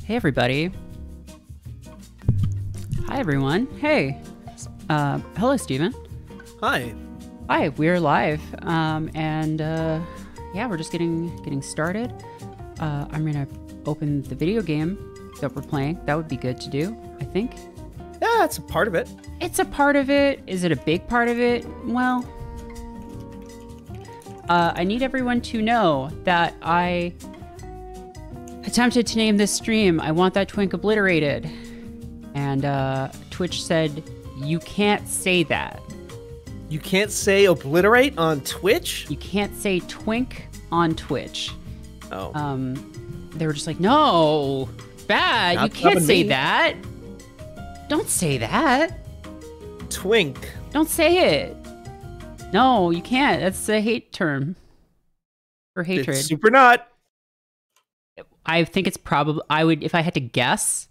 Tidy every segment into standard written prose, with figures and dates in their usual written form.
Hey everybody. Hi everyone. Hey. Hello Steven. Hi. Hi, we're live. Yeah, we're just getting started. I'm gonna open the video game that we're playing. That would be good to do, I think. Yeah, it's a part of it. It's a part of it. Is it a big part of it? Well, I need everyone to know that I attempted to name this stream I Want That Twink Obliterated. And Twitch said, you can't say that. You can't say obliterate on Twitch? You can't say twink on Twitch. Oh. They were just like, no, bad. You can't say that. Don't say that. Twink. Don't say it. No, you can't. That's a hate term. For hatred. It's super not. I think it's probably, I would, if I had to guess,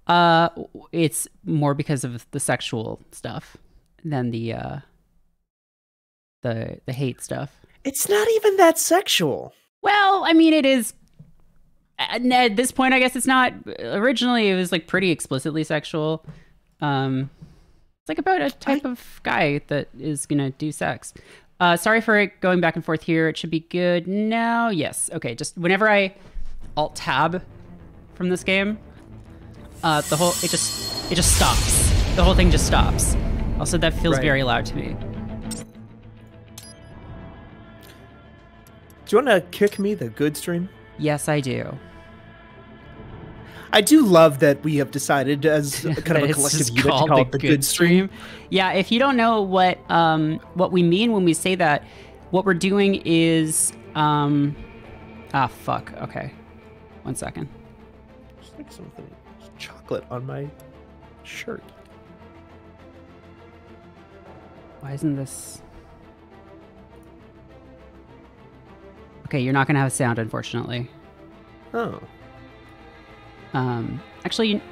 it's more because of the sexual stuff than the hate stuff. It's not even that sexual. Well, I mean, it is. At this point, I guess it's not. Originally, it was like pretty explicitly sexual. It's like about a type of guy that is gonna do sex. Sorry for it going back and forth here. It should be good now. Yes. Okay. Just whenever I Alt Tab from this game, the whole it just stops. The whole thing just stops. Also, that feels very loud to me. Do you want to kick me the good stream? Yes, I do. I do love that we have decided as kind of a collective unit to call it the good stream. Yeah, if you don't know what we mean when we say that, what we're doing is fuck. Okay. 1 second. There's like something chocolate on my shirt. Why isn't this? Okay, you're not gonna have sound, unfortunately. Oh. Actually,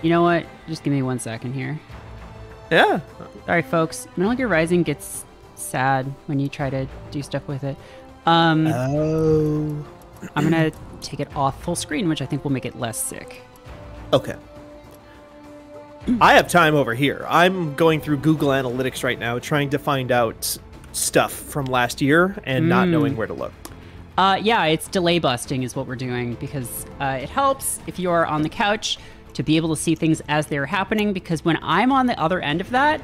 you know what? Just give me 1 second here. Yeah. Sorry, folks. Metal Gear Rising gets sad when you try to do stuff with it. Oh. I'm gonna take it off full screen, which I think will make it less sick. Okay. I have time over here. I'm going through Google Analytics right now, trying to find out stuff from last year and not knowing where to look. Yeah, it's delay busting is what we're doing because it helps if you're on the couch to be able to see things as they're happening, because when I'm on the other end of that,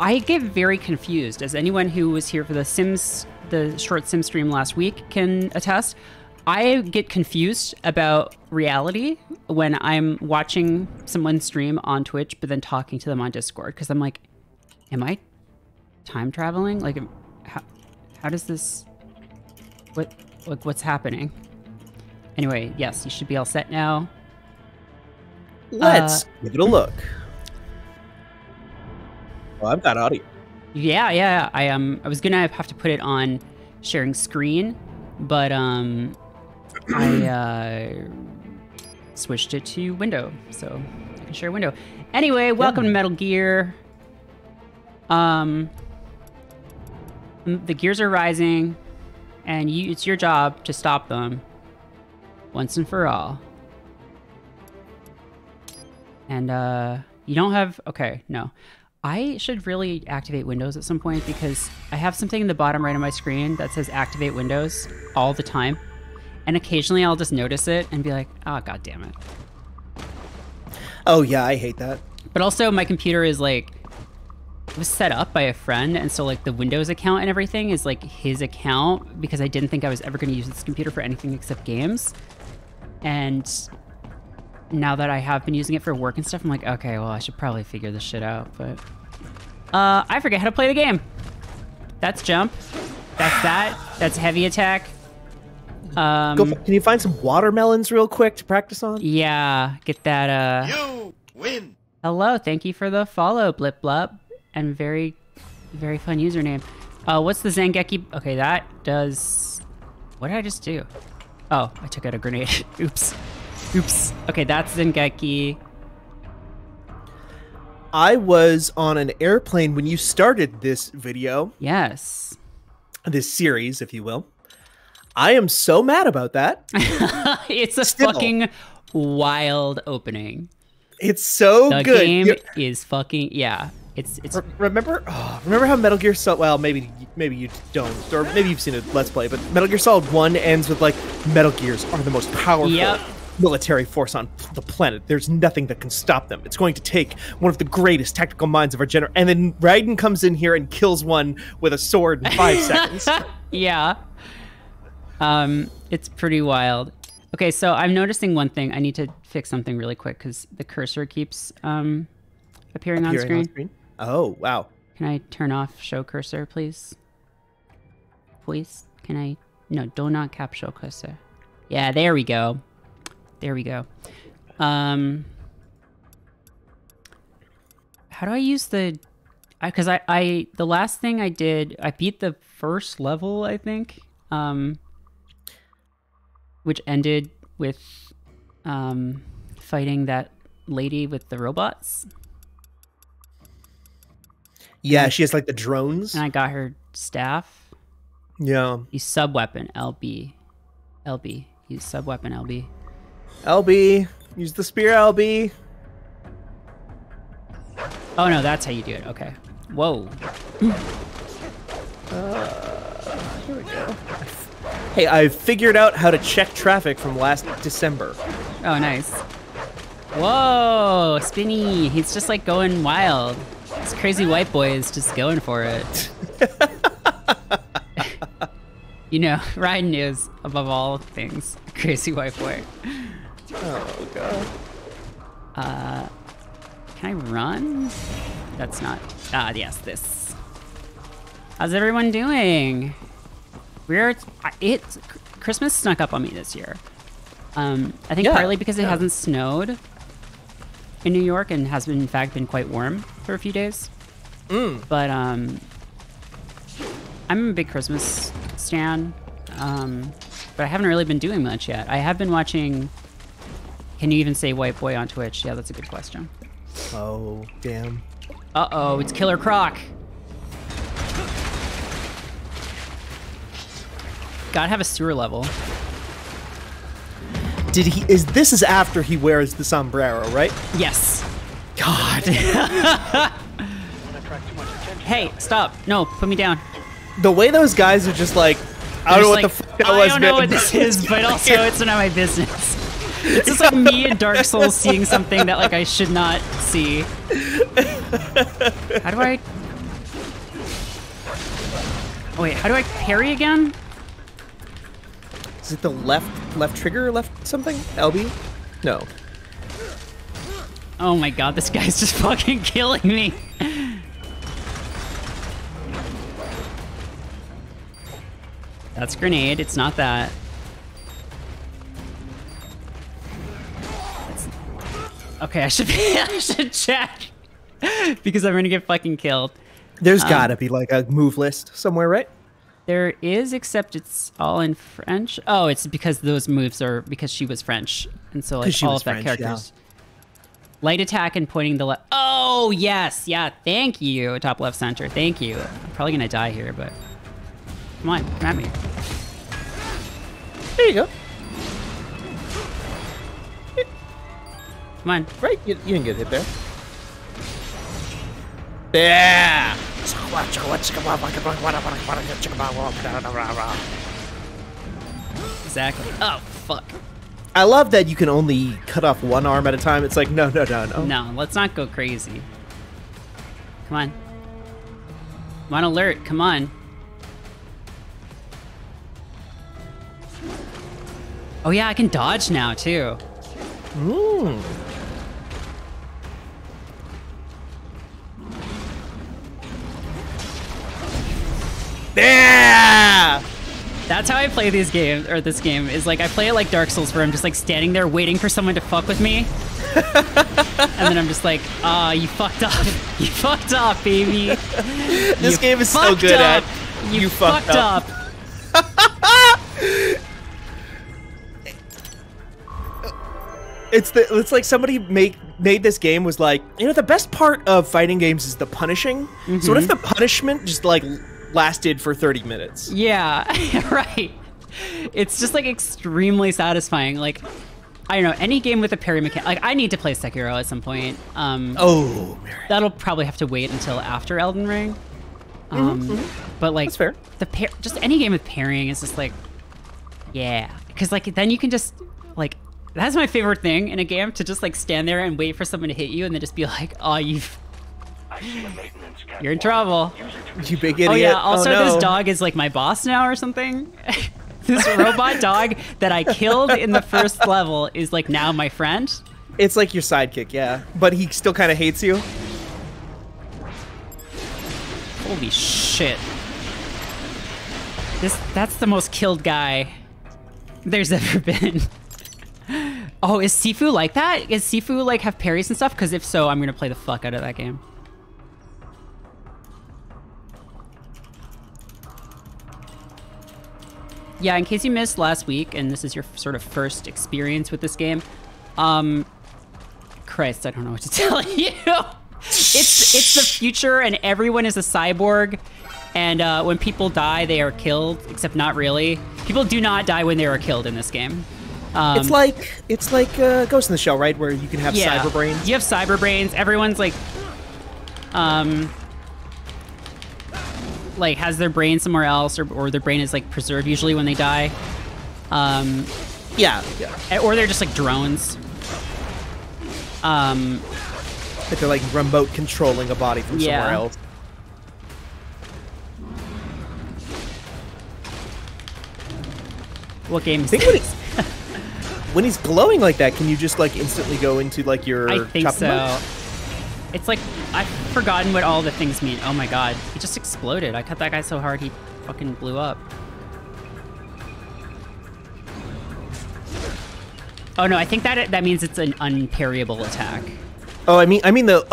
I get very confused. As anyone who was here for the short Sim stream last week can attest, I get confused about reality when I'm watching someone stream on Twitch but then talking to them on Discord, because I'm like, am I time traveling? Like, how does this... What's happening? Anyway, yes, you should be all set now. Let's give it a look. Well, I've got audio. Yeah. I was gonna have to put it on sharing screen, but I switched it to window, so I can share window. Anyway, welcome to Metal Gear. The gears are rising. And it's your job to stop them once and for all. And you don't have... Okay, no. I should really activate Windows at some point because I have something in the bottom right of my screen that says activate Windows all the time. And occasionally I'll just notice it and be like, oh, God damn it. Oh, yeah, I hate that. But also my computer is like... It was set up by a friend, and so like the Windows account and everything is like his account because I didn't think I was ever going to use this computer for anything except games. And now that I have been using it for work and stuff, I'm like, okay, well, I should probably figure this shit out. But I forget how to play the game. That's jump. That's that. That's heavy attack. Can you find some watermelons real quick to practice on? Yeah, get that. You win. Hello, thank you for the follow, Blip Blub. And very, very fun username. What's the Zangeki? Okay, that does... What did I just do? Oh, I took out a grenade. Oops. Okay, that's Zangeki. I was on an airplane when you started this video. Yes. This series, if you will. I am so mad about that. It's a fucking wild opening. It's so the good. The game is fucking It's remember how Metal Gear Solid, well, maybe you don't, or maybe you've seen a Let's Play, but Metal Gear Solid 1 ends with like, Metal Gears are the most powerful military force on the planet. There's nothing that can stop them. It's going to take one of the greatest tactical minds of our generation. And then Raiden comes in here and kills one with a sword in 5 seconds. Yeah. It's pretty wild. Okay, so I'm noticing one thing. I need to fix something really quick because the cursor keeps appearing on screen. Oh, wow. Can I turn off show cursor, please? Please? Can I? No, do not cap show cursor. Yeah, there we go. There we go. How do I use the... Because the last thing I did, I beat the first level, I think, which ended with fighting that lady with the robots. Yeah, she has like the drones. And I got her staff. Yeah. Use sub-weapon, LB. LB. Use sub-weapon, LB. LB. Use the spear, LB. Oh, no, that's how you do it. Okay. Whoa. Here we go. Hey, I figured out how to check traffic from last December. Oh, nice. Whoa, Spinny. He's just like going wild. This crazy white boy is just going for it. You know, Raiden is, above all things, a crazy white boy. Oh, God. Can I run? That's not... Ah, yes, this. How's everyone doing? Christmas snuck up on me this year. I think partly because it hasn't snowed in New York and has been, in fact, been quite warm for a few days. But I'm a big Christmas stan, but I haven't really been doing much yet. I have been watching... Can you even say white boy on Twitch? Yeah, that's a good question. Oh, damn. Uh-oh, it's Killer Croc. Gotta have a sewer level. This is after he wears the sombrero, right? Yes. God. Hey, stop. No, put me down. The way those guys are just like, I don't know what the fuck that was. I don't know what this is, but also it's none of my business. It's just like me in Dark Souls seeing something that like I should not see. How do I... Oh wait, how do I parry again? Is it the left trigger, left something? LB? No. Oh my god, this guy's just fucking killing me. That's grenade, it's not that. Okay, I should check. Because I'm gonna get fucking killed. There's gotta be like a move list somewhere, right? There is, except it's all in French. Oh, it's because those moves are because she was French, and so like all of that characters. Yeah. Light attack and pointing the left. Oh yes, yeah. Thank you, top left center. Thank you. I'm probably gonna die here, but come on, come at me. There you go. Come on. Right, you didn't get hit there. Yeah. Exactly. Oh, fuck. I love that you can only cut off one arm at a time. It's like, no. No, let's not go crazy. Come on. I'm on alert. Come on. Oh, yeah, I can dodge now, too. Ooh. Yeah! That's how I play these games, or this game, is like I play it like Dark Souls where I'm just like standing there waiting for someone to fuck with me. And then I'm just like, you fucked up. You fucked up, baby. This game is so good at you fucked up. It's like somebody made this game was like, you know, the best part of fighting games is the punishing. Mm-hmm. So what if the punishment just like lasted for 30 minutes? Yeah, right. It's just like extremely satisfying. Like, I don't know, any game with a parry mechanic. Like, I need to play Sekiro at some point. Oh, Merritt. That'll probably have to wait until after Elden Ring. But like, that's fair. Just any game with parrying is just like, yeah, because like then you can just like, that's my favorite thing in a game, to just like stand there and wait for someone to hit you and then just be like, oh, you're in trouble. You big idiot. Oh yeah, also no. this dog is like my boss now or something. This robot dog that I killed in the first level is like now my friend. It's like your sidekick, yeah. But he still kind of hates you. Holy shit. That's the most killed guy there's ever been. Oh, is Sifu like that? Is Sifu like have parries and stuff? Because if so, I'm gonna play the fuck out of that game. Yeah, in case you missed last week, and this is your sort of first experience with this game, Christ, I don't know what to tell you. It's the future, and everyone is a cyborg, and when people die, they are killed, except not really. People do not die when they are killed in this game. It's like Ghost in the Shell, right? Where you can have cyber brains. You have cyber brains. Everyone's like has their brain somewhere else, or their brain is like preserved usually when they die. Yeah. Or they're just like drones. But they're like remote controlling a body from somewhere else. What game is I think this? when he's glowing like that, can you just like instantly go into like your I think so. mode? It's like, I've forgotten what all the things mean. Oh my god, he just exploded. I cut that guy so hard he fucking blew up. Oh no, I think that means it's an unparryable attack. Oh, I mean the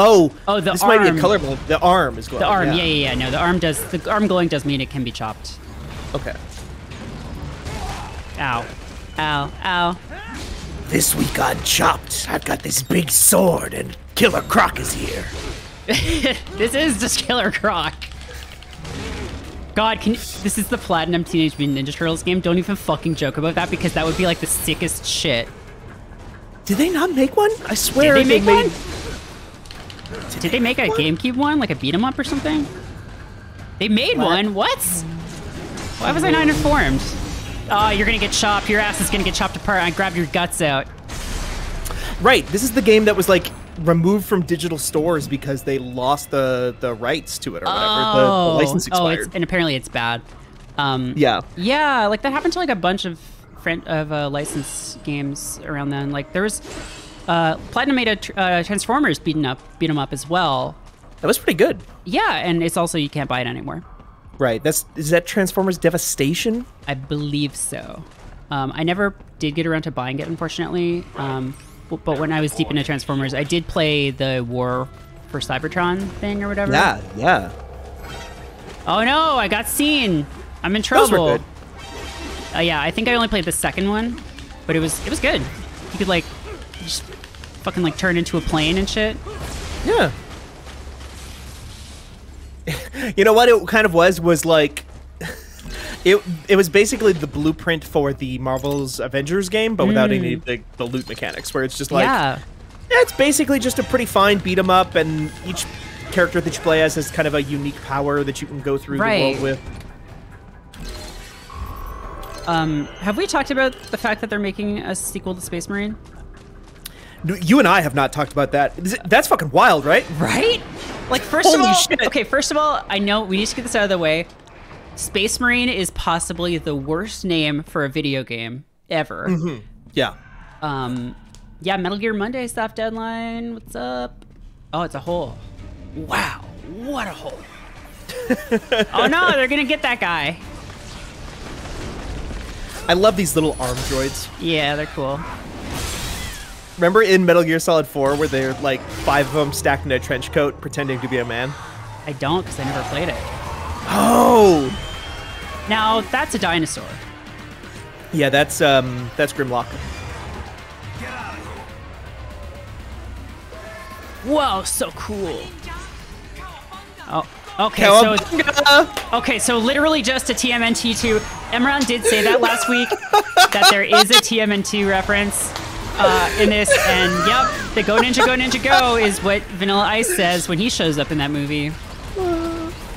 the this arm. might be a color, but the arm is glowing. The arm, yeah. No, the arm glowing does mean it can be chopped. Okay. Ow. Ow. Ow. This week on Chopped, I've got this big sword and Killer Croc is here. This is just Killer Croc. God, this is the Platinum Teenage Mutant Ninja Turtles game. Don't even fucking joke about that, because that would be like the sickest shit. Did they not make one? I swear Did they make made... one? Did they make a GameCube one, like a beat 'em up or something? They made one? What? Why was I not informed? Oh, you're gonna get chopped. Your ass is gonna get chopped apart. I grabbed your guts out. Right, this is the game that was like removed from digital stores because they lost the rights to it or whatever. The license expired. And apparently it's bad. Yeah. Yeah, like that happened to like a bunch of license games around then. Like there was Platinum made a Transformers beat 'em up as well. That was pretty good. Yeah, and it's also you can't buy it anymore. Right. Is that Transformers Devastation? I believe so. I never did get around to buying it, unfortunately. But when I was deep into Transformers, I did play the War for Cybertron thing or whatever. Yeah. Oh no, I got seen. I'm in trouble. Those were good. Yeah, I think I only played the second one, but it was good. You could like just fucking like turn into a plane and shit. Yeah. You know what it kind of was like it was basically the blueprint for the Marvel's Avengers game, but without any of the loot mechanics, where it's just like it's basically just a pretty fine beat 'em up, and each character that you play as has kind of a unique power that you can go through the world with. Have we talked about the fact that they're making a sequel to Space Marine? You and I have not talked about that. That's fucking wild, right? Right? Like, first of all, I know we need to get this out of the way. Space Marine is possibly the worst name for a video game ever. Yeah. Yeah, Metal Gear Monday staff deadline. What's up? Oh, it's a hole. Wow, what a hole. Oh no, they're gonna get that guy. I love these little arm droids. Yeah, they're cool. Remember in Metal Gear Solid 4 where they're like 5 of them stacked in a trench coat pretending to be a man? I don't, because I never played it. Oh! Now, that's a dinosaur. Yeah, that's Grimlock. Whoa, so cool. Oh, Okay, so literally just a TMNT2. Emran did say that last week, that there is a TMNT reference in this, and yep, the Go Ninja Go is what Vanilla Ice says when he shows up in that movie.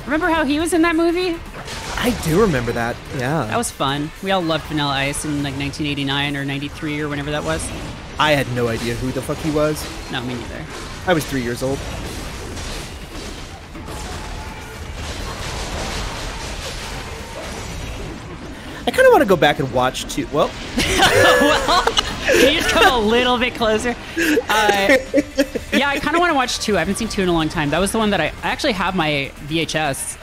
Remember how he was in that movie? I do remember that, yeah. That was fun. We all loved Vanilla Ice in like 1989 or 93 or whenever that was. I had no idea who the fuck he was. No, me neither. I was 3 years old. I kind of want to go back and watch too. Well, well, can you just come a little bit closer? Yeah, I kind of want to watch 2. I haven't seen 2 in a long time. That was the one that I actually have my VHS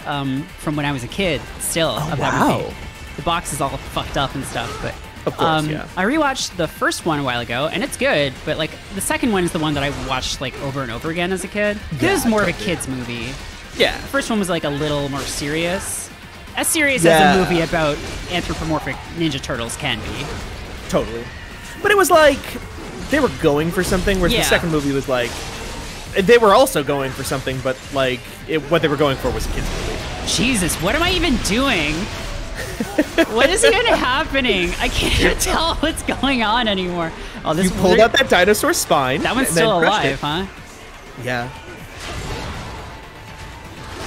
from when I was a kid still. Of that movie. The box is all fucked up and stuff, but of course, yeah. I rewatched the first one a while ago, and it's good. But like the second one is the one that I watched like over and over again as a kid. Yeah, it was more of a kid's movie. Yeah. The first one was like a little more serious. As serious as a movie about anthropomorphic Ninja Turtles can be. Totally. But it was like, they were going for something, whereas the second movie was like, they were also going for something, but like, what they were going for was a kid's movie. Jesus, what am I even doing? What is even happening? I can't tell what's going on anymore. Oh, this you pulled out that dinosaur spine. That one's still alive, huh? Yeah.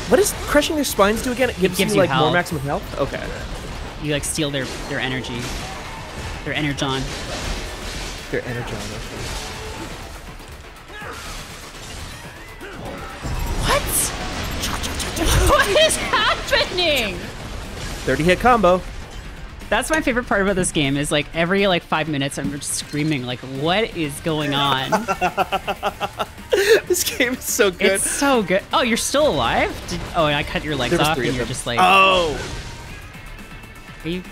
What does crushing their spines do again? It gives you like more maximum health? Okay. You like steal their energy. Their energon. Their energon, okay. What? What is happening? 30-hit combo. That's my favorite part about this game is like every like 5 minutes I'm just screaming like, what is going on? This game is so good. It's so good. Oh, you're still alive? Oh, and I cut your legs off and you're just like... Oh! Are you...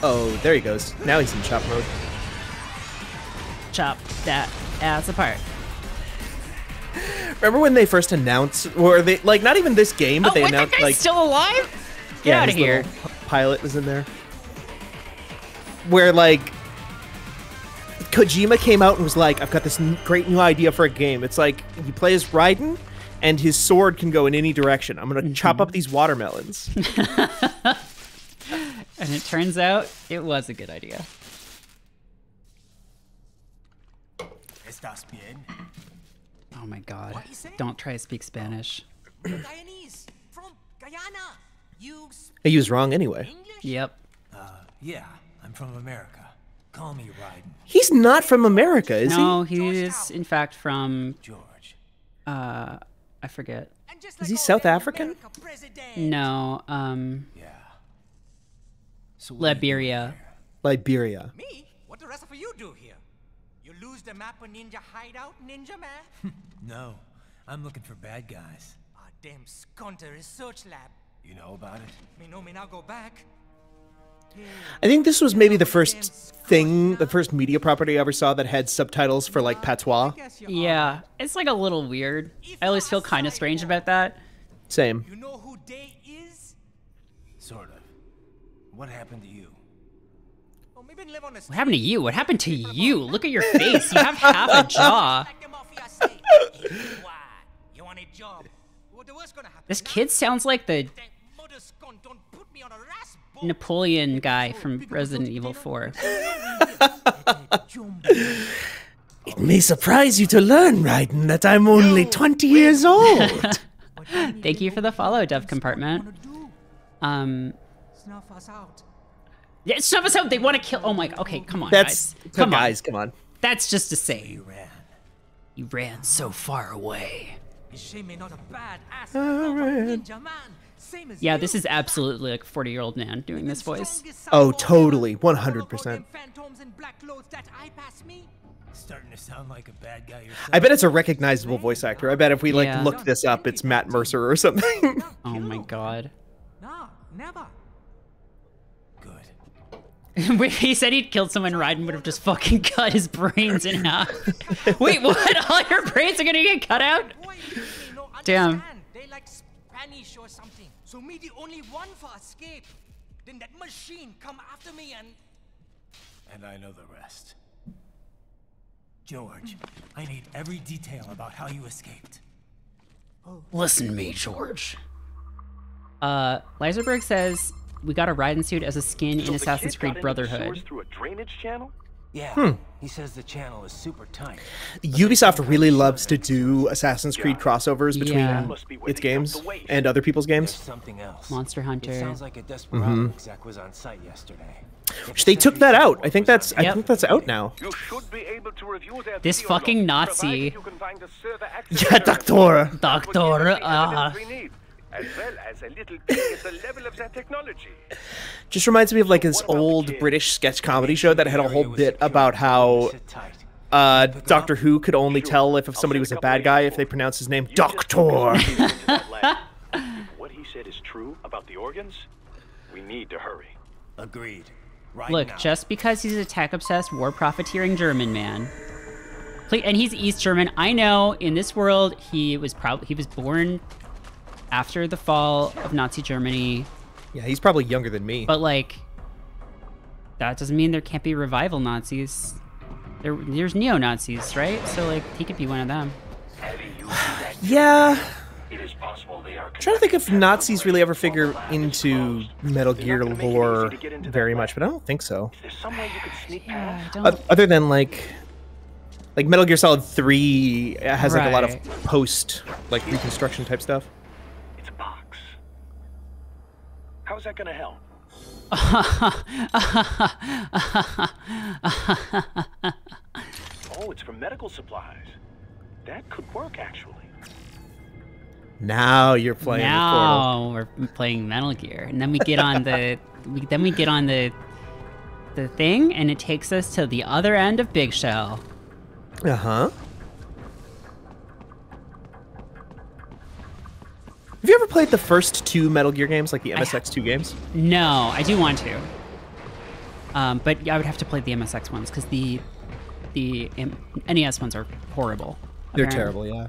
Oh, there he goes. Now he's in chop mode. Chop that ass apart. Remember when they first announced, or they like not even this game, but they announced that guy's like still alive? Get out of here! Pilot was in there. Where like Kojima came out and was like, "I've got this great new idea for a game. It's like you play as Raiden, and his sword can go in any direction. I'm gonna chop up these watermelons." And it turns out it was a good idea. ¿Estás bien? Oh my god. Don't try to speak Spanish. Guyanese from Guyana. He was wrong anyway. English? Yep. Yeah, I'm from America. Call me Raiden. He's not from America, is he? No, he is in fact from George. I forget. Is he South African? No, Yeah. So Liberia. Liberia. Me? What the rest of you do here? You lose the map of Ninja Hideout, Ninja Man? No, I'm looking for bad guys. Ah, damn skunter research lab. You know about it? Me know me now go back. I think this was maybe the first thing, the first media property I ever saw that had subtitles for like patois. Yeah, it's like a little weird. I always feel kind of strange about that. Same. You know who Day is? Sort of. What happened to you? What happened to you? What happened to you? Look at your face. You have half a jaw. This kid sounds like the Napoleon guy from Resident Evil 4. It may surprise you to learn, Raiden, that I'm only 20 years old. Thank you for the follow, Dev Compartment. Snuff us out. Yeah, snuff us out. They want to kill. Oh my. Okay, come on, That's guys. Come on. That's just to say. You ran. You ran so far away. Yeah, this is absolutely like a 40-year-old man doing this voice. Oh, totally, 100%. Starting to sound like a bad guy yourself. I bet it's a recognizable voice actor. I bet if we like looked this up, it's Matt Mercer or something. Oh my god. No, never. Good. He said he'd killed someone, Raiden would have just fucking cut his brains in half. Wait, what? All your brains are gonna get cut out? Damn. They like Spanish or something. So me the only one for escape. Then that machine come after me and I know the rest. George, I need every detail about how you escaped. Listen to me, George. Leiserberg says we got a riding suit as a skin in Assassin's Creed Brotherhood. Through a drainage channel? Yeah, he says the channel is super tight. Ubisoft really loves to do Assassin's Creed crossovers between its games and other people's There's games. something else. Monster Hunter. It sounds like a Desperado exec was on site yesterday. Which they took that out. I think that's out now. You should be able to review their This video fucking log, Nazi. provided you can find a server access Yeah, server Doctor. that would give Doctor, us the evidence we need, as well as a little peek at the level of their technology. Just reminds me of like this old British sketch comedy show that had a whole bit about how Sit tight. Doctor Who could only tell if somebody was a bad guy if they pronounced his name Doctor. If what he said is true about the organs, we need to hurry. Agreed. Right Look, now. just because he's a tech-obsessed, war-profiteering German man, and he's East German, I know in this world he was born after the fall of Nazi Germany, Yeah, he's probably younger than me. but like that doesn't mean there can't be revival Nazis. There's neo-Nazis, right? So like he could be one of them. Yeah. It is possible they are I'm trying to think if Nazis really ever figure into Metal Gear lore very much, but I don't think so. There's some way you could sneak Yeah, past. I don't. Other than like Metal Gear Solid 3 has like a lot of Right. post like reconstruction type stuff. It's a box. How's that gonna help? Oh, it's for medical supplies. That could work, actually. Now you're playing with Portal. Now we're playing Metal Gear, and then we get on the the thing, and it takes us to the other end of Big Shell. Uh-huh. Have you ever played the first two Metal Gear games, like the MSX2 games? No, I do want to. But I would have to play the MSX ones because the NES ones are horrible. They're apparently. terrible, yeah.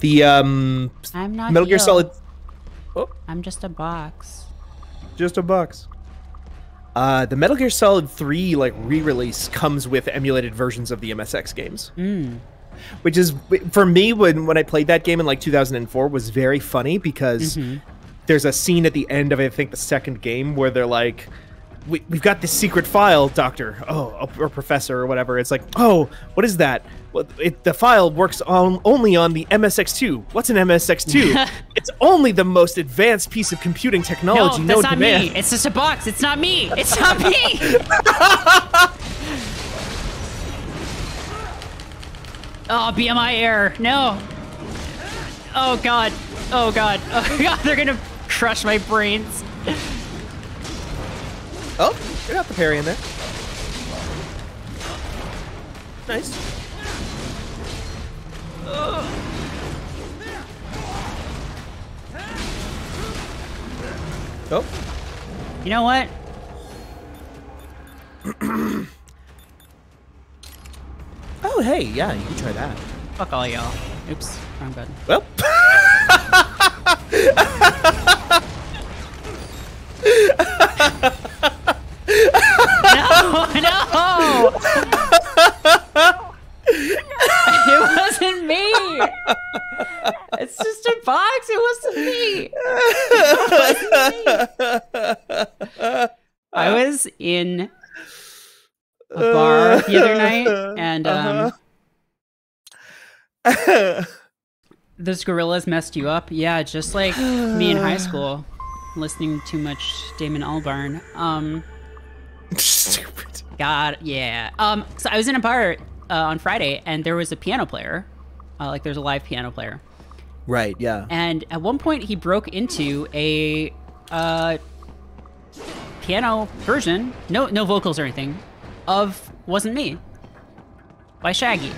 The I'm not Metal Gear you. Solid. Oh, I'm just a box. just a box. The Metal Gear Solid 3 like re-release comes with emulated versions of the MSX games. Which is, for me, when I played that game in like 2004, was very funny because there's a scene at the end of, I think, the second game where they're like, we've got this secret file, Doctor, or Professor, or whatever. It's like, oh, what is that? Well, the file works only on the MSX2. What's an MSX2? It's only the most advanced piece of computing technology No, that's known not to man. me. It's just a box. It's not me. It's not me. Oh, BMI error. No. Oh god. Oh god. Oh god. They're gonna crush my brains. Oh, you got the parry in there. Nice. Oh. You know what? Oh, hey, yeah, you can try that. Fuck all y'all. Oops. Wrong button. Well. No! It wasn't me! It's just a box. It wasn't me. I was in a bar the other night, and those gorillas messed you up. Yeah, just like me in high school, listening too much Damon Albarn. Stupid. God, yeah. So I was in a bar on Friday, and there was a piano player. Like, there's a live piano player. Right, yeah. And at one point, he broke into a piano version, no vocals or anything, of "Wasn't Me" by Shaggy.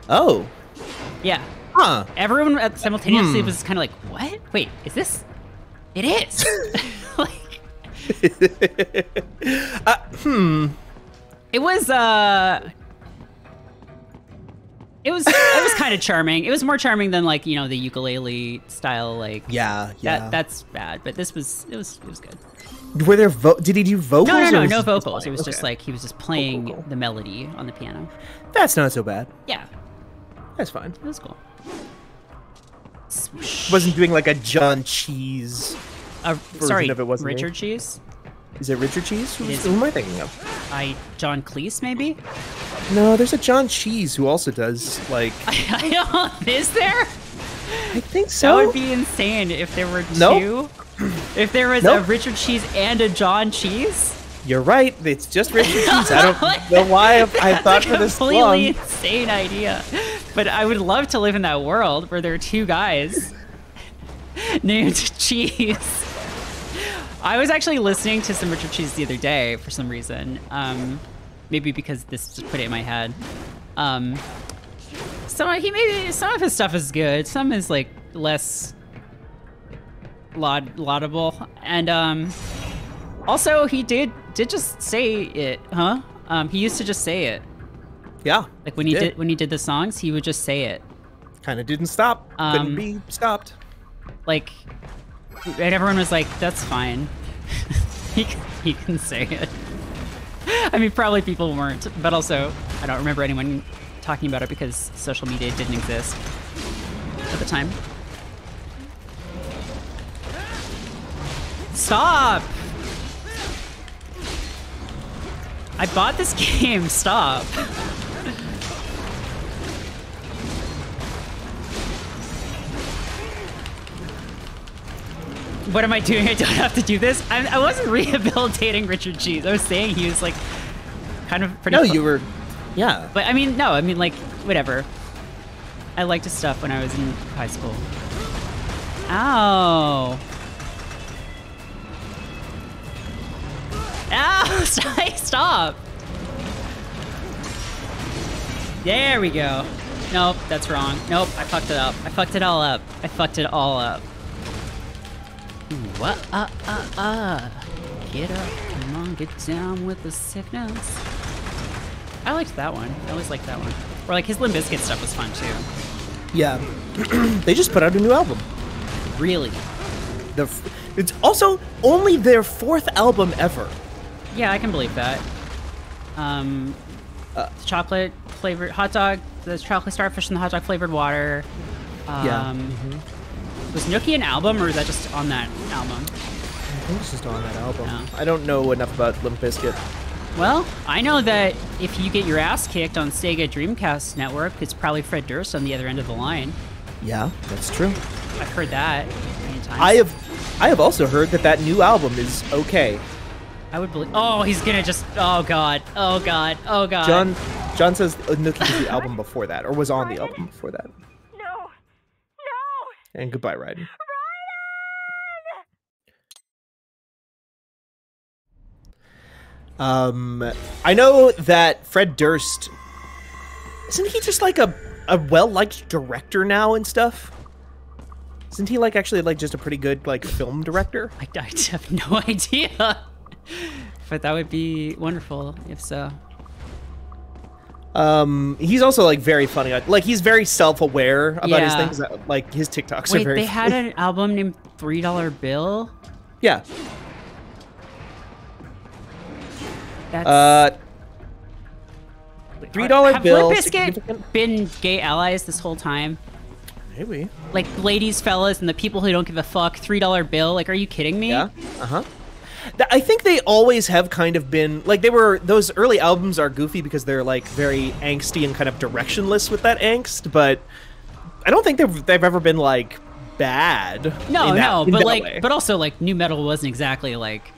Oh. Yeah. Huh. Everyone simultaneously was kind of like, "What? Wait, is this?" It is. Like, it was It was kind of charming. It was more charming than like, you know, the ukulele style like. Yeah. That's bad, but it was good. Were there did he do vocals? No vocals. It was just like he was just playing the melody on the piano. That's not so bad. Yeah. That's fine. It was cool. Wasn't doing like a John Cheese version of it, wasn't Richard he? Cheese? Is it Richard Cheese? Who am I thinking of? John Cleese, maybe? No, there's a John Cheese who also does like. I don't. Is there? I think so. That would be insane if there were two. If there was a Richard Cheese and a John Cheese. You're right. It's just Richard Cheese. I don't know why I thought for this long. Completely insane idea. But I would love to live in that world where there are two guys named Cheese. I was actually listening to some Richard Cheese the other day for some reason. Maybe because this just put it in my head. Some of his stuff is good. Some is like less laudable. And also he did just say it, huh? He used to just say it. Yeah. Like when he did the songs, he would just say it. Kind of didn't stop. Couldn't be stopped. Like, and everyone was like, "That's fine." he can say it. I mean, probably people weren't, but also I don't remember anyone talking about it because social media didn't exist at the time. Stop! I bought this game. Stop. What am I doing? I don't have to do this? I wasn't rehabilitating Richard Cheese. I was saying he was like kind of pretty. No, you were. Yeah. But I mean, no, I mean like whatever. I liked his stuff when I was in high school. Ow. Ow, stop. There we go. Nope, that's wrong. Nope, I fucked it up. I fucked it all up. Ooh, what? Get up, come on, get down with the sickness. I liked that one. I always liked that one. Or like his Limp Bizkit stuff was fun too. Yeah. They just put out a new album. Really? It's also only their 4th album ever. Yeah, I can believe that. Chocolate flavored hot dog, the chocolate starfish and the hot dog flavored water. Yeah. Was Nookie an album, or is that just on that album? I think it's just on that album. No. I don't know enough about Limp Bizkit. Well, I know that if you get your ass kicked on Sega Dreamcast Network, it's probably Fred Durst on the other end of the line. Yeah, that's true. I've heard that many times. I have also heard that new album is okay. I would believe. Oh, he's gonna just. Oh god. John says Nookie was the album before that, or was on the album before that. No. And goodbye, Ryden. I know that Fred Durst, isn't he just like a well-liked director now and stuff? Isn't he like actually like just a pretty good like film director? I have no idea, but that would be wonderful if so. He's also like very funny. Like he's very self-aware about his things. Like his TikToks are very. Wait, they had an album named $3 Bill. Yeah. That's $3 Bill. Have Limp Bizkit been gay allies this whole time? Maybe. Like ladies, fellas, and the people who don't give a fuck. $3 Bill. Like, are you kidding me? Yeah. I think they always have kind of been like those early albums are goofy because they're like very angsty and kind of directionless with that angst, but I don't think they've ever been like bad. But also like new metal wasn't exactly like,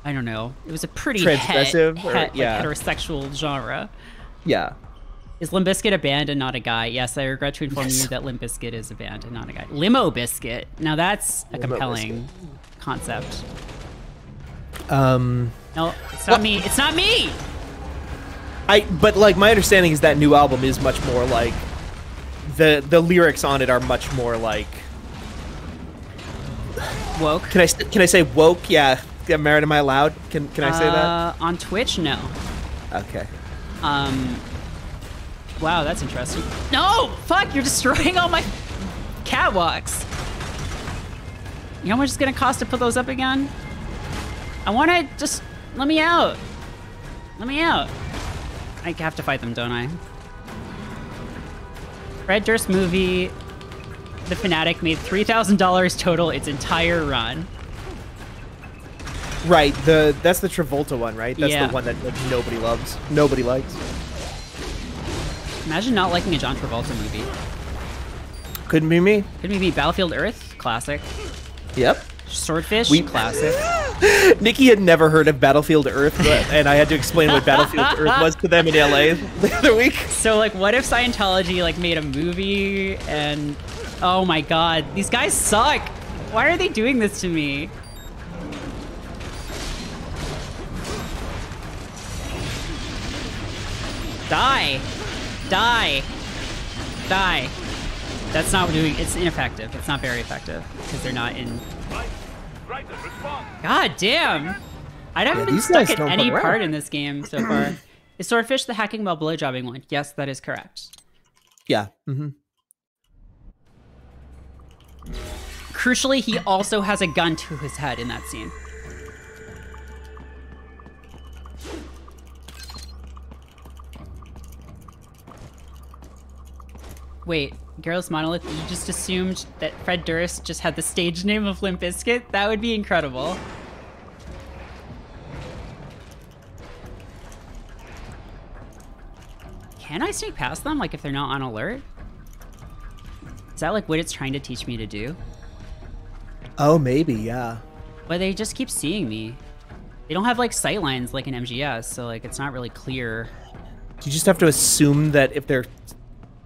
I don't know. It was a pretty transgressive, heterosexual genre. Yeah. Is Limp Bizkit a band and not a guy? Yes, I regret to inform you that Limp Bizkit is a band and not a guy. Limo Biscuit. Now that's a compelling concept. No, it's not me. It's not me. But like my understanding is that new album is much more like the lyrics on it are much more like woke. Can I say woke? Yeah. Merritt, am I allowed? Can I say that? On Twitch, no. Okay. Wow, that's interesting. No! Fuck, you're destroying all my catwalks. You know how much it's gonna cost to put those up again? I wanna just... Let me out. Let me out. I have to fight them, don't I? Fred Durst movie, The Fanatic, made $3,000 total its entire run. Right, that's the Travolta one, right? That's Yeah. the one that like, nobody loves. Nobody likes. Imagine not liking a John Travolta movie. Couldn't be me. Couldn't be Battlefield Earth, classic. Yep. Swordfish, classic. Nikki had never heard of Battlefield Earth, and I had to explain what Battlefield Earth was to them in LA the other week. So, like, what if Scientology, like, made a movie and... Oh my god, these guys suck! Why are they doing this to me? Die! Die! Die! That's not doing... It's ineffective. It's not very effective, because they're not in... God damn! I haven't been these stuck guys at don't any fuck part around. in this game so far. Is Swordfish the hacking while blowjobbing one? Yes, that is correct. Yeah. Mm-hmm. Crucially, he also has a gun to his head in that scene. Wait, Garrus Monolith, you just assumed that Fred Durst just had the stage name of Limp Bizkit? That would be incredible. Can I sneak past them, like, if they're not on alert? Is that, like, what it's trying to teach me to do? Oh, maybe, yeah. But they just keep seeing me. They don't have, like, sight lines like in MGS, so, like, it's not really clear. You just have to assume that if they're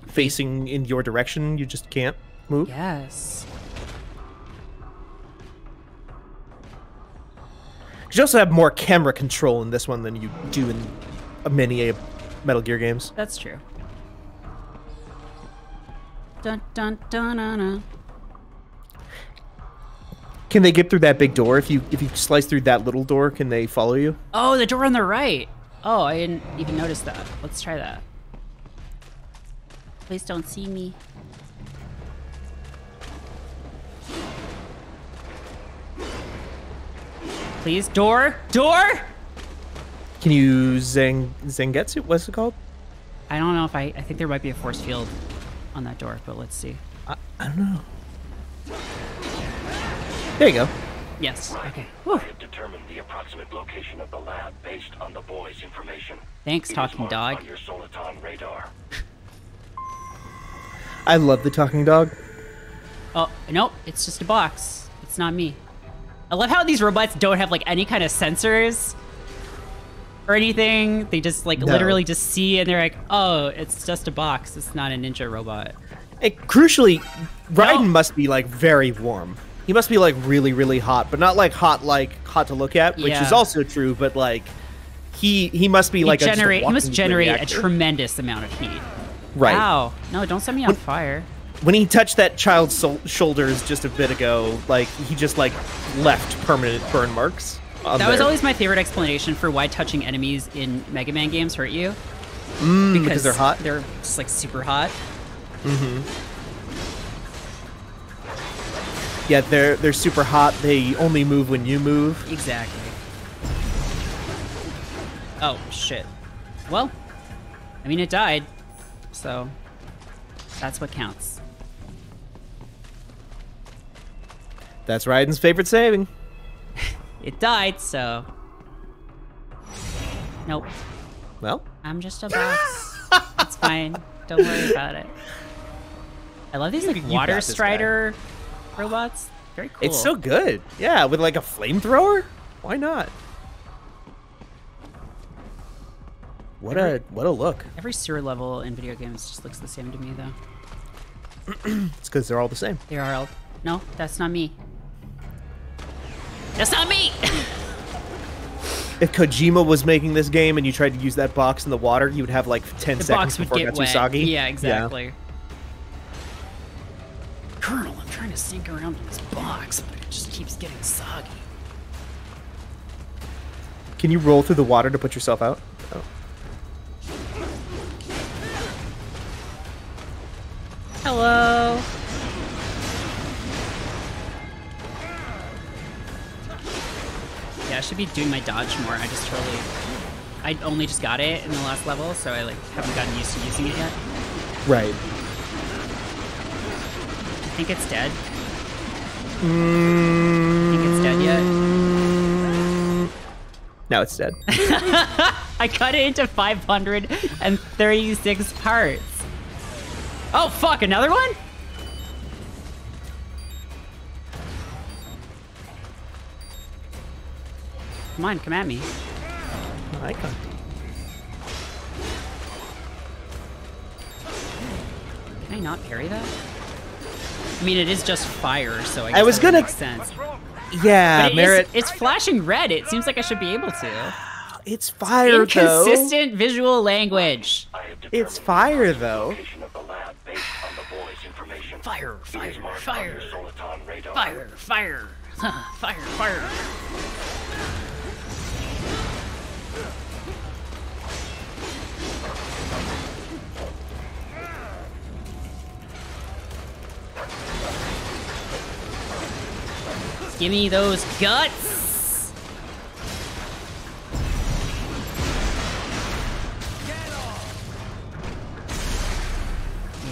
facing in your direction, you just can't move. Yes. You also have more camera control in this one than you do in many Metal Gear games. That's true. Dun dun dun dun dun. Can they get through that big door? If you slice through that little door, can they follow you? Oh, the door on the right. Oh, I didn't even notice that. Let's try that. Please don't see me. Please, door! Door! Can you Zangetsu? What's it called? I don't know if I think there might be a force field on that door, but let's see. I don't know. There you go. Yes, okay. I have determined the approximate location of the lab based on the boy's information. Thanks, It is talking marked dog. on your Soliton radar. I love the talking dog. Oh, nope, it's just a box. It's not me. I love how these robots don't have, like, any kind of sensors or anything. They just, like, No. literally just see and they're like, oh, it's just a box. It's not a ninja robot. And crucially, Raiden No. must be, like, very warm. He must be, like, really, really hot, but not, like, hot to look at, which Yeah. is also true, but, like, he must be, like, He just a must walking generate a reactor. tremendous amount of heat. Right. Wow. No, don't set me on fire. When he touched that child's shoulders just a bit ago, like, he just, like, left permanent burn marks on That was there. always my favorite explanation for why touching enemies in Mega Man games hurt you. Because they're hot? They're just, like, super hot. Yeah, they're super hot. They only move when you move. Exactly. Oh, shit. Well, I mean, it died, so that's what counts. That's Raiden's favorite saving. It died, so... Nope. Well, I'm just a box. It's fine. Don't worry about it. I love these, like, You water got this, guy. strider robots. Very cool. It's so good. Yeah, with, like, a flamethrower? Why not? What a look. Every sewer level in video games just looks the same to me, though. It's because they're all the same. They are all... No, that's not me. That's not me! If Kojima was making this game and you tried to use that box in the water, you would have like 10 The seconds box would before it get got wet. too soggy. Yeah, exactly. Colonel, I'm trying to sneak around in this box, but it just keeps getting soggy. Can you roll through the water to put yourself out? Oh. Hello. Yeah, I should be doing my dodge more. I only just got it in the last level, so I like haven't gotten used to using it yet. Right. I think it's dead. I think it's dead yet. Now it's dead. I cut it into 536 parts. Oh fuck, another one? Come on, come at me. Icon. Can I not parry that? I mean, it is just fire, so I guess I was that gonna. makes sense. Yeah, But Merritt. it's flashing red. It seems like I should be able to. It's fire, though. Inconsistent visual language. It's fire, though. Fire, fire, fire. Fire, fire. Fire, fire. Give me those guts!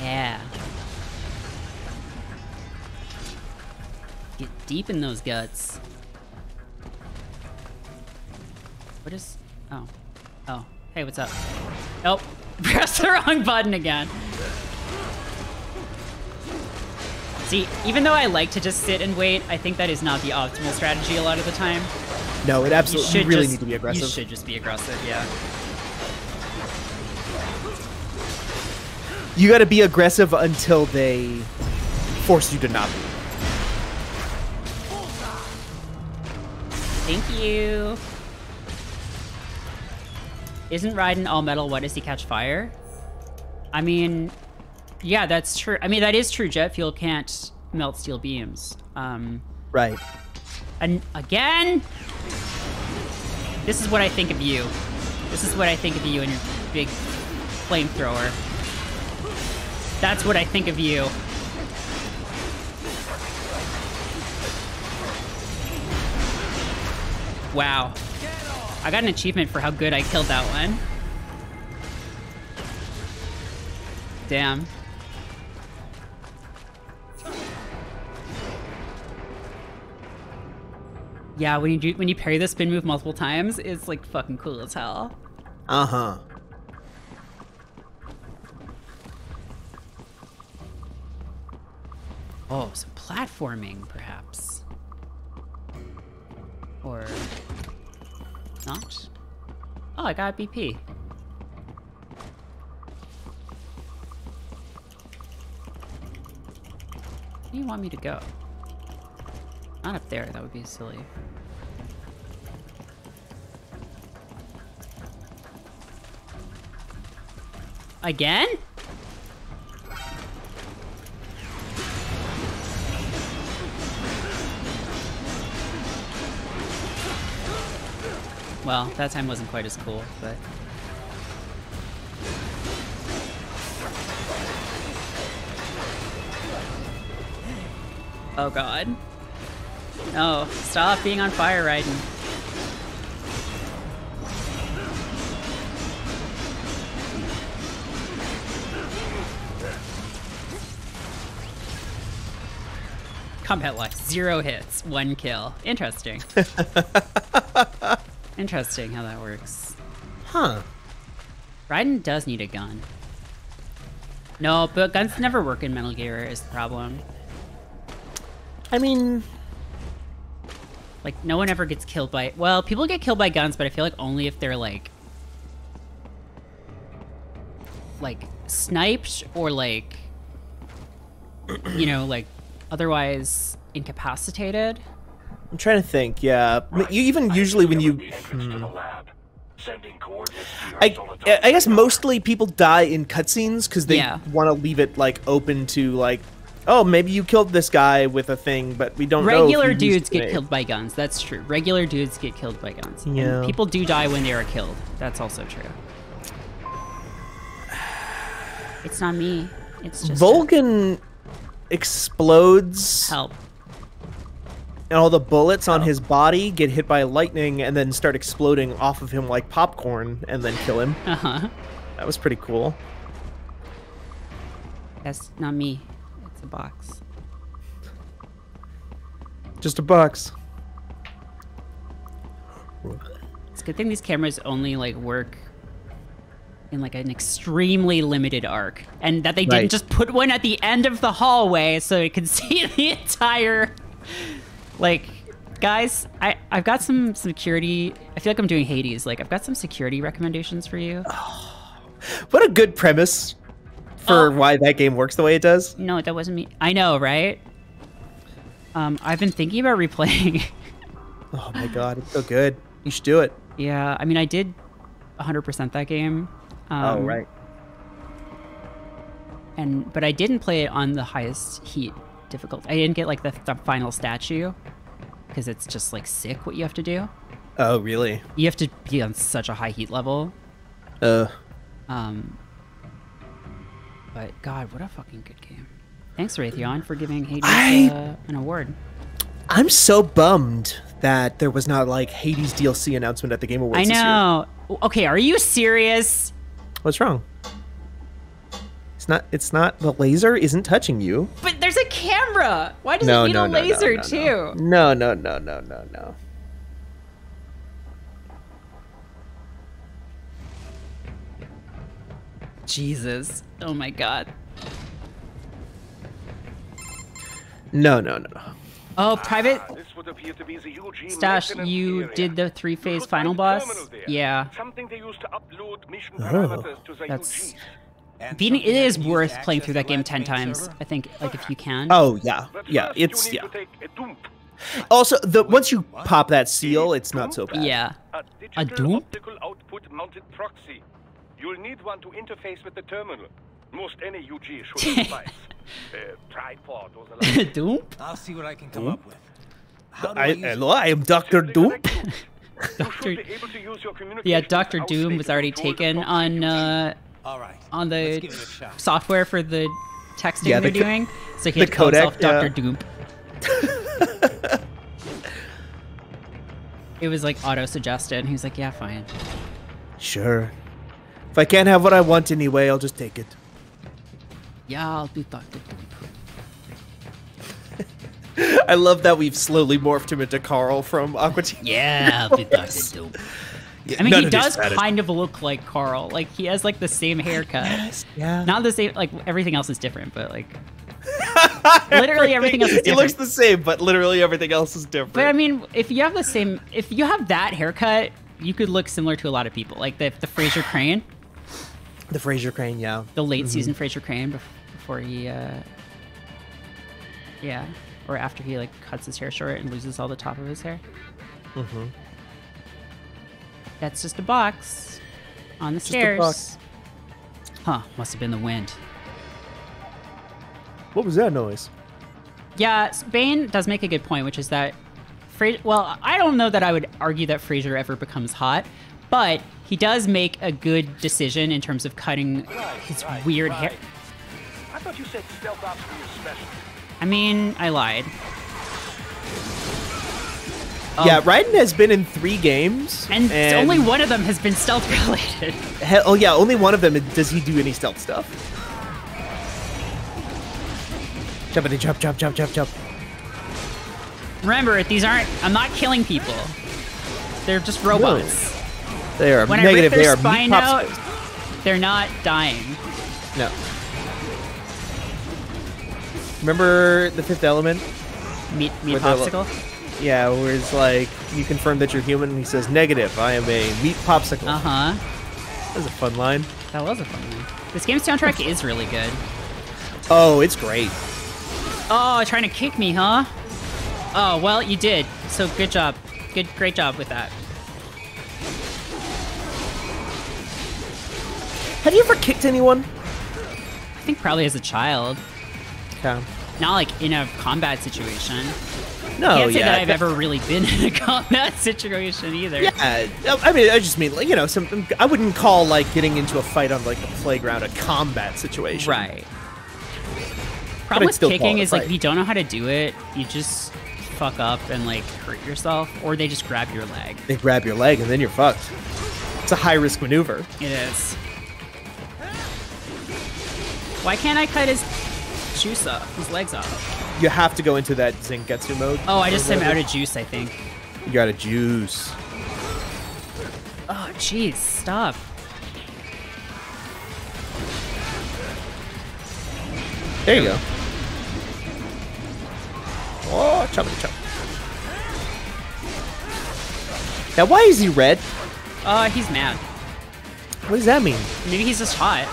Yeah. Get deep in those guts. What is... Oh. Oh. Hey, what's up? Oh. Press the wrong button again. See, even though I like to just sit and wait, I think that is not the optimal strategy a lot of the time. No, it absolutely you really need to be aggressive. You should just be aggressive, yeah. You gotta be aggressive until they force you to not be. Thank you. Isn't Raiden all metal? Why does he catch fire? I mean... Yeah, that's true. I mean, that is true. Jet fuel can't melt steel beams. Right. And again, this is what I think of you. This is what I think of you and your big flamethrower. That's what I think of you. Wow. I got an achievement for how good I killed that one. Damn. Yeah, when you parry the spin move multiple times, it's like fucking cool as hell. Uh-huh. Oh, some platforming, perhaps. Or not? Oh, I got a BP. Where do you want me to go? Not up there, that would be silly. Again? Well, that time wasn't quite as cool, but... Oh god. No, stop being on fire, Raiden. Combat luck, 0 hits, 1 kill. Interesting. Interesting how that works. Huh. Raiden does need a gun. No, but guns never work in Metal Gear is the problem. I mean... Like, no one ever gets killed by... Well, people get killed by guns, but I feel like only if they're, like, sniped or, like, you know, like, otherwise incapacitated. I'm trying to think, yeah. You even usually when you... I guess mostly people die in cutscenes because they want to leave it, like, open to, like, oh, maybe you killed this guy with a thing, but we don't know. Regular dudes get killed by guns. That's true. Regular dudes get killed by guns. Yeah. And people do die when they are killed. That's also true. It's not me. It's just Vulcan explodes. help. And all the bullets on his body get hit by lightning and then start exploding off of him like popcorn and then kill him. Uh-huh. That was pretty cool. That's not me. It's a box. Just a box. It's a good thing these cameras only like work in like an extremely limited arc, and that they didn't Right. just put one at the end of the hallway so it could see the entire. Like, guys, I've got some security. I feel like I'm doing Hades. Like, I've got some security recommendations for you. What a good premise for why that game works the way it does. No, that wasn't me. I know, right? I've been thinking about replaying. Oh my god, it's so good. You should do it. Yeah, I mean, I did 100% that game. Oh, right. But I didn't play it on the highest heat difficulty. I didn't get like the final statue because it's just like sick what you have to do. Oh, really? You have to be on such a high heat level. Uh, But God, what a fucking good game. Thanks, Raytheon, for giving Hades an award. I'm so bummed that there was not like Hades DLC announcement at the Game Awards I this year. know. Okay, are you serious? What's wrong? It's not the laser isn't touching you. But there's a camera. Why does No, it need no, a no, laser no, too? No, no, no, no, no, no. Jesus. Oh my God. No, no, no. Oh, Private This would appear to be the Eugene Stash, maintenance you area. did the You three-phase should final find a boss? terminal there. Yeah. Something they use to upload mission Oh, parameters to the That's... Eugene. It is worth playing through that game 10 times, I think, like, if you can. Oh, yeah. But Yeah, first it's, you need yeah. to take a dump. Also, once you pop that seal, it's not so bad. Yeah. A A digital dump? optical output mounted proxy. You'll need one to interface with the terminal. Most any UG should suffice. Tripod or the like. Doom? I'll see what I can come up with. Hello, I am Dr. Doom. Dr. Be able to use your communication Yeah, with Dr. Doom was already outdated taken control on All right. on Let's the give it a shot. software for the texting Yeah, they're the co- doing. So he the had to call himself codec, yeah. Dr. Doom. It was like auto-suggested, and he was like, yeah, fine. Sure. If I can't have what I want anyway, I'll just take it. Yeah, I'll be Dr. Doom. I love that we've slowly morphed him into Carl from Aqua Teen. Yeah, I'll be Dr. Doom. I mean, None he of this does matters. kind of look like Carl. Like, he has, like, the same haircut. Yes, yeah. Not the same, like, everything else is different, but, like... literally everything else is He different. looks the same, but literally everything else is different. But, I mean, if you have that haircut, you could look similar to a lot of people. Like, the Fraser Crane. The Fraser Crane, yeah. The late season Fraser Crane before he, yeah. Or after he, like, cuts his hair short and loses all the top of his hair. Mm-hmm. That's just a box on the a stairs. box. Huh, must have been the wind. What was that noise? Yeah, Bane does make a good point, which is that well, I don't know that I would argue that Fraser ever becomes hot, but he does make a good decision in terms of cutting his weird hair. I thought you said stealth ops were your specialty. I mean, I lied. Yeah, Raiden has been in 3 games. And only one of them has been stealth related. Oh yeah, only one of them. Does he do any stealth stuff? Jumpity jump, jump, jump, jump, jump. Remember, I'm not killing people. They're just robots. They are When negative. I rip They their are spine meat out, popsicles. they're not dying. No. Remember the Fifth Element? Meat With the- popsicle? Yeah, where it's like, you confirm that you're human, and he says, negative, I am a meat popsicle. Uh-huh. That was a fun line. That was a fun one. This game's soundtrack is really good. Oh, it's great. Oh, trying to kick me, huh? Oh, well, you did. So good job. Great job with that. Have you ever kicked anyone? I think probably as a child. Yeah. Not like in a combat situation. No, Can't say yeah. that I've ever really been in a combat situation either. Yeah, I mean, I just mean, like, you know, I wouldn't call, like, getting into a fight on, like, the playground a combat situation. Right. problem with kicking is like if you don't know how to do it, you just fuck up and like hurt yourself, or they just grab your leg. They grab your leg and then you're fucked. It's a high risk maneuver. It is. Why can't I cut his juice off, his legs off? You have to go into that Zengetsu mode. Oh, I just am out of juice, I think. You got a juice. Oh, jeez, stop. There you go. Oh, chop. Now, why is he red? He's mad. What does that mean? Maybe he's just hot.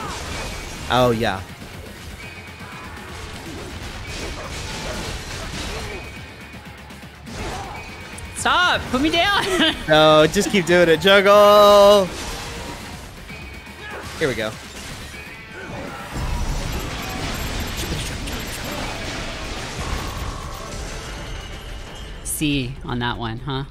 Oh, yeah. Stop! Put me down! No, just keep doing it. Juggle! Here we go. C on that one, huh?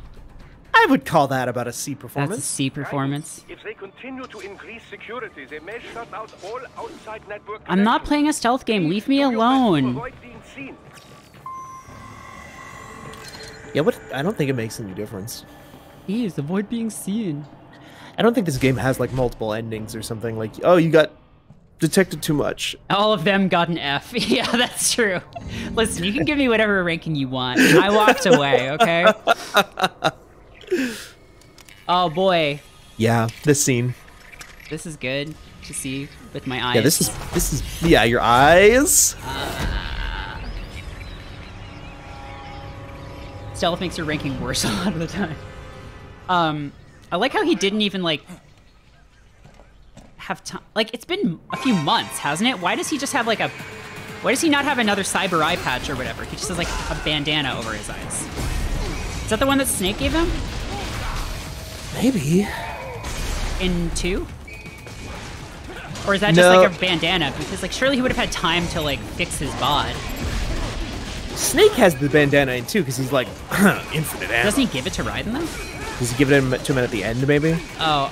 I would call that about a C performance. That's a C performance. If they continue to increase security, they may shut out all outside network I'm not connections. playing a stealth game. Leave me Do your best to alone. avoid being seen. Yeah, what? I don't think it makes any difference. Please, avoid being seen. I don't think this game has like multiple endings or something. Like, oh, you got detected too much. All of them got an F. Yeah, that's true. Listen, you can give me whatever ranking you want. I walked away, okay? Oh, boy. Yeah, this scene. This is good to see with my eyes. Yeah, this is yeah, your eyes. Stealth makes your ranking worse a lot of the time. I like how he didn't even, like, have time. Like, it's been a few months, hasn't it? Why does he just have, like, why does he not have another cyber eye patch or whatever? He just has, like, a bandana over his eyes. Is that the one that Snake gave him? Maybe. In 2? Or is that just, like, a bandana? Because, like, surely he would have had time to, like, fix his bod. Snake has the bandana in 2 because he's like infinite ammo. Doesn't he give it to Raiden, though? Does he give it to him at the end, maybe? Oh.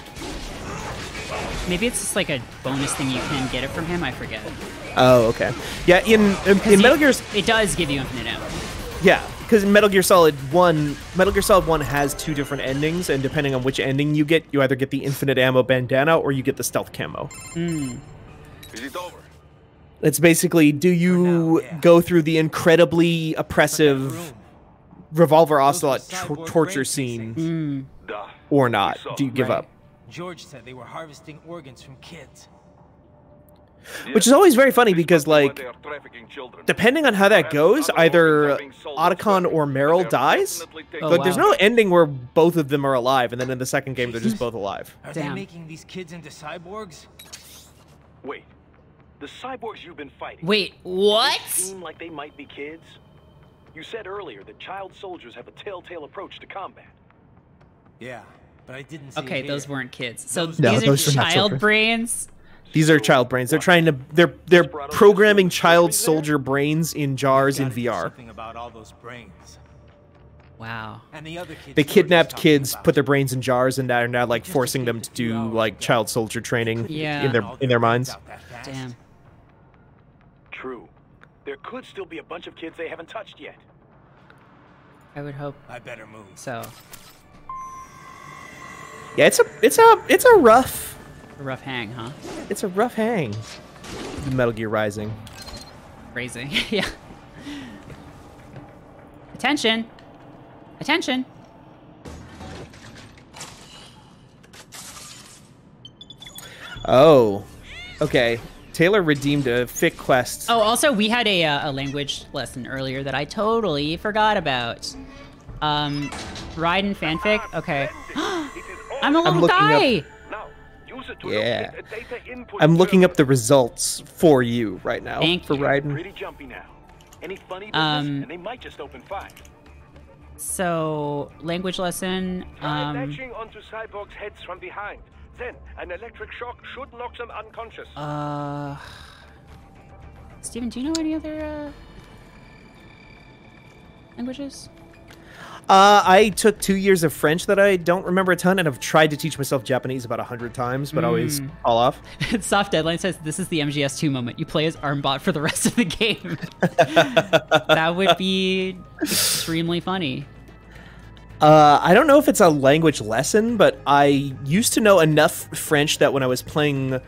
Maybe it's just, like, a bonus thing you can get it from him? I forget. Oh, okay. Yeah, in Metal Gear... It does give you infinite ammo. Yeah, because in Metal Gear Solid 1, Metal Gear Solid 1 has 2 different endings, and depending on which ending you get, you either get the infinite ammo bandana or you get the stealth camo. Is it over? It's basically, do you go through the incredibly oppressive Revolver Ocelot torture scene or not? Do you give up? George said they were harvesting organs from kids. Which is always very funny because, like, depending on how that goes, either Otacon or Merrill dies, but there's no ending where both of them are alive, and then in the second game they're just both alive. Are they making these kids into cyborgs? Wait. The cyborgs you've been fighting. Wait, what? They seem like they might be kids. You said earlier that child soldiers have a telltale approach to combat. Yeah, but I didn't see Okay, it those here. weren't kids. So No, these are those are not child children. brains? These are child brains. They're trying to they're programming child soldier brains in jars in Gotta do VR. something about all those brains. Wow. And the other kids They George was kidnapped talking kids, about. put their brains in jars, and are now like forcing them to do like child soldier training Yeah. in their minds. Damn. True. There could still be a bunch of kids they haven't touched yet. I would hope I better move. so. Yeah, it's a rough Hang, huh? it's a rough hang. Metal Gear Rising. Crazy. Yeah. Attention. Attention. Oh, okay. Taylor redeemed a Fic quest. Oh, also, we had a language lesson earlier that I totally forgot about. Raiden fanfic? Okay. I'm a little looking guy! Now, use it to Yeah. locate a data input I'm looking terminal. up the results for you right now. Thank for you. Raiden. Pretty jumpy now. Any funny business, and they might just open fire. So, language lesson. Try latching onto cyborgs' heads from behind. Then, an electric shock should knock them unconscious. Steven, do you know any other languages? I took 2 years of French that I don't remember a ton, and I've tried to teach myself Japanese about 100 times, but always fall off. Soft Deadline says this is the MGS2 moment. You play as Armbot for the rest of the game. That would be extremely funny. I don't know if it's a language lesson, but I used to know enough French that when I was playing,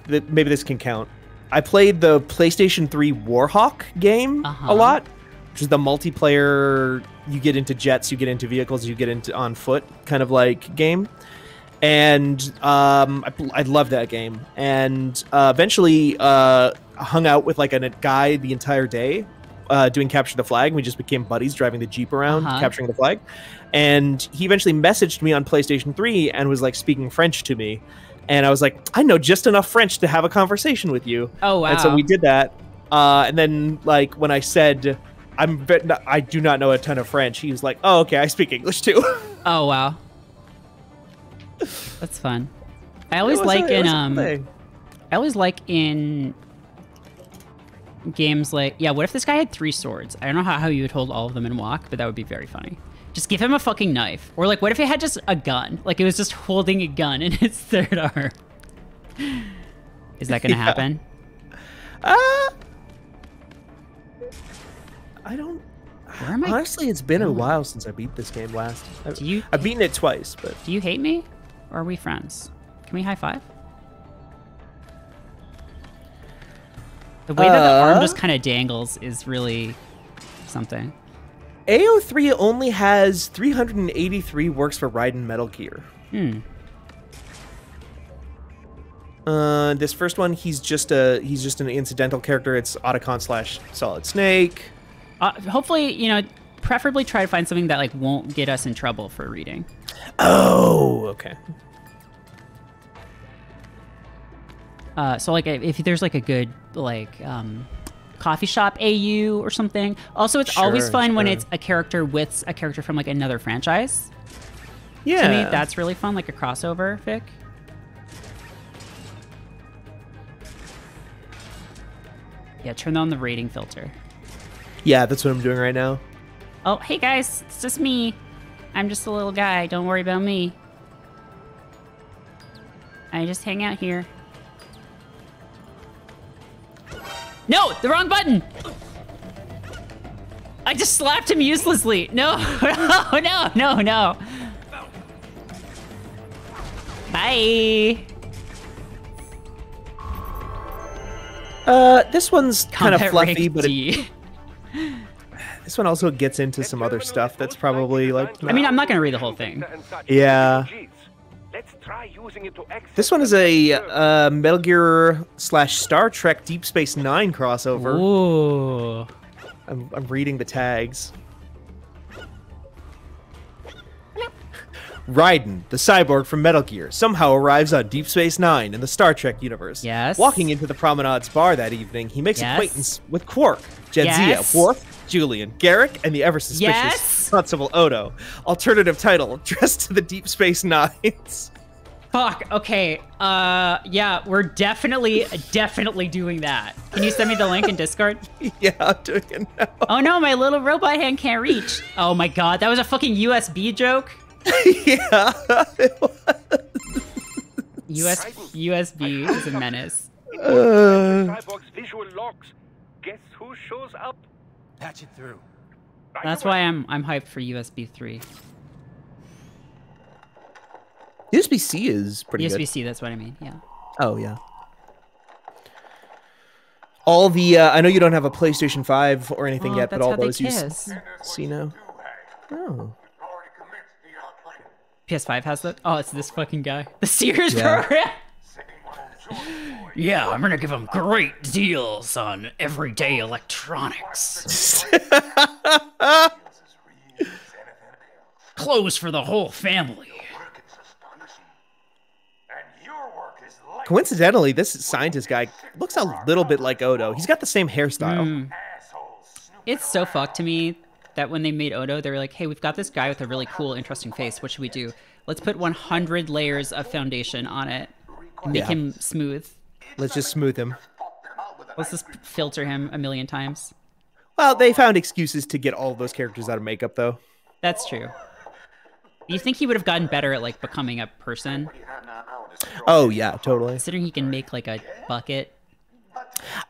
maybe this can count. I played the PlayStation 3 Warhawk game a lot, which is the multiplayer. You get into jets, you get into vehicles, you get into on foot kind of like game. And I loved that game. And eventually hung out with like a guy the entire day doing Capture the Flag. We just became buddies driving the Jeep around, capturing the flag. And he eventually messaged me on PlayStation 3 and was like speaking French to me. And I was like, I know just enough French to have a conversation with you. Oh, wow. And so we did that. And then like when I said... I do not know a ton of French. He was like, "Oh, okay, I speak English too." Oh wow, that's fun. I always like in games like what if this guy had 3 swords? I don't know how you would hold all of them and walk, but that would be very funny. Just give him a fucking knife, or like what if he had just a gun? Like it was just holding a gun in his third arm. Is that gonna happen? I don't. Where am I? Honestly, it's been a while since I beat this game last. I've beaten it twice, but. Do you hate me, or are we friends? Can we high five? The way that the arm just kind of dangles is really something. AO3 only has 383 works for Raiden Metal Gear. This first one, he's just an incidental character. It's Otacon / Solid Snake. Hopefully, preferably try to find something that like won't get us in trouble for reading. Oh, okay. So like if there's like a good like coffee shop AU or something. Also, it's always fun when it's a character with a character from like another franchise. Yeah. To me, that's really fun, like a crossover fic. Yeah, turn on the rating filter. Yeah, that's what I'm doing right now. Oh, hey guys, it's just me. I'm just a little guy. Don't worry about me. I just hang out here. No, the wrong button. I just slapped him uselessly. No, no. Bye. This one's kind of fluffy, but this one also gets into some other stuff that's probably like... I mean, I'm not going to read the whole thing. Yeah. This one is a Metal Gear / Star Trek Deep Space Nine crossover. Ooh. I'm reading the tags. Raiden, the cyborg from Metal Gear, somehow arrives on Deep Space Nine in the Star Trek universe. Yes. Walking into the Promenade's bar that evening, he makes acquaintance with Quark, Jadzia, Worf, Julian, Garrick, and we're suspicious Constable Odo. Alternative title, Dressed to the Deep Space Nines. Fuck, okay. Yeah, we're definitely doing that. Can you send me the link in Discord? Yeah, I'm doing it now. Oh no, my little robot hand can't reach. Oh my god, that was a fucking USB joke? Yeah, it was. USB is a menace. Cyborg's visual logs. Guess who shows up? Patch it through. That's why I'm hyped for USB 3. USB-C is pretty good. USB-C, that's what I mean, yeah. Oh, yeah. All the, I know you don't have a PlayStation 5 or anything yet, but all those use C now. Oh. PS5 has that? Oh, it's this fucking guy. The Sears program? Yeah, I'm gonna give him great deals on everyday electronics. Clothes for the whole family. Coincidentally, this scientist guy looks a little bit like Odo. He's got the same hairstyle. It's so fucked to me that when they made Odo, they were like, hey, we've got this guy with a really cool, interesting face. What should we do? Let's put 100 layers of foundation on it and make him smooth. Let's just smooth him. Let's just filter him a million times. Well, they found excuses to get all of those characters out of makeup, though. That's true. You think he would have gotten better at like becoming a person? Oh yeah, totally. Considering he can make like a bucket.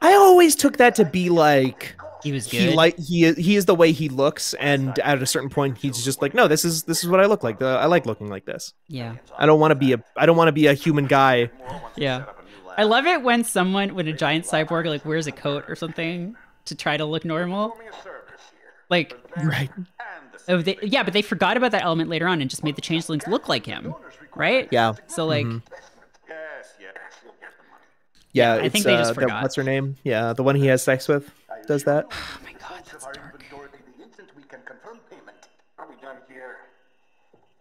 I always took that to be like he was good. He is the way he looks, and at a certain point, he's just like, no, this is what I look like. I like looking like this. Yeah. I don't want to be a human guy. Yeah. I love it when a giant cyborg like wears a coat or something to try to look normal. Like, right. Oh, but they forgot about that element later on and just made the changelings look like him, right? Yeah. So like, yeah, I think they just forgot. What's her name? Yeah, the one he has sex with does that. Oh my god, that's dark.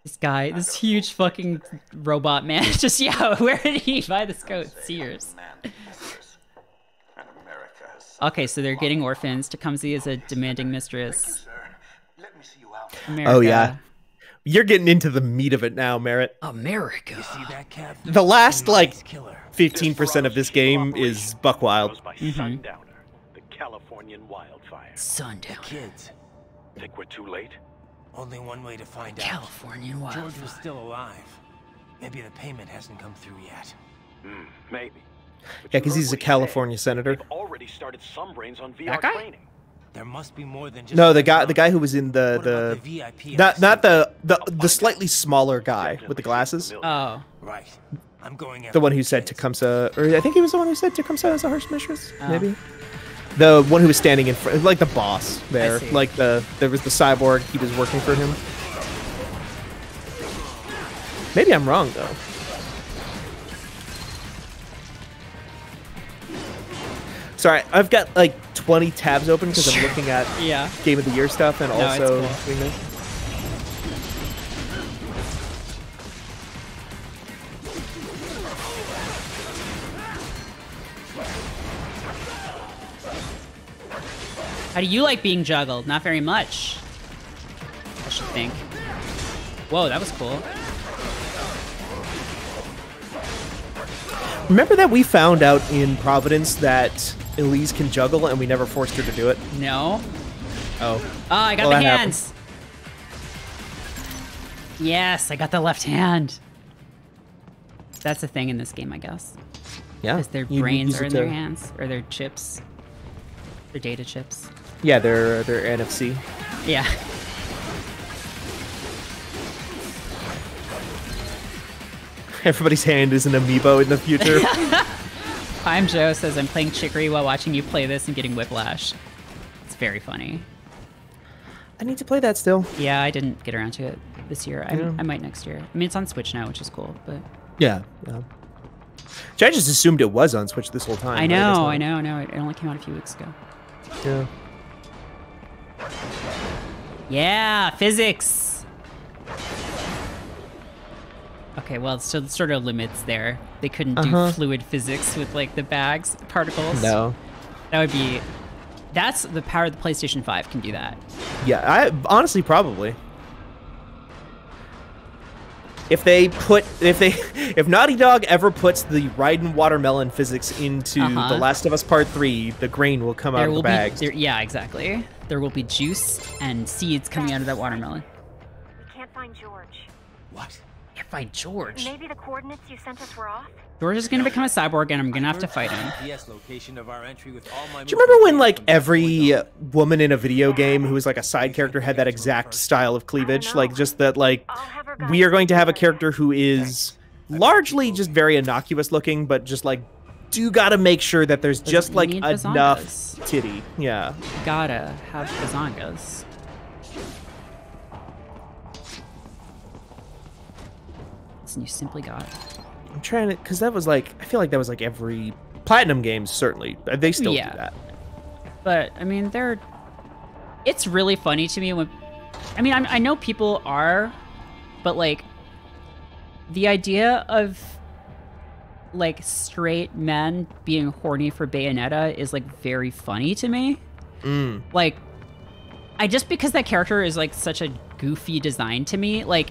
This guy, this huge fucking robot man, just where did he buy this coat? Sears. Okay, so they're getting orphans. Tecumseh is a demanding mistress. America. Oh yeah, you're getting into the meat of it now, Merritt. America. You see that, Cap? The last like 15% of this game is buck wild. Sundowner, the Californian wildfire. Sundowner. Kids. Think we're too late? Only one way to find out. Californian wildfire. George was still alive. Maybe the payment hasn't come through yet. Maybe. Yeah, because he's a California senator. They've already started some brains on VR That guy? training. There must be more than just No, the guy who was in the VIP not the slightly smaller guy with the glasses. Oh. Right. I'm going The one who said Tecumseh, or I think he was the one who said Tecumseh is a harsh mistress, maybe. The one who was standing in front, like the boss there, like there was the cyborg. He was working for him. Maybe I'm wrong though. Sorry, I've got like 20 tabs open because I'm looking at Game of the Year stuff and also doing this. How do you like being juggled? Not very much, I should think. Whoa, that was cool. Remember that we found out in Providence that Elise can juggle and we never forced her to do it? No. Oh. Oh, I got the hands. Yes, I got the left hand. That's a thing in this game, I guess. Yeah. Because their brains are in their hands, or their chips. Their data chips. Yeah, they're NFC. Yeah. Everybody's hand is an amiibo in the future. I'm Joe says, I'm playing Chicory while watching you play this and getting whiplash. It's very funny. I need to play that still. Yeah, I didn't get around to it this year. I might next year. I mean, it's on Switch now, which is cool, but... Yeah. Which I just assumed it was on Switch this whole time. I know. It only came out a few weeks ago. Yeah. Yeah, physics! Okay, well, so it sort of limits there. They couldn't do fluid physics with, like, the bags, particles. No. That would be... That's the power of the PlayStation 5 can do that. Yeah, I honestly probably. If Naughty Dog ever puts the Raiden watermelon physics into The Last of Us Part 3, the grain will come out of the bags. Yeah, exactly. There will be juice and seeds coming out of that watermelon. We can't find George. What? Can't find George. Maybe the coordinates you sent us were off? George is going to become a cyborg and I'm going to have to fight him. Location of our entry with all my Do you remember when, like, every woman in a video game who was, like, a side character had that exact style of cleavage? Like, just that, like, we are going to have a character who is largely just very innocuous looking, but just, like, do gotta make sure that there's just, like, enough titty. Yeah. Gotta have bazongas. And you simply got it. I'm trying to, because that was like, I feel like that was like every Platinum games, certainly. They still do that. But, I mean, it's really funny to me when, I mean, I know people are, but like, the idea of like straight men being horny for Bayonetta is like very funny to me. Like, because that character is like such a goofy design to me, like,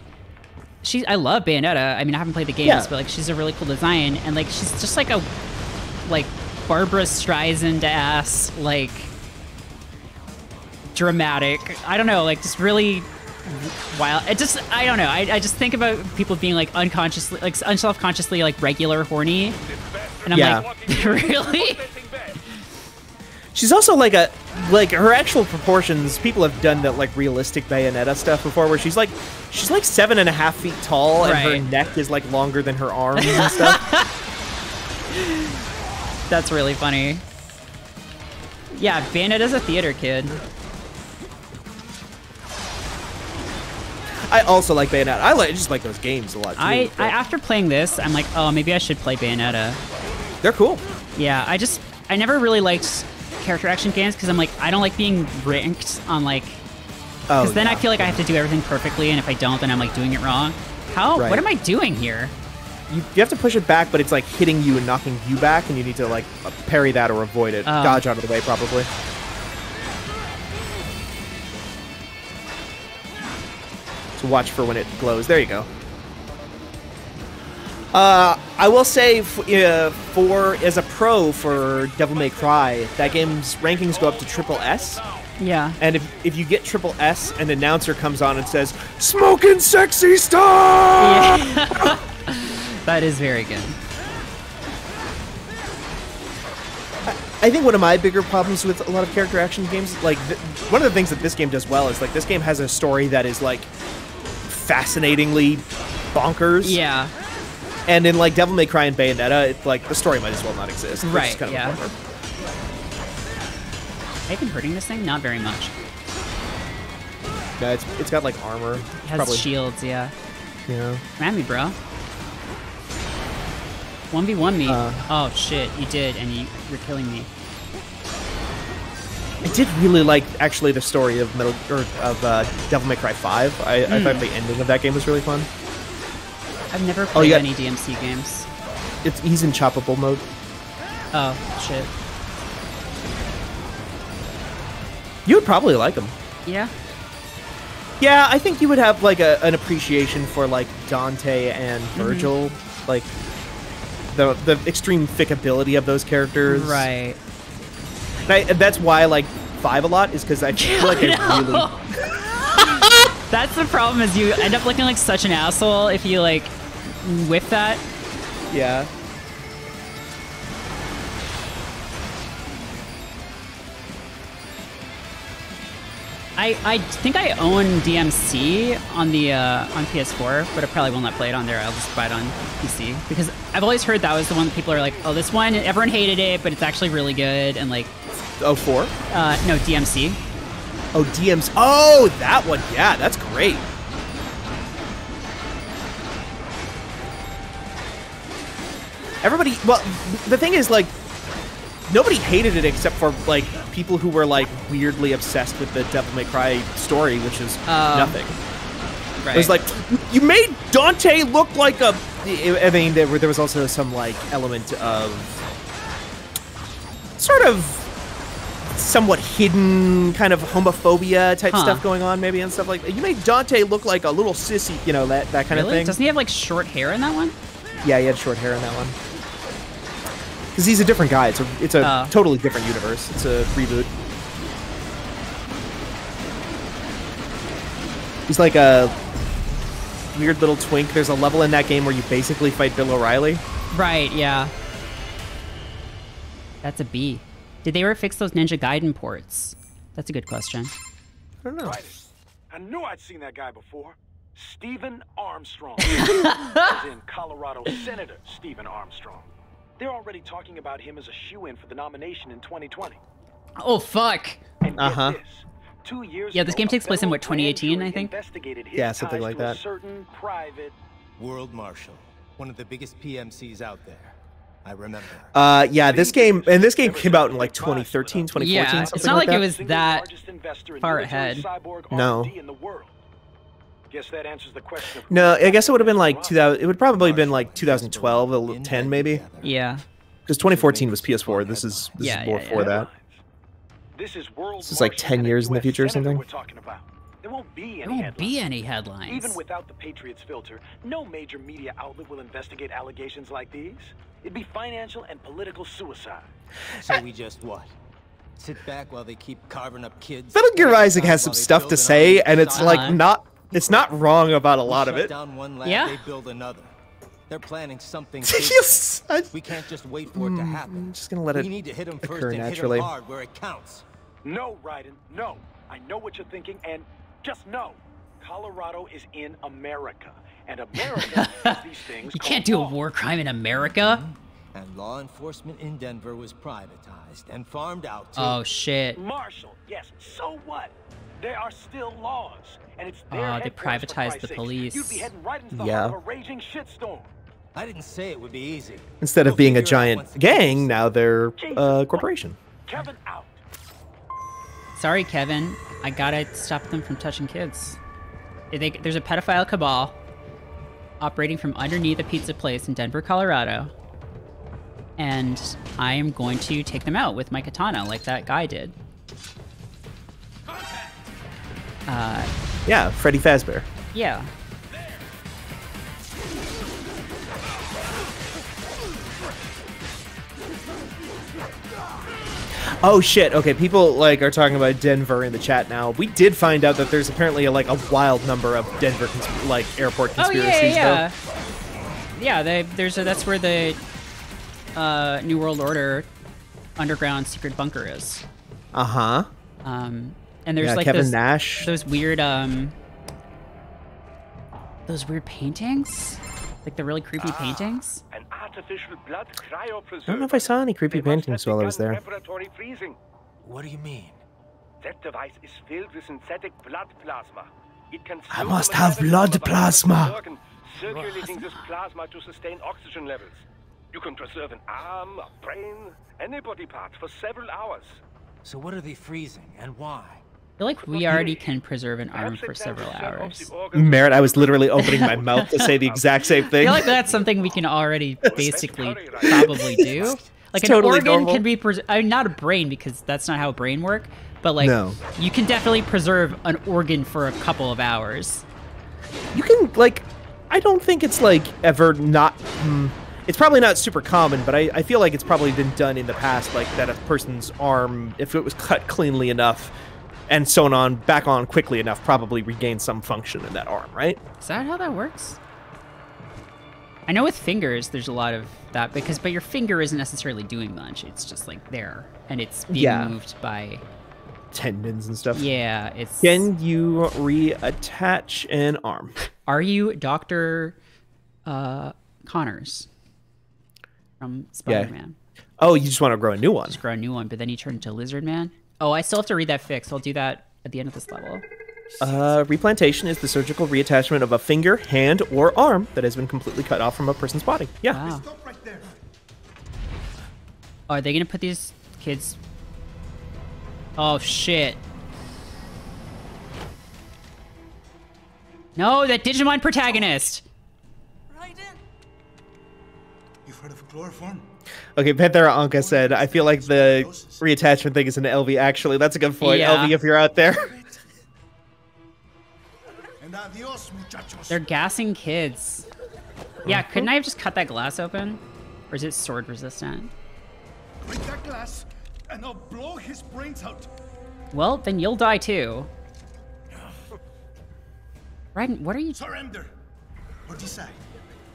I love Bayonetta. I mean, I haven't played the games, but like, she's a really cool design, and like, she's just like a, like, Barbara Streisand ass, like, dramatic. I don't know, like, just really wild. It just, I don't know. I just think about people being like unconsciously, like self-consciously, like regular horny, and I'm like, really? She's also like her actual proportions. People have done that like realistic Bayonetta stuff before, where she's like 7.5 feet tall, and her neck is like longer than her arms and stuff. That's really funny. Yeah, Bayonetta's a theater kid. I also like Bayonetta. I just like those games a lot too. I after playing this, I'm like, oh, maybe I should play Bayonetta. They're cool. Yeah, I never really liked character action games because I'm like, I don't like being ranked on like, because then I feel like I have to do everything perfectly, and if I don't, then I'm like doing it wrong. What am I doing here? You have to push it back, but it's like hitting you and knocking you back, and you need to like parry that or avoid it. Dodge out of the way, probably. So watch for when it glows. There you go. I will say, as a pro for Devil May Cry, that game's rankings go up to SSS. Yeah. And if you get SSS, an announcer comes on and says, "Smoking sexy stuff!" Yeah. That is very good. I think one of my bigger problems with a lot of character action games, like one of the things that this game does well is like this game has a story that is like fascinatingly bonkers. Yeah. And in like Devil May Cry and Bayonetta, like the story might as well not exist. Right. Kind yeah. of Have you been hurting this thing? Not very much. Yeah, it's got like armor. It has shields. Yeah. Yeah. Come at me, bro. 1v1 me. Oh shit, you did, and you're killing me. I did really like actually the story of Devil May Cry 5. I thought the ending of that game was really fun. I've never played any DMC games. He's in choppable mode. Oh shit. You would probably like him. Yeah. Yeah, I think you would have like an appreciation for like Dante and Virgil, like the extreme fickability of those characters. Right. And that's why I like 5 a lot, is because I feel like I really... That's the problem, is you end up looking like such an asshole if you like whiff that. Yeah. I think I own DMC on the on PS4, but I probably will not play it on there. I'll just buy it on PC, because I've always heard that was the one that people are like, oh, this one, everyone hated it, but it's actually really good, and like... Oh, 4? No, DMC. Oh, DMC. Oh, that one. Yeah, that's great. Everybody... Well, the thing is, like, nobody hated it except for, like, people who were, like, weirdly obsessed with the Devil May Cry story, which is nothing. Right. It was like, you made Dante look like a... I mean, there was also some, like, element of sort of somewhat hidden kind of homophobia type stuff going on, maybe, and stuff like that. You made Dante look like a little sissy, you know, that kind of thing. Doesn't he have, like, short hair in that one? Yeah, he had short hair in that one. Because he's a different guy. It's a totally different universe. It's a reboot. He's like a weird little twink. There's a level in that game where you basically fight Bill O'Reilly. Right, yeah. That's a B. Did they ever fix those Ninja Gaiden ports? That's a good question. I don't know. Right. I knew I'd seen that guy before. Stephen Armstrong. As in Colorado Senator Stephen Armstrong. They're already talking about him as a shoo-in for the nomination in 2020. Oh, fuck. And get this. 2 years yeah, this game takes place in, what, 2018, I think? Yeah, something like that. Certain private World Marshal, one of the biggest PMCs out there. I remember. Yeah, this game came out in like 2013, 2014, yeah, something it's not like that. it was that far ahead. No. Guess that answers the question. No, I guess it would have been like 2000. It would probably have been like 2012, 10 maybe. Yeah. Because 2014 was PS4. This is before that. This is like 10 years in the future or something. There won't be any headlines. Even without the Patriots filter, no major media outlet will investigate allegations like these. It'd be financial and political suicide. So we just what? Sit back while they keep carving up kids? Metal Gear Rising has some stuff to say, and it's like not It's not wrong about a lot of Shut it. down one lab, Yeah. they build another. They're planning something. Yes, We can't just wait for it to happen. I'm just gonna let it We need to hit them first occur and naturally. hit them hard where it counts. No, Raiden, no. I know what you're thinking, and just know. Colorado is in America, and America has these things You called can't do a laws. war crime in America. And law enforcement in Denver was privatized and farmed out to... Oh shit. Marshall, yes, so what? There are still laws, and it's their They headquarters, for privatized Christ's the sakes. police. You'd be heading right into the Yeah. heart of a raging shitstorm. I didn't say it would be easy. Instead of We'll being a figure it out once giant the gang, case- now they're Jesus, a corporation. Kevin out. Sorry, Kevin. I gotta stop them from touching kids. There's a pedophile cabal operating from underneath a pizza place in Denver, Colorado. And I am going to take them out with my katana like that guy did. Yeah, Freddy Fazbear. Yeah. Oh shit! Okay, people like are talking about Denver in the chat now. We did find out that there's apparently a wild number of Denver airport Oh conspiracies. yeah, though. yeah. Yeah, that's where the New World Order underground secret bunker is. Uh huh. And there's Yeah, like Kevin Nash. those weird paintings, like the really creepy paintings. An artificial blood cryopreserver. I don't know if I saw any creepy They must paintings have while I was begun there. preparatory freezing. What do you mean? That device is filled with synthetic blood plasma. It can I slow must the have metabolism blood of a plasma. organ, circulating this plasma to sustain oxygen levels. You can preserve an arm, a brain, any body part for several hours. So what are they freezing and why? I feel like we already can preserve an arm Perhaps for they plan several to sell off hours. the organs Merritt, I was literally opening my mouth to say the exact same I thing. feel like that's something we can already basically probably do. Like an totally organ normal. can be not a brain because that's not how a brain work, but like No. you can definitely preserve an organ for a couple of hours. You can I don't think it's ever not. It's probably not super common, but I feel like it's probably been done in the past, like that a person's arm, if it was cut cleanly enough and sewn on back on quickly enough, probably regain some function in that arm, right? Is that how that works? I know with fingers there's a lot of that but your finger isn't necessarily doing much. It's just like there and it's being moved by Tendons and stuff. yeah, it's Can you reattach an arm? Are you Dr. Connors from Spider-Man? Oh, you just want to grow a new one. Just grow a new one, but then you turn into Lizard Man? Oh, I still have to read that fix. I'll do that at the end of this level. Replantation is the surgical reattachment of a finger, hand, or arm that has been completely cut off from a person's body. Yeah. Wow. Oh, are they going to put these kids... Oh, shit. No, that Digimon protagonist! You've heard of chloroform? Okay, Panthera Anka said, I feel like the reattachment thing is an LV. Actually, that's a good point. Yeah. LV, if you're out there. And adios, muchachos. They're gassing kids. Yeah, couldn't I have just cut that glass open? Or is it sword resistant? Break that glass, and I'll blow his brains out. Well, then you'll die too. Raiden, what are you... Surrender. Or decide.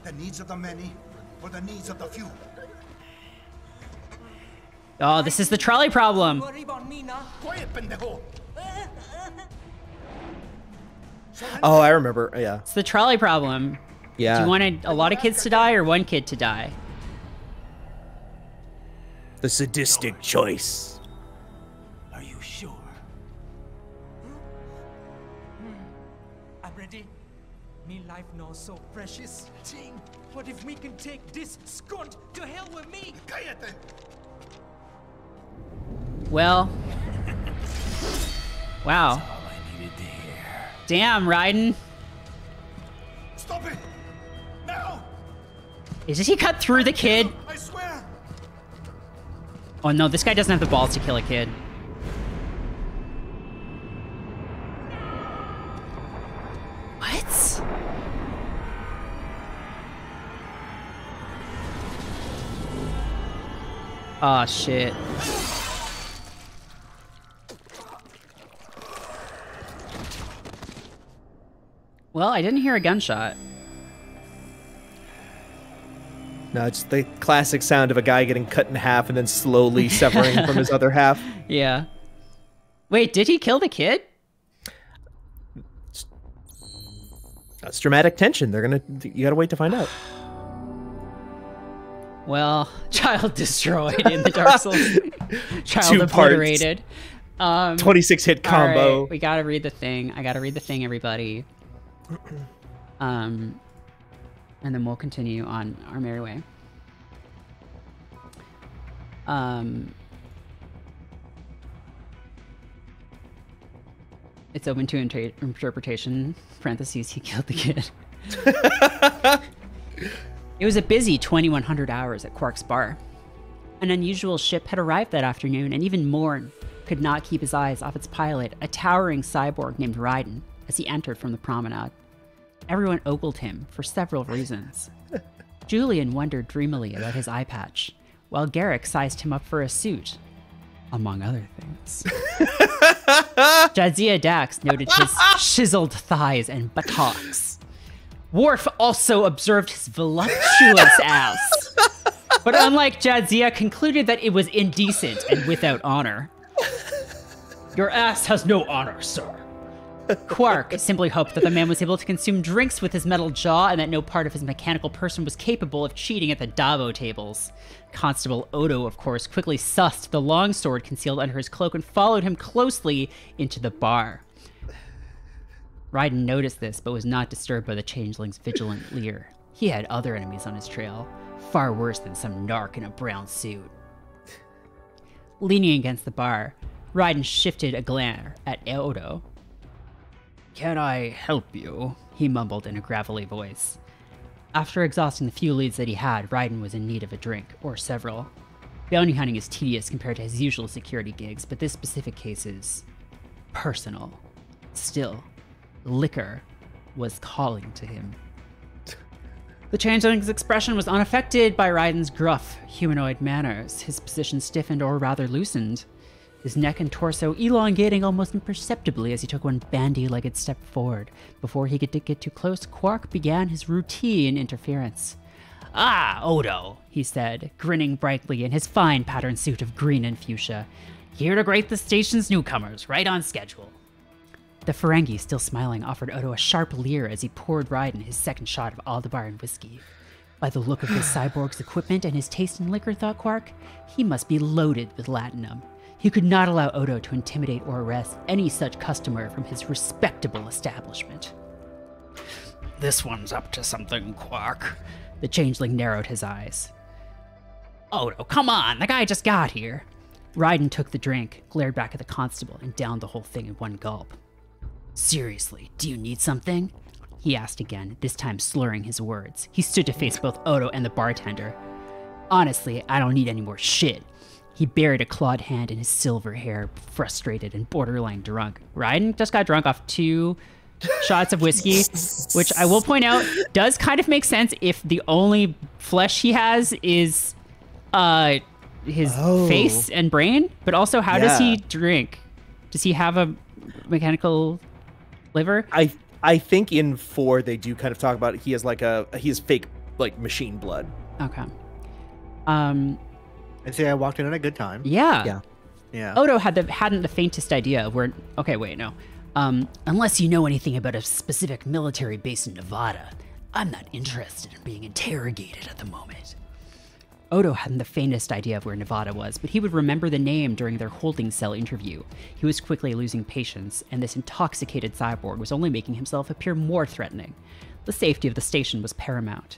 The needs of the many, or the needs of the few. Oh, this is the trolley problem. Quiet, pendejo. Oh, I remember. Yeah. It's the trolley problem. Yeah. Do you want a lot of kids to die or one kid to die? The sadistic choice. Are you sure? I'm ready. Me life now so precious. Ting, what if we can take this skunt to hell with me? Cállate. Well. Wow. All I needed to hear. Damn, Raiden. Stop it! Now! Did he cut through the kid? I swear! Oh no, this guy doesn't have the balls to kill a kid. What? Oh shit. Well, I didn't hear a gunshot. No, it's the classic sound of a guy getting cut in half and then slowly severing from his other half. Yeah. Wait, did he kill the kid? That's dramatic tension. You gotta wait to find out. Well, child destroyed in the Dark Souls. Child obliterated. 26 hit combo. Right, we gotta read the thing. I gotta read the thing, everybody. And then we'll continue on our merry way. It's open to interpretation. Parentheses, he killed the kid. It was a busy 2100 hours at Quark's bar. An unusual ship had arrived that afternoon, and even Morn could not keep his eyes off its pilot, a towering cyborg named Raiden, as he entered from the promenade. Everyone ogled him for several reasons. Julian wondered dreamily about his eye patch, while Garrick sized him up for a suit, among other things. Jadzia Dax noted his chiseled thighs and buttocks. Worf also observed his voluptuous ass, but unlike Jadzia, concluded that it was indecent and without honor. Your ass has no honor, sir. Quark simply hoped that the man was able to consume drinks with his metal jaw and that no part of his mechanical person was capable of cheating at the Davo tables. Constable Odo, of course, quickly sussed the longsword concealed under his cloak and followed him closely into the bar. Raiden noticed this, but was not disturbed by the changeling's vigilant leer. He had other enemies on his trail, far worse than some narc in a brown suit. Leaning against the bar, Raiden shifted a glare at Odo. "Can I help you?" he mumbled in a gravelly voice. After exhausting the few leads that he had, Raiden was in need of a drink, or several. Bounty hunting is tedious compared to his usual security gigs, but this specific case is personal. Still, liquor was calling to him. The changeling's expression was unaffected by Raiden's gruff, humanoid manners. His position stiffened or rather loosened, his neck and torso elongating almost imperceptibly as he took one bandy-legged step forward. Before he could get too close, Quark began his routine interference. "Ah, Odo," he said, grinning brightly in his fine patterned suit of green and fuchsia. "Here to greet the station's newcomers, right on schedule." The Ferengi, still smiling, offered Odo a sharp leer as he poured Raiden his second shot of Aldebaran whiskey. By the look of this cyborg's equipment and his taste in liquor, thought Quark, he must be loaded with latinum. He could not allow Odo to intimidate or arrest any such customer from his respectable establishment. "This one's up to something, Quark." The changeling narrowed his eyes. "Odo, come on, the guy just got here." Raiden took the drink, glared back at the constable, and downed the whole thing in one gulp. "Seriously, do you need something?" he asked again, this time slurring his words. He stood to face both Odo and the bartender. "Honestly, I don't need any more shit." He buried a clawed hand in his silver hair, frustrated and borderline drunk. Raiden just got drunk off 2 shots of whiskey, which I will point out does kind of make sense if the only flesh he has is his face and brain. But also, how does he drink? Does he have a mechanical liver? I think in 4 they do kind of talk about it. He has he has fake machine blood. Okay. I say I walked in at a good time. Yeah. Yeah. Odo hadn't the faintest idea of where. Okay, wait, no. Unless you know anything about a specific military base in Nevada, I'm not interested in being interrogated at the moment. Odo hadn't the faintest idea of where Nevada was, but he would remember the name during their holding cell interview. He was quickly losing patience, and this intoxicated cyborg was only making himself appear more threatening. The safety of the station was paramount.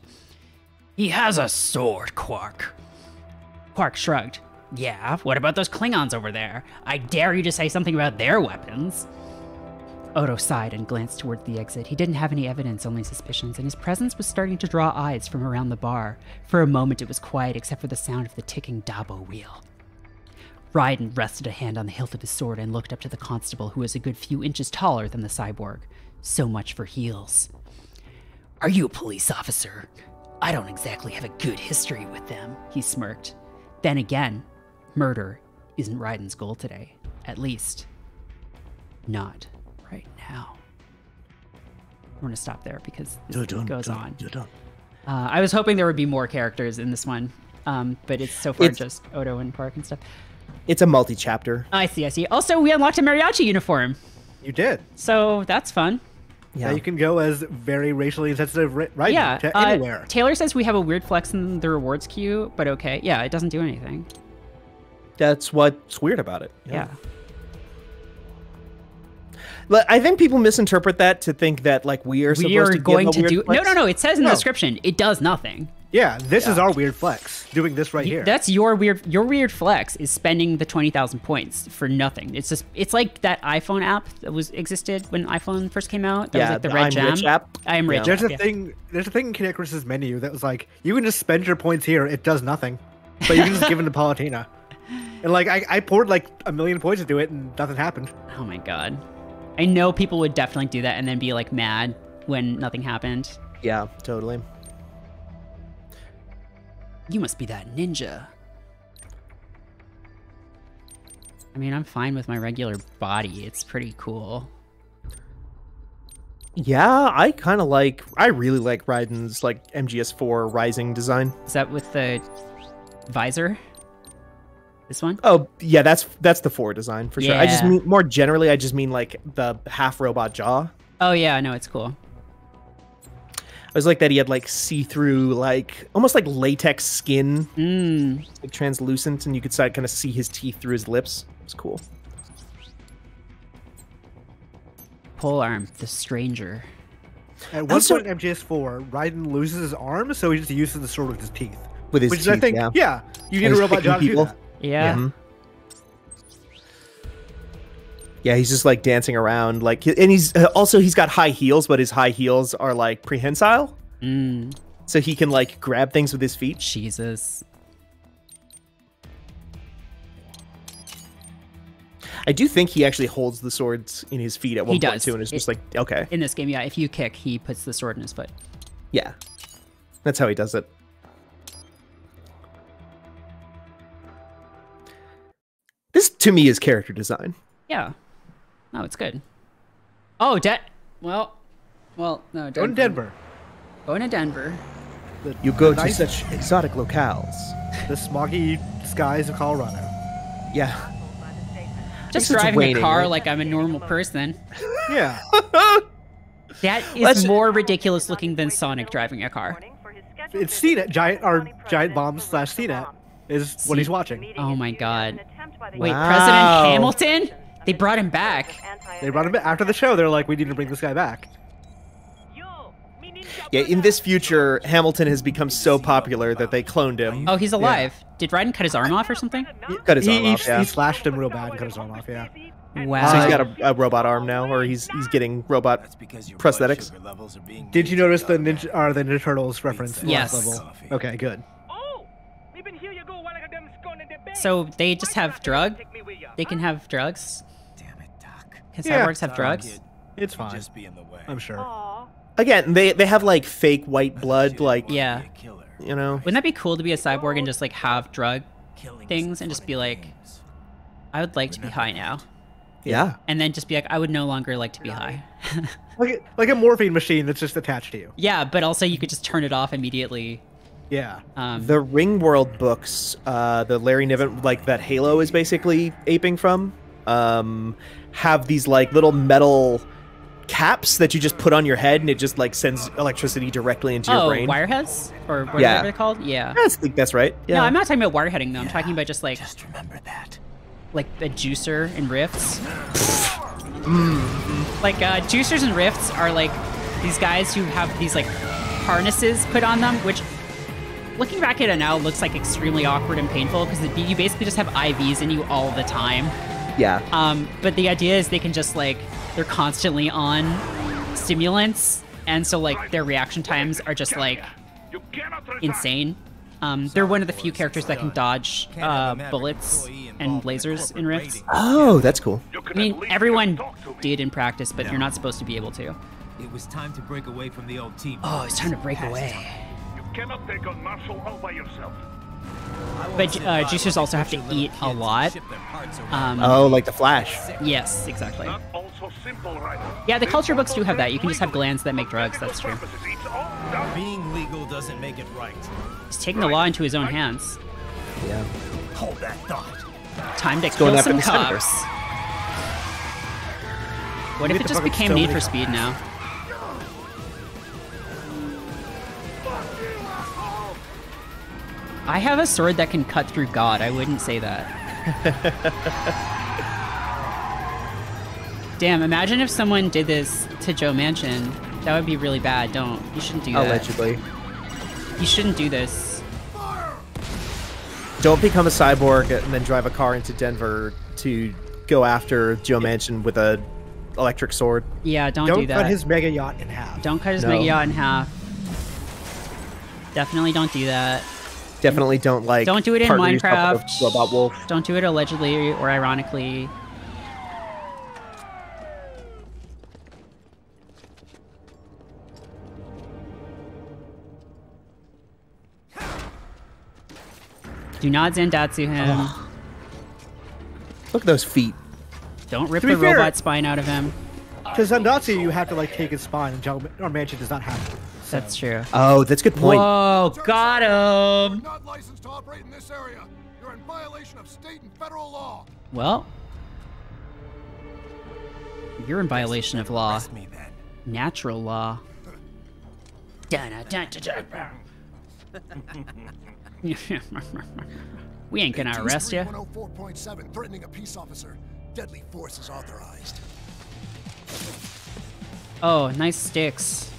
"He has a sword, Quark." Quark shrugged. "Yeah, what about those Klingons over there? I dare you to say something about their weapons." Odo sighed and glanced toward the exit. He didn't have any evidence, only suspicions, and his presence was starting to draw eyes from around the bar. For a moment it was quiet except for the sound of the ticking Dabo wheel. Raiden rested a hand on the hilt of his sword and looked up to the constable, who was a good few inches taller than the cyborg. So much for heels. "Are you a police officer? I don't exactly have a good history with them," he smirked. Then again, murder isn't Raiden's goal today. At least, not right now. I'm going to stop there because this goes on. I was hoping there would be more characters in this one, but it's so far just Odo and Park and stuff. It's a multi-chapter. I see. Also, we unlocked a mariachi uniform. You did. So that's fun. Yeah, you can go as very racially insensitive Raiden to anywhere. Taylor says we have a weird flex in the rewards queue, but okay. Yeah, it doesn't do anything. That's what's weird about it. Yeah. I think people misinterpret that to think that like we are supposed to going to do. flex. No. It says in the description it does nothing. Yeah, this is our weird flex. Doing this right here. That's your weird flex is spending the 20,000 points for nothing. It's like that iPhone app that existed when iPhone first came out. That was like the Red Jam Rich app. I am rich. There's a thing in King Icarus's menu that was like, you can just spend your points here. It does nothing, but you can just give them to Palutena. And like I poured like 1 million points into it and nothing happened. Oh my god. I know people would definitely do that and then be like mad when nothing happened. Yeah, totally. You must be that ninja. I mean, I'm fine with my regular body. It's pretty cool. Yeah, I really like Raiden's like MGS4 Rising design. Is that with the visor? This one? Oh, yeah, that's the 4 design for sure. Yeah. I just mean more generally, I just mean like the half robot jaw. Oh yeah, no, it's cool. I was like that he had like see-through, like almost like latex skin, like translucent, and you could kind of see his teeth through his lips. It's cool. Pole arm, the stranger. At one point in MGS4, Raiden loses his arm, so he just uses the sword with his teeth. With his teeth, I think, yeah. You need a robot jaw to do that. Yeah. Yeah, he's just like dancing around, like, and he's got high heels, but his high heels are like prehensile, so he can like grab things with his feet. Jesus. I do think he actually holds the swords in his feet at one point too, and it's just like, okay. In this game, yeah, if you kick, he puts the sword in his foot. Yeah, that's how he does it. This to me is character design. Yeah. No, it's good. Oh, well, no, Denver. Go to Denver. Going to Denver. You go to such exotic locales. The smoggy skies of Colorado. Yeah. Just driving a car like I'm a normal person. Yeah. That is more ridiculous looking than Sonic driving a car. It's CNET, giant bomb / CNET is what he's watching. Oh my god. Wait, President Hamilton? They brought him back. They brought him back after the show. They're like, we need to bring this guy back. Yeah, in this future, Hamilton has become so popular that they cloned him. Oh, he's alive. Yeah. Did Raiden cut his arm off or something? He cut his arm off, yeah. He slashed him real bad and cut his arm off, yeah. Wow. So he's got a robot arm now, or he's getting robot prosthetics. Did you notice the Ninja Turtles reference? Yes. Level? Okay, good. So they just have They can have drugs? Damn it, Doc. Can cyborgs have drugs? It's fine. I'm sure. Again, they have like fake white blood, like, yeah, you know. Wouldn't that be cool to be a cyborg and just like have drug things and just be like, I would like to be high now. Yeah. And then just be like, I would no longer like to be high. like a morphine machine that's just attached to you. Yeah, but also you could just turn it off immediately. Yeah. The Ringworld books, the Larry Niven, like that Halo is basically aping from, have these like little metal caps that you just put on your head and it just like sends electricity directly into your brain. Oh, wireheads? Or whatever they're called? Yeah. I think that's right. Yeah. No, I'm not talking about wireheading though. I'm talking about just like... Just remember that. Like a juicer and rifts. Like juicers and rifts are like these guys who have these like harnesses put on them, which looking back at it now looks like extremely awkward and painful because you basically just have IVs in you all the time. Yeah. But the idea is they can just like, they're constantly on stimulants, and so like their reaction times are just like insane. They're one of the few characters that can dodge bullets and lasers in rifts. Oh, that's cool. I mean, everyone did in practice, but you're not supposed to be able to. It was time to break away from the old team. Oh, it's time to break away. You cannot take on martial law by yourself. But juicers also have to eat a lot. Oh, like the Flash. Yes, exactly. Yeah, the culture books do have that. You can just have glands that make drugs. That's true. Being legal doesn't make it right. He's taking the law into his own hands. Yeah. Hold that thought. Time to going kill after some the senator. cops. What if it just became Need for Speed now? I have a sword that can cut through God. I wouldn't say that. Damn, imagine if someone did this to Joe Manchin. That would be really bad. Don't. You shouldn't do that. Allegedly. You shouldn't do this. Don't become a cyborg and then drive a car into Denver to go after Joe Manchin with a electric sword. Yeah, don't do that. Don't cut his mega yacht in half. Don't cut his mega yacht in half. Definitely don't do that. Definitely don't like. Don't do it in partner yourself with Minecraft. a robot wolf. Don't do it allegedly or ironically. Do not Zandatsu him. Oh. Look at those feet. Don't rip the robot spine out of him. Because Zandatsu, you have to like take his spine, and Joe Manchin does not have to. So. That's true. Oh, that's a good point. Whoa, got him. You're not licensed to operate in this area. You're in violation of state and federal law. Well, you're in violation of law. Natural law. We ain't gonna arrest you. 104.7, threatening a peace officer. Deadly force is authorized. Oh, nice sticks.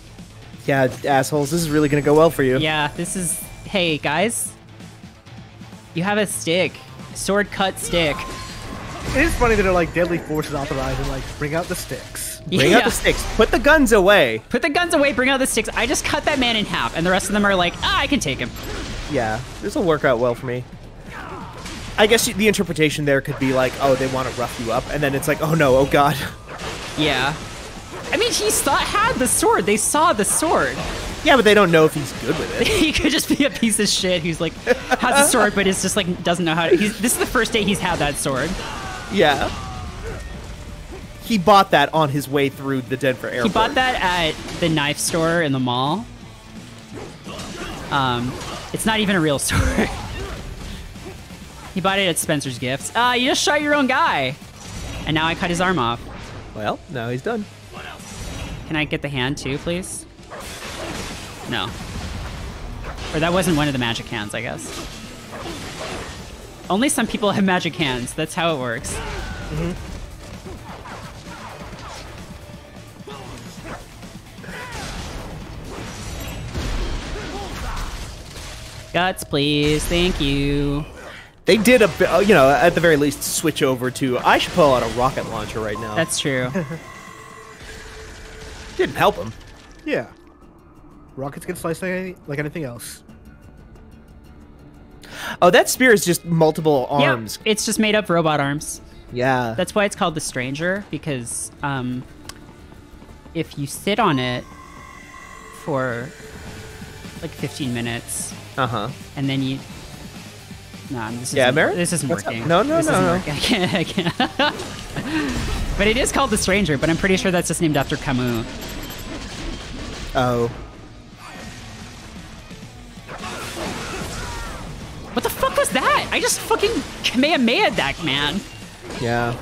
Yeah, assholes, this is really gonna go well for you. Yeah, this is... Hey, guys. You have a stick. Sword cut stick. It is funny that they're like deadly force is authorized and like bring out the sticks. Bring out the sticks. Put the guns away. Put the guns away, bring out the sticks. I just cut that man in half, and the rest of them are like, I can take him. Yeah, this will work out well for me. I guess the interpretation there could be like, oh, they want to rough you up, and then it's like, oh no, oh god. Yeah. I mean, he had the sword. They saw the sword. Yeah, but they don't know if he's good with it. He could just be a piece of shit who's like, has a sword, but is just like, doesn't know how to. This is the first day he's had that sword. Yeah. He bought that on his way through the Denver airport. He bought that at the knife store in the mall. It's not even a real sword. He bought it at Spencer's Gifts. You just shot your own guy. And now I cut his arm off. Well, now he's done. Can I get the hand too, please? No. Or that wasn't one of the magic hands, I guess. Only some people have magic hands. That's how it works. Mm-hmm. Guts, please. Thank you. They did at the very least, switch over to, I should pull out a rocket launcher right now. That's true. Didn't help him. Yeah. Rockets get sliced like anything else. Oh, that spear is just multiple arms. Yeah, it's just made up robot arms. Yeah. That's why it's called the Stranger, because if you sit on it for like 15 minutes, and then you... No, this isn't, Merritt? This isn't working. No. I can't. But it is called the Stranger, but I'm pretty sure that's just named after Camus. Oh. What the fuck was that? I just fucking Kamehameha that man. Yeah.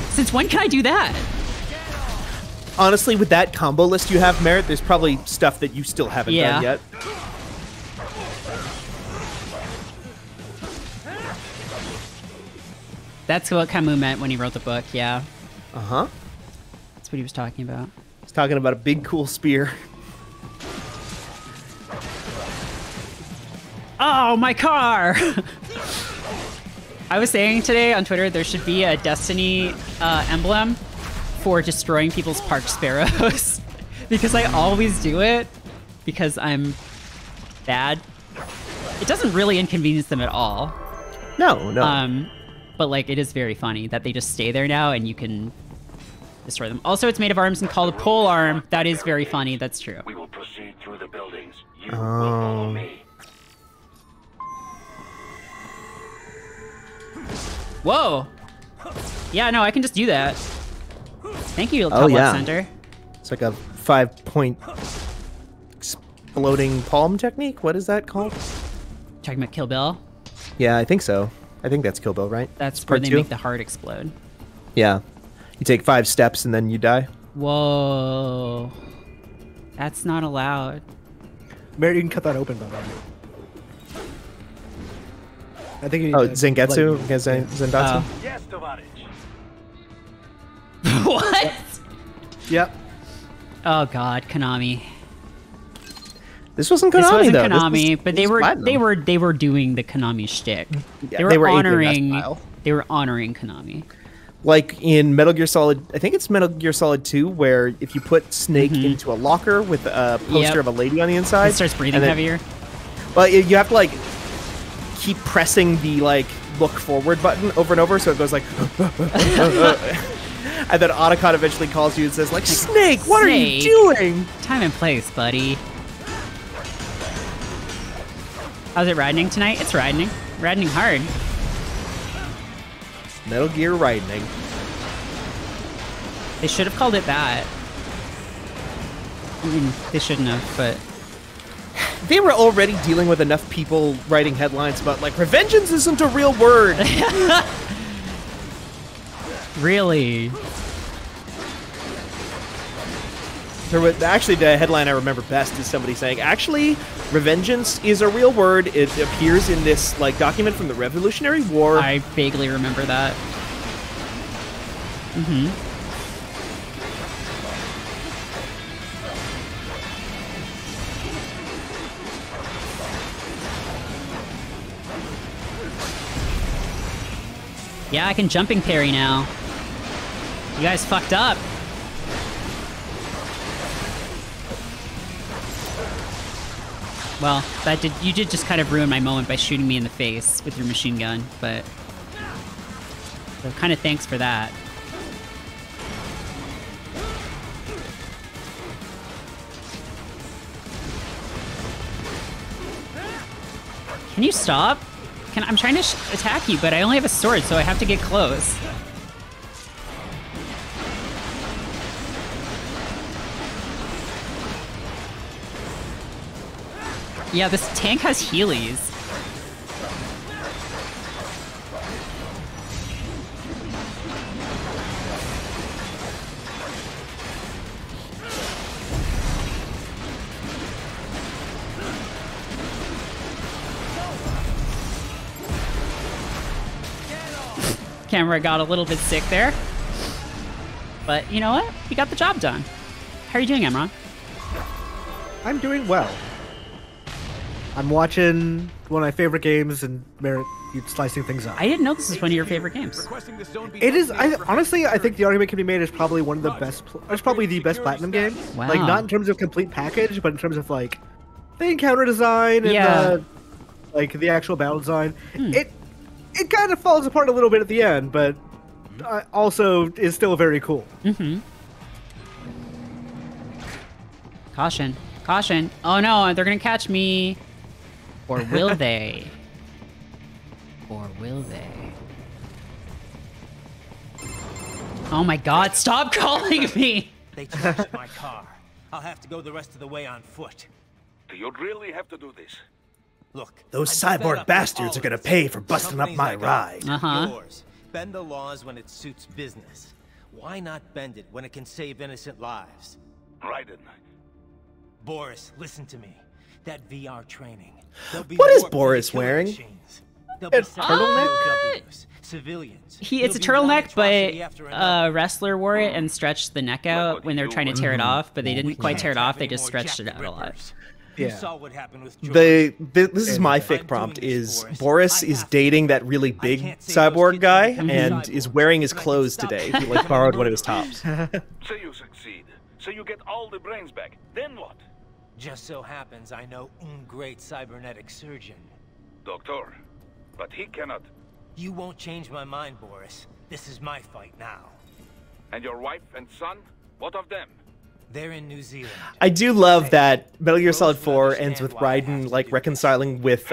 Since when can I do that? Honestly, with that combo list you have, Merritt, there's probably stuff that you still haven't done yet. That's what Camus meant when he wrote the book, yeah. Uh-huh. That's what he was talking about. He's talking about a big, cool spear. Oh, my car! I was saying today on Twitter there should be a Destiny emblem for destroying people's parked sparrows. Because I always do it. Because I'm bad. It doesn't really inconvenience them at all. No. But like, it is very funny that they just stay there now and you can destroy them. Also, it's made of arms and called a pole arm. That is very funny. That's true. We will proceed through the buildings. You will follow me. Whoa! Yeah, no, I can just do that. Thank you, top Oh, yeah. left center. It's like a 5-point exploding palm technique. What is that called? Talking about Kill Bill? Yeah, I think so. I think that's Kill Bill, right? That's It's where part they 2. make the heart explode. Yeah. You take 5 steps and then you die. Whoa. That's not allowed. Merritt, you can cut that open, by the way. I think you need Oh, to Zangetsu? let- Zendatsu? Yes, Tovarich. What? Yep. Oh god, Konami. This wasn't Konami, This wasn't though. Konami, but this was Platinum. they were doing the Konami shtick. Yeah, they were aping that honoring style. they were honoring Konami. Like in Metal Gear Solid, I think it's Metal Gear Solid 2, where if you put Snake into a locker with a poster of a lady on the inside, It starts breathing and then- heavier. Well, you have to like keep pressing the like look forward button over and over, so it goes like, and then Otacon eventually calls you and says like, Snake, what are you doing? Time and place, buddy. How's it riding tonight? It's riding. Riding hard. Metal Gear Riding. They should have called it that. I mean, they shouldn't have, but... They were already dealing with enough people writing headlines about like, Revengeance isn't a real word. Really? There was, actually, the headline I remember best is somebody saying, actually, Revengeance is a real word. It appears in this like document from the Revolutionary War. I vaguely remember that. Mm-hmm. Yeah, I can jumping parry now. You guys fucked up. Well, you did just kind of ruin my moment by shooting me in the face with your machine gun, but so kind of thanks for that. Can you stop? I'm trying to attack you, but I only have a sword, so I have to get close. Yeah, this tank has Heelys. Camera got a little bit sick there. But you know what? We got the job done. How are you doing, Emron? I'm doing well. I'm watching one of my favorite games, and Merritt, you slicing things up. I didn't know this was one of your favorite games. It is. Honestly, I think the argument can be made is probably one of the best. It's probably the best Platinum game. Wow. Like not in terms of complete package, but in terms of like the encounter design and Yeah. like the actual battle design. It kind of falls apart a little bit at the end, but also is still very cool. Mm-hmm. Caution. Caution. Oh no, they're gonna catch me. Or will they? Or will they? Oh my god, stop calling me! They trashed my car. I'll have to go the rest of the way on foot. Do you really have to do this? Look, Those I'm fed cyborg up bastards with are gonna all of pay this. for busting up Companies my like ride. Uh-huh. Yours. Bend the laws when it suits business. Why not bend it when it can save innocent lives? Raiden. Boris, listen to me. That VR training. What is Boris wearing? A turtleneck? Civilians. It's a turtleneck, but a wrestler wore it and stretched the neck out when they were trying to tear it off, but they didn't quite tear it off, they just stretched it out a lot. You saw what happened with George. This is my fic prompt, is Boris is dating that really big cyborg guy and is wearing his clothes today. He like borrowed one of his tops. So you succeed. So you get all the brains back. Then what? Just so happens I know un great cybernetic surgeon. Doctor. But he cannot. You won't change my mind, Boris. This is my fight now. And your wife and son? What of them? They're in New Zealand. I do love that Metal Gear Solid 4 ends with Raiden like reconciling with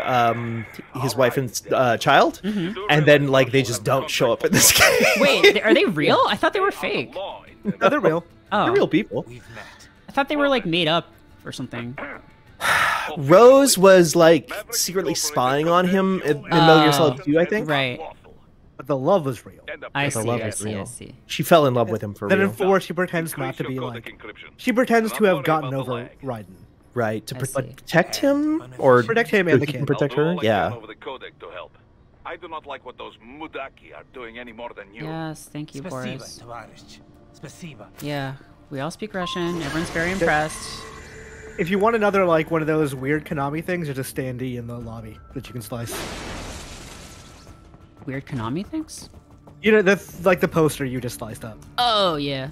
his wife and child, and then like they just don't show up in this game. Wait, are they real? I thought they were fake. No, they're real. Oh, They're real people. I thought they were like made up or something. Rose was like secretly spying on him in Metal Gear Solid 2, I think. Right. But the love was real. I The see. love I is see. real. I see. She fell in love with him for Then real. in 4, she pretends not to be like. She pretends to have gotten over Raiden. Right, to I see. protect him or Protect him so and the he can kid. protect her. Yeah. Over the codec to help. I do not like what those Mudaki are doing any more than you. Yes, thank you, Spasiba, Boris. Tavarish. Spasiba. Yeah, we all speak Russian. Everyone's very impressed. If you want another like one of those weird Konami things, there's a standee in the lobby that you can slice. Weird Konami things? You know, that's like the poster you just sliced up. Oh yeah.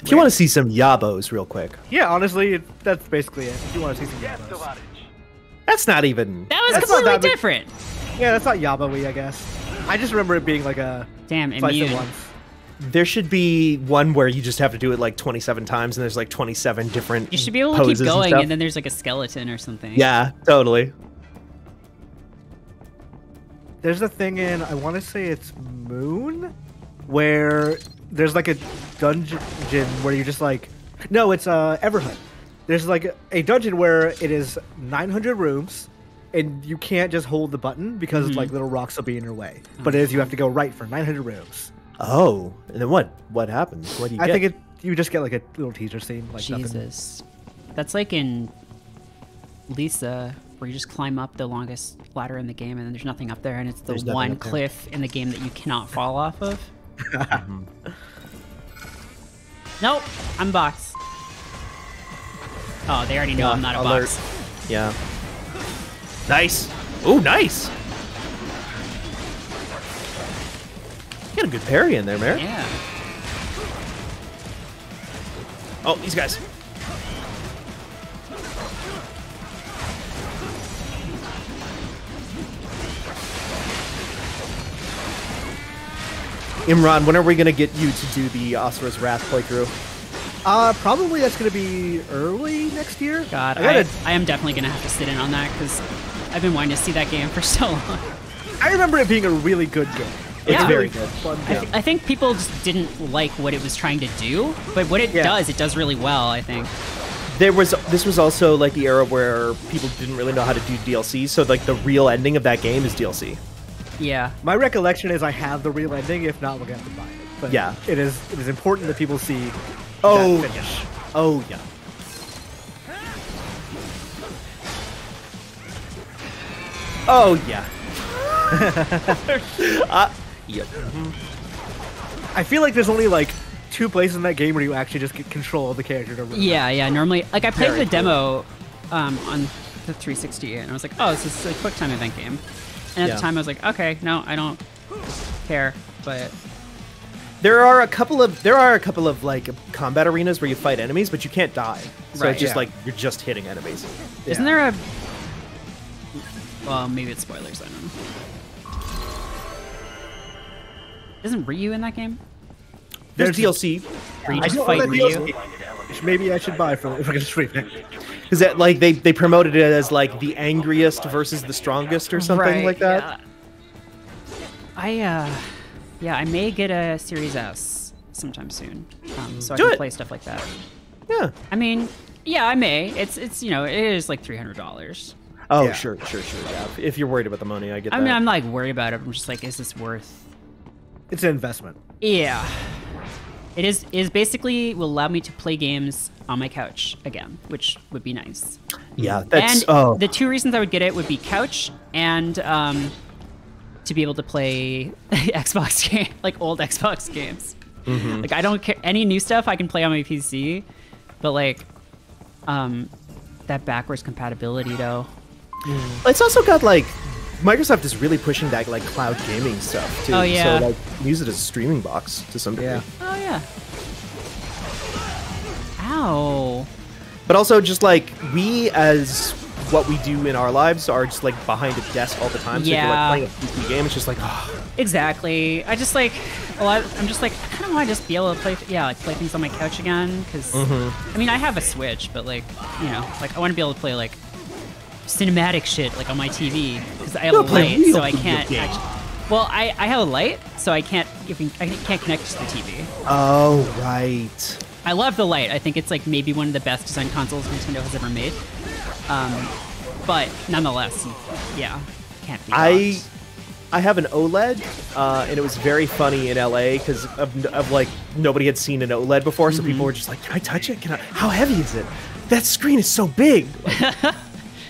If you want to see some yabos real quick. Yeah, honestly, that's basically it. If you want to see some yabos. That's not even... That was That's not completely that big- different. Yeah, that's not yabo-y, I guess. I just remember it being like a Damn, slice it immune. once. There should be one where you just have to do it like 27 times and there's like 27 different You should be able to keep poses going, stuff. and then there's like a skeleton or something. Yeah, totally. There's a thing in, I want to say it's Moon, where there's like a dungeon where you just like, no, it's Everhunt. There's like a dungeon where it is 900 rooms, and you can't just hold the button because like little rocks will be in your way. But it is you have to go right for 900 rooms. Oh, and then what happens? What do you I get? think you just get like a little teaser scene, like nothing. Jesus. That's like in Lisa, where you just climb up the longest ladder in the game, and then there's nothing up there, and it's the There's nothing one up there. cliff in the game that you cannot fall off of. Nope, I'm box. Oh, they already know I'm not a alert. box. Yeah. Nice. Oh, nice. You got a good parry in there, Merritt. Yeah. Oh, these guys. Imran, when are we going to get you to do the Asura's Wrath playthrough? Probably that's gonna be early next year. God, I I am definitely gonna have to sit in on that because I've been wanting to see that game for so long. I remember it being a really good game. It's Yeah. very good. Fun I, game. I think people just didn't like what it was trying to do, but what it does, it does really well, I think. This was also like the era where people didn't really know how to do DLC, so like the real ending of that game is DLC. Yeah. My recollection is I have the real ending. If not, we're gonna have to buy it. But Yeah. it is important that people see. Oh, that finish. Oh yeah. Oh yeah. Yep. I feel like there's only like 2 places in that game where you actually just get control of the character to run. Yeah. Normally, like I played Very the demo on the 360, and I was like, oh, this is a quick time event game. And at Yeah. the time, I was like, okay, no, I don't care. But There are a couple of like combat arenas where you fight enemies, but you can't die. So Right, it's just yeah. like you're just hitting enemies. isn't there a? Well, maybe it's spoilers. I don't know. Isn't Ryu in that game? There's DLC. Where you I just don't fight know that Ryu? DLC, which maybe I should buy for if we're gonna stream it. Is that like they promoted it as like the angriest versus the strongest or something Right, like that? Yeah. I may get a Series S sometime soon, so I Do can it. play stuff like that. Yeah. I mean, yeah, I may. It's it is like $300. Oh, Yeah. sure. Yeah. If you're worried about the money, I get I that. mean, I'm like worried about it. I'm just like, is this worth? It's an investment. Yeah. It is basically will allow me to play games on my couch again, which would be nice. Yeah, that's And the 2 reasons I would get it would be couch and to be able to play Xbox game, like old Xbox games. Like I don't care any new stuff I can play on my PC, but like that backwards compatibility though. It's also got like Microsoft is really pushing that like cloud gaming stuff too. Oh, yeah. So like use it as a streaming box to some degree. Yeah. Oh yeah. Ow. But also just like we as what we do in our lives are just like behind a desk all the time. So Yeah. if you're like playing a PC game, it's just like, oh, Exactly. I just like a lot. I'm just like I kind of want to just be able to play. Yeah, like play things on my couch again. Because I mean, I have a Switch, but like you know, like I want to be able to play like cinematic shit like on my TV because I have a light, so I can't. Well, I have a light, so I can't connect to the TV. Oh right. I love the light. I think it's like maybe one of the best design consoles Nintendo has ever made. But nonetheless, yeah, can't be. I have an OLED, and it was very funny in LA because of like nobody had seen an OLED before, so people were just like, "Can I touch it? How heavy is it? That screen is so big." Like,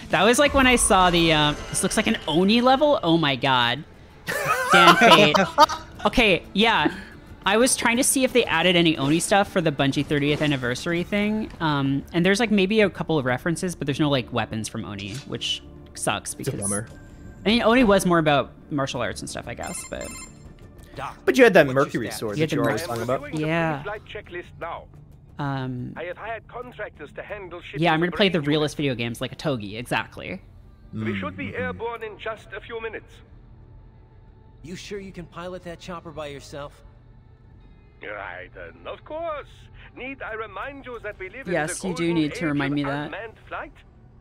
that was like when I saw the. This looks like an Oni level. Oh my god, Dan Fate. Okay, yeah. I was trying to see if they added any Oni stuff for the Bungie 30th anniversary thing, and there's like maybe a couple of references, but there's no like weapons from Oni, which sucks because. It's a bummer. I mean, Oni was more about martial arts and stuff, I guess, but. But you had that Mercury sword that you were always talking about. Yeah. I have hired contractors to handle shipping. Yeah, I'm gonna play the realist video games like a Togi, exactly. We should be airborne in just a few minutes. You sure you can pilot that chopper by yourself? Right, of course. Need I remind you that we live in yes, the you do golden need to age remind of me that. unmanned flight?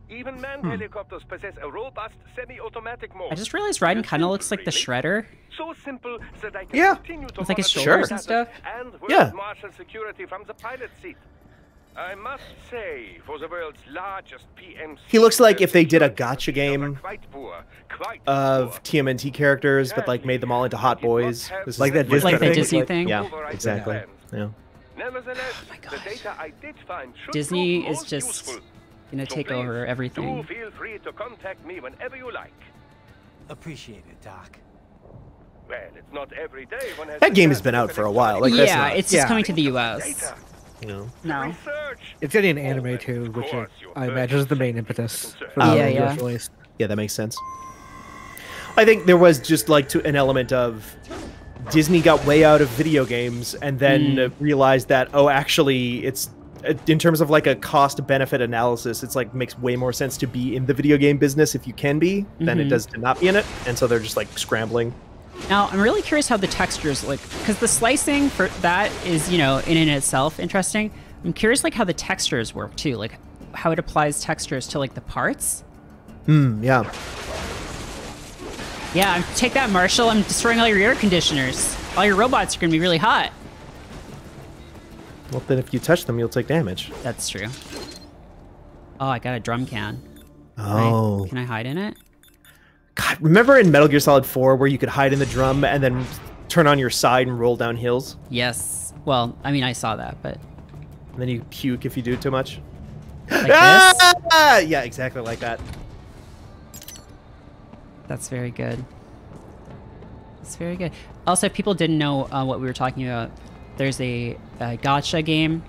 Even manned helicopters possess a robust semi-automatic mode. I just realized Raiden kind of looks like the Shredder. So simple that I can continue to with like his monitor shoulders and stuff. And Yeah. martial security from the pilot seat. I must say, for the world's largest PMC, He looks like if they did a gacha game quite poor. of TMNT characters, but like made them all into hot boys. This is Like that Like the thing? Disney thing? Yeah, exactly. Yeah. Nevertheless, Oh my the gosh. data I did find should Disney prove is most just useful. gonna So take please, over Do everything. feel free to contact me whenever you like. Appreciate it, Doc. Well, it's not every day one has That the game has chance been to out look for at a while. Like Yeah, that's it's just Yeah. coming to the US. data. you know. No. Research. It's getting an anime too, which I imagine is the main impetus for the Yeah, US yeah. release. Yeah, that makes sense. I think there was just like an element of Disney got way out of video games and then realized that actually it's in terms of like a cost benefit analysis, it's like makes way more sense to be in the video game business if you can be than it does to not be in it, and so they're just like scrambling. Now, I'm really curious how the textures look, because the slicing for that is, you know, in and itself interesting. I'm curious, like, how the textures work, too, like, how it applies textures to, like, the parts. Yeah. Yeah, take that, Marshall. I'm destroying all your air conditioners. All your robots are going to be really hot. Well, then if you touch them, you'll take damage. That's true. Oh, I got a drum can. Oh. Can I hide in it? God, remember in Metal Gear Solid 4 where you could hide in the drum and then turn on your side and roll down hills? Yes. Well, I mean, I saw that, but... And then you puke if you do too much? Like Ah! Yeah, exactly like that. That's very good. That's very good. Also, if people didn't know what we were talking about, there's a gacha game,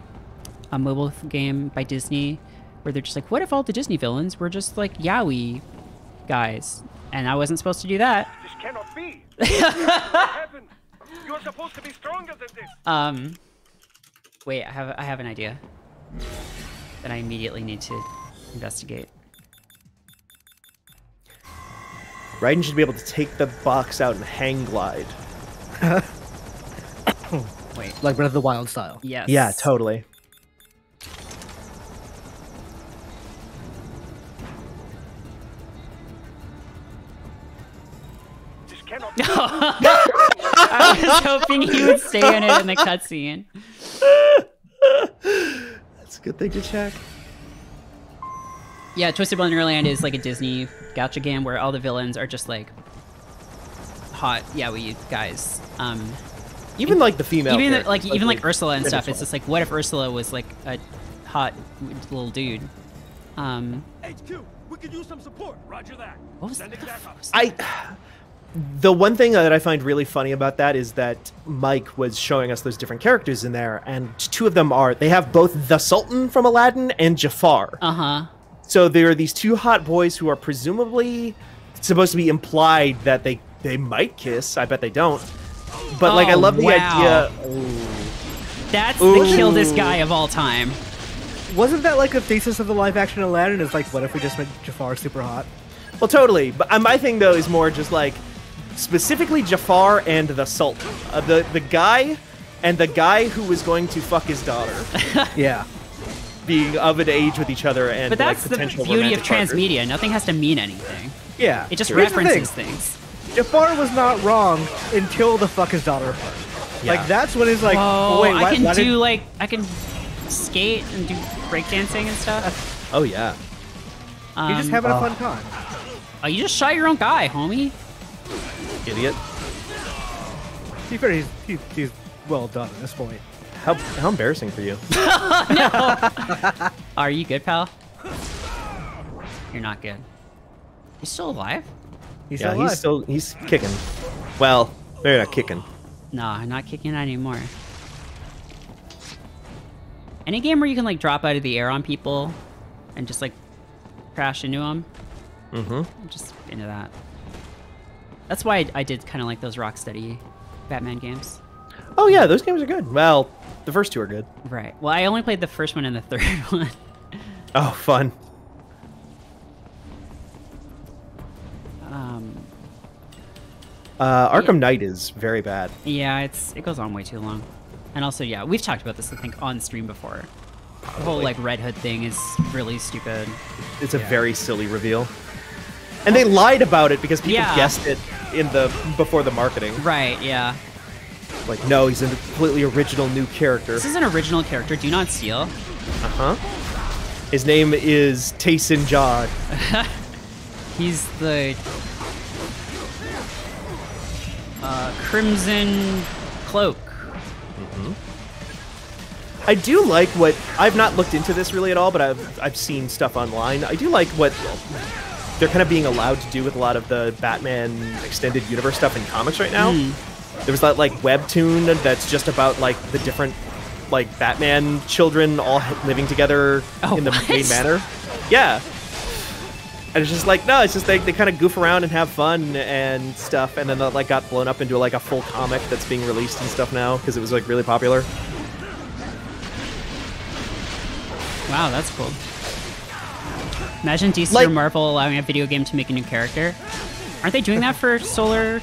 a mobile game by Disney, where they're just like, what if all the Disney villains were just like yaoi guys? And I wasn't supposed to do that. This cannot be. What happened? You're supposed to be stronger than this. Wait, I have an idea that I immediately need to investigate. Raiden should be able to take the box out and hang glide. Wait. Like Breath of the Wild style. Yes. Yeah, totally. This cannot be. I was hoping he would stay in it in the cutscene. That's a good thing to check. Yeah, Twisted Wonderland is like a Disney gacha game where all the villains are just like hot yaoi guys. Even like the female even characters, even like Ursula and stuff. Venezuela. It's just like, what if Ursula was like a hot little dude? HQ, we could use some support. Roger that. What was Sending backup. The one thing that I find really funny about that is that Mike was showing us those different characters in there, and two of them they have both the Sultan from Aladdin and Jafar. Uh-huh. So there are these two hot boys who are presumably supposed to be implied that they might kiss. I bet they don't. But like, I love the idea. That's the kill this guy of all time. Wasn't that like a thesis of the live action Aladdin? Is like, what if we just made Jafar super hot? Well, totally. But my thing though is more just like specifically Jafar and the Sultan, the guy, and the guy who was going to fuck his daughter. Yeah. Being of an age with each other and But that's like, the potential beauty of romantic transmedia. partners. Nothing has to mean anything. Yeah. It just Here's the references thing. things. Jafar was not wrong until the fuck his daughter part. Yeah. Like that's when it's like, Oh, oh, wait, I can why do did... like I can skate and do breakdancing and stuff. Oh yeah. You're just having a fun time. Oh, you just shot your own guy, homie. Idiot. To be fair, he's well done at this point. How embarrassing for you. No. Are you good, pal? You're not good. You still alive? He's Yeah, still alive. he's kicking. Well, maybe not kicking. No, I'm not kicking anymore. Any game where you can like drop out of the air on people and just like crash into them. Mm-hmm. I'm just into that. That's why I did kind of like those Rocksteady Batman games. Oh yeah, those games are good. Well, the first two are good. Right. Well, I only played the first one and the third one. Oh, fun. Arkham Knight is very bad. Yeah, it goes on way too long. And also, yeah, we've talked about this, I think, on stream before. The whole, like, Red Hood thing is really stupid. It's a very silly reveal. And they lied about it because people guessed it before the marketing. Right, yeah. Like, no, he's a completely original new character. This is an original character, do not steal. Uh-huh. His name is Tayson Jod. He's the... Crimson Cloak. Mm-hmm. I do like what... I've not looked into this really at all, but I've seen stuff online. I do like what they're kind of being allowed to do with a lot of the Batman extended universe stuff in comics right now. There was that, like, webtoon that's just about, like, the different, like, Batman children all living together in the main manor. Yeah. And it's just like, no, it's just they kind of goof around and have fun and stuff, and then that, like, got blown up into, like, a full comic that's being released and stuff now because it was, like, really popular. Wow, that's cool. Imagine DC or Marvel allowing a video game to make a new character. Aren't they doing that for Solar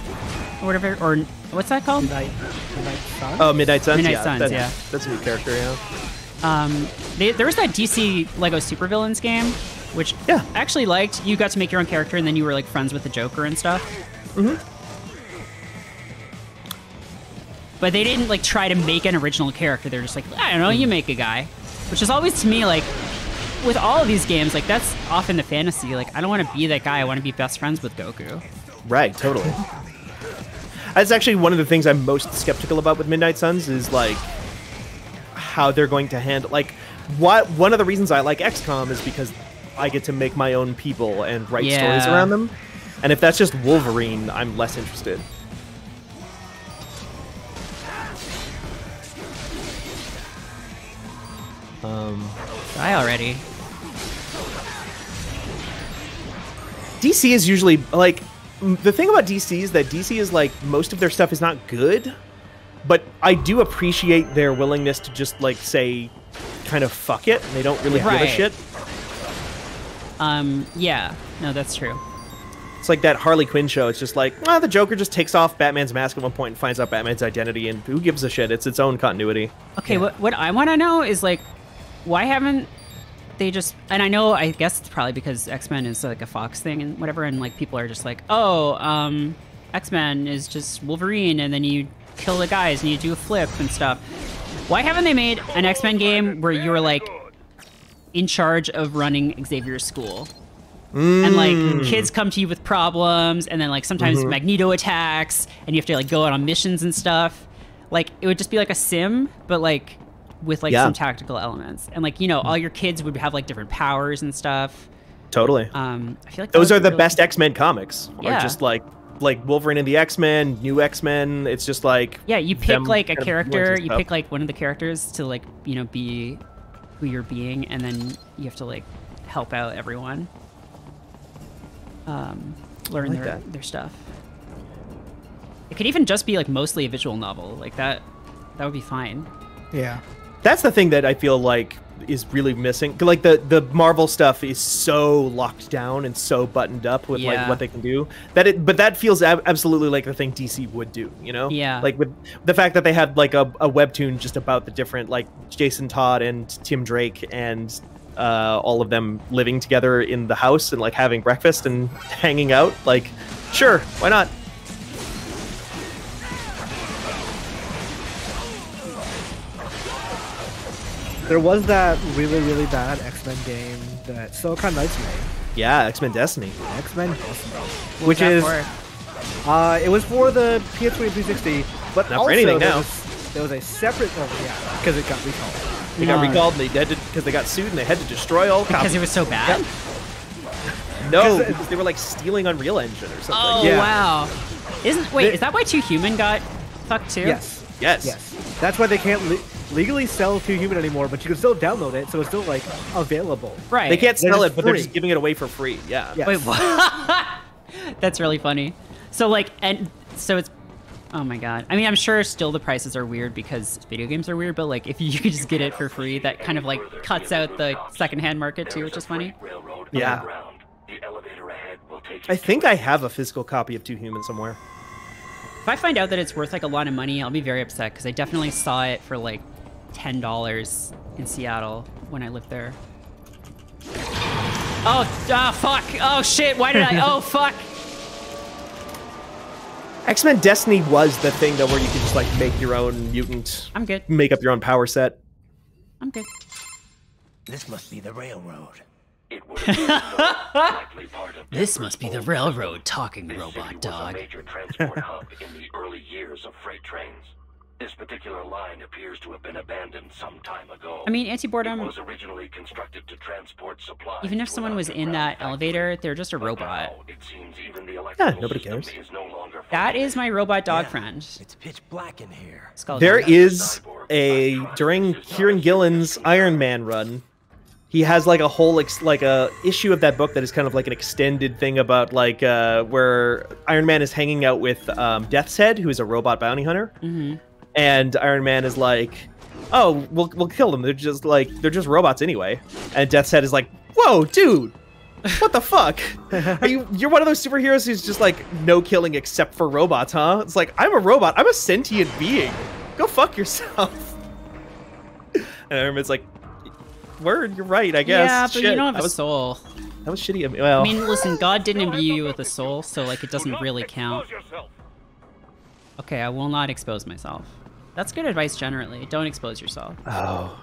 or whatever? Or what's that called? Midnight Suns? Oh, Midnight Suns? Midnight Suns, yeah. That's a new character, yeah. There was that DC Lego Supervillains game, which I actually liked. You got to make your own character, and then you were like friends with the Joker and stuff. Mm-hmm. But they didn't like try to make an original character. They're just like, I don't know, you make a guy. Which is always to me like, with all of these games, like that's often the fantasy. Like, I don't want to be that guy. I want to be best friends with Goku. Right, totally. That's actually one of the things I'm most skeptical about with Midnight Suns is like how they're going to handle like one of the reasons I like XCOM is because I get to make my own people and write stories around them. And if that's just Wolverine, I'm less interested. Die already. DC is usually like the thing about DC is that DC is like most of their stuff is not good, but I do appreciate their willingness to just like say kind of fuck it. They don't really give a shit. Yeah. No, that's true. It's like that Harley Quinn show. It's just like, the Joker just takes off Batman's mask at one point and finds out Batman's identity, and who gives a shit? It's its own continuity. Okay, what I want to know is like, why haven't they just? And I guess it's probably because X-Men is like a Fox thing and whatever, and like people are just like, oh, X-Men is just Wolverine, and then you kill the guys and you do a flip and stuff. Why haven't they made an X-Men game where you're like in charge of running Xavier's school? And like kids come to you with problems, and then like sometimes Magneto attacks, and you have to like go out on missions and stuff. Like it would just be like a sim, but like with like some tactical elements, and like all your kids would have like different powers and stuff. Totally. I feel like those are the best X-Men comics. Yeah. Are just like Wolverine and the X-Men, new X-Men. It's just like you pick like a character, you pick like one of the characters to like be who you're being, and then you have to like help out everyone. Learn their stuff. It could even just be like mostly a visual novel, like that would be fine. Yeah. That's the thing that I feel like is really missing. Like the Marvel stuff is so locked down and so buttoned up with like what they can do but that feels absolutely like the thing DC would do, you know? Yeah. Like with the fact that they had like a webtoon just about the different like Jason Todd and Tim Drake and all of them living together in the house and like having breakfast and hanging out. Like, sure, why not? There was that really, really bad X-Men game that Silicon Knights made. Yeah, X-Men Destiny. X-Men Destiny. Which is... it was for the PS3 and 360, but not also for anything now. There was a separate... Oh, yeah, because it got recalled. They got recalled and because they got sued and they had to destroy all copies. Because it was so bad? Yep. No, because they were like stealing Unreal Engine or something. Oh, wow. Is that why Too Human got fucked too? Yes. Yes. That's why they can't legally sell Too Human anymore, but you can still download it, so it's still like available. Right. They can't sell it, but they're free. just giving it away for free. Yeah. Yes. Wait, what? That's really funny. So like, and so it's, oh my god. I mean, I'm sure still the prices are weird because video games are weird, but like if you could just get it for free, that kind of like cuts out the secondhand market too, which is funny. Yeah. I think I have a physical copy of Too Human somewhere. If I find out that it's worth like a lot of money, I'll be very upset because I definitely saw it for like $10 in Seattle when I lived there. Oh, fuck. Oh, shit. Why did I? Oh, fuck. X-Men Destiny was the thing though where you could just like make your own mutant. I'm good. Make up your own power set. I'm good. This must be the railroad. It would have been likely part of This must be the railroad talking this robot city dog. was a major transport hub in the early years of freight trains. This particular line appears to have been abandoned some time ago. I mean, It anti-boredom, was originally constructed to transport supplies. even if to someone an was in that underground elevator, they're just a factory. robot. But now, it seems even the electrical nobody system cares. is no longer That is my robot dog friend. It's pitch black in here. It's called There Robot. is during Kieran Gillen's Iron Man run, he has like a whole issue of that book that is kind of like an extended thing about like where Iron Man is hanging out with Death's Head, who is a robot bounty hunter, and Iron Man is like, "Oh, we'll kill them. They're just robots anyway." And Death's Head is like, "Whoa, dude, what the fuck? You're one of those superheroes who's just like no killing except for robots, huh?" It's like, I'm a robot. I'm a sentient being. Go fuck yourself. And Iron Man's like, word, you're right, I guess. Yeah, but Shit, you don't have a soul. That was shitty. Well, I mean, listen, God didn't imbue you with a soul, so like it doesn't really count. Okay, I will not expose myself. That's good advice generally. Don't expose yourself. oh.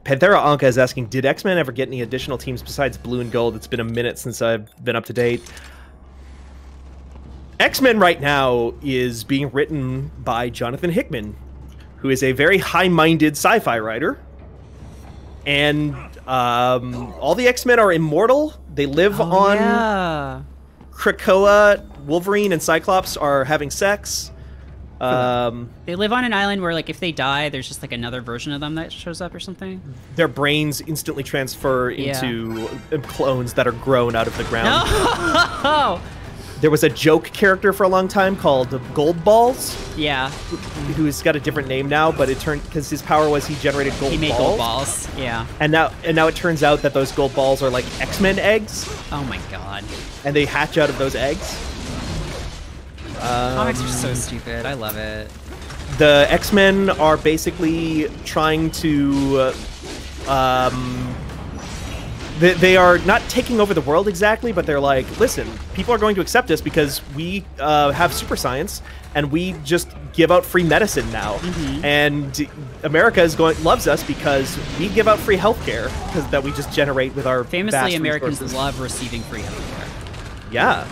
Panthera Anka is asking, did X-Men ever get any additional teams besides Blue and Gold? It's been a minute since I've been up to date. X-Men right now is being written by Jonathan Hickman, who is a very high-minded sci-fi writer. And all the X-Men are immortal. They live on Yeah. Krakoa. Wolverine and Cyclops are having sex. They live on an island where, like, if they die, there's just like another version of them that shows up or something. Their brains instantly transfer into clones that are grown out of the ground. No! There was a joke character for a long time called Gold Balls, Yeah. who's got a different name now, but it turned because his power was he generated gold He made balls. gold balls. Yeah. And now it turns out that those gold balls are like X-Men eggs, Oh my god. and they hatch out of those eggs. Comics are so stupid. I love it. The X-Men are basically trying to they are not taking over the world exactly, but they're like, listen, people are going to accept us because we have super science and we just give out free medicine now. And America loves us because we give out free healthcare that we just generate with our Famously, vast Americans resources. love receiving free healthcare. Yeah.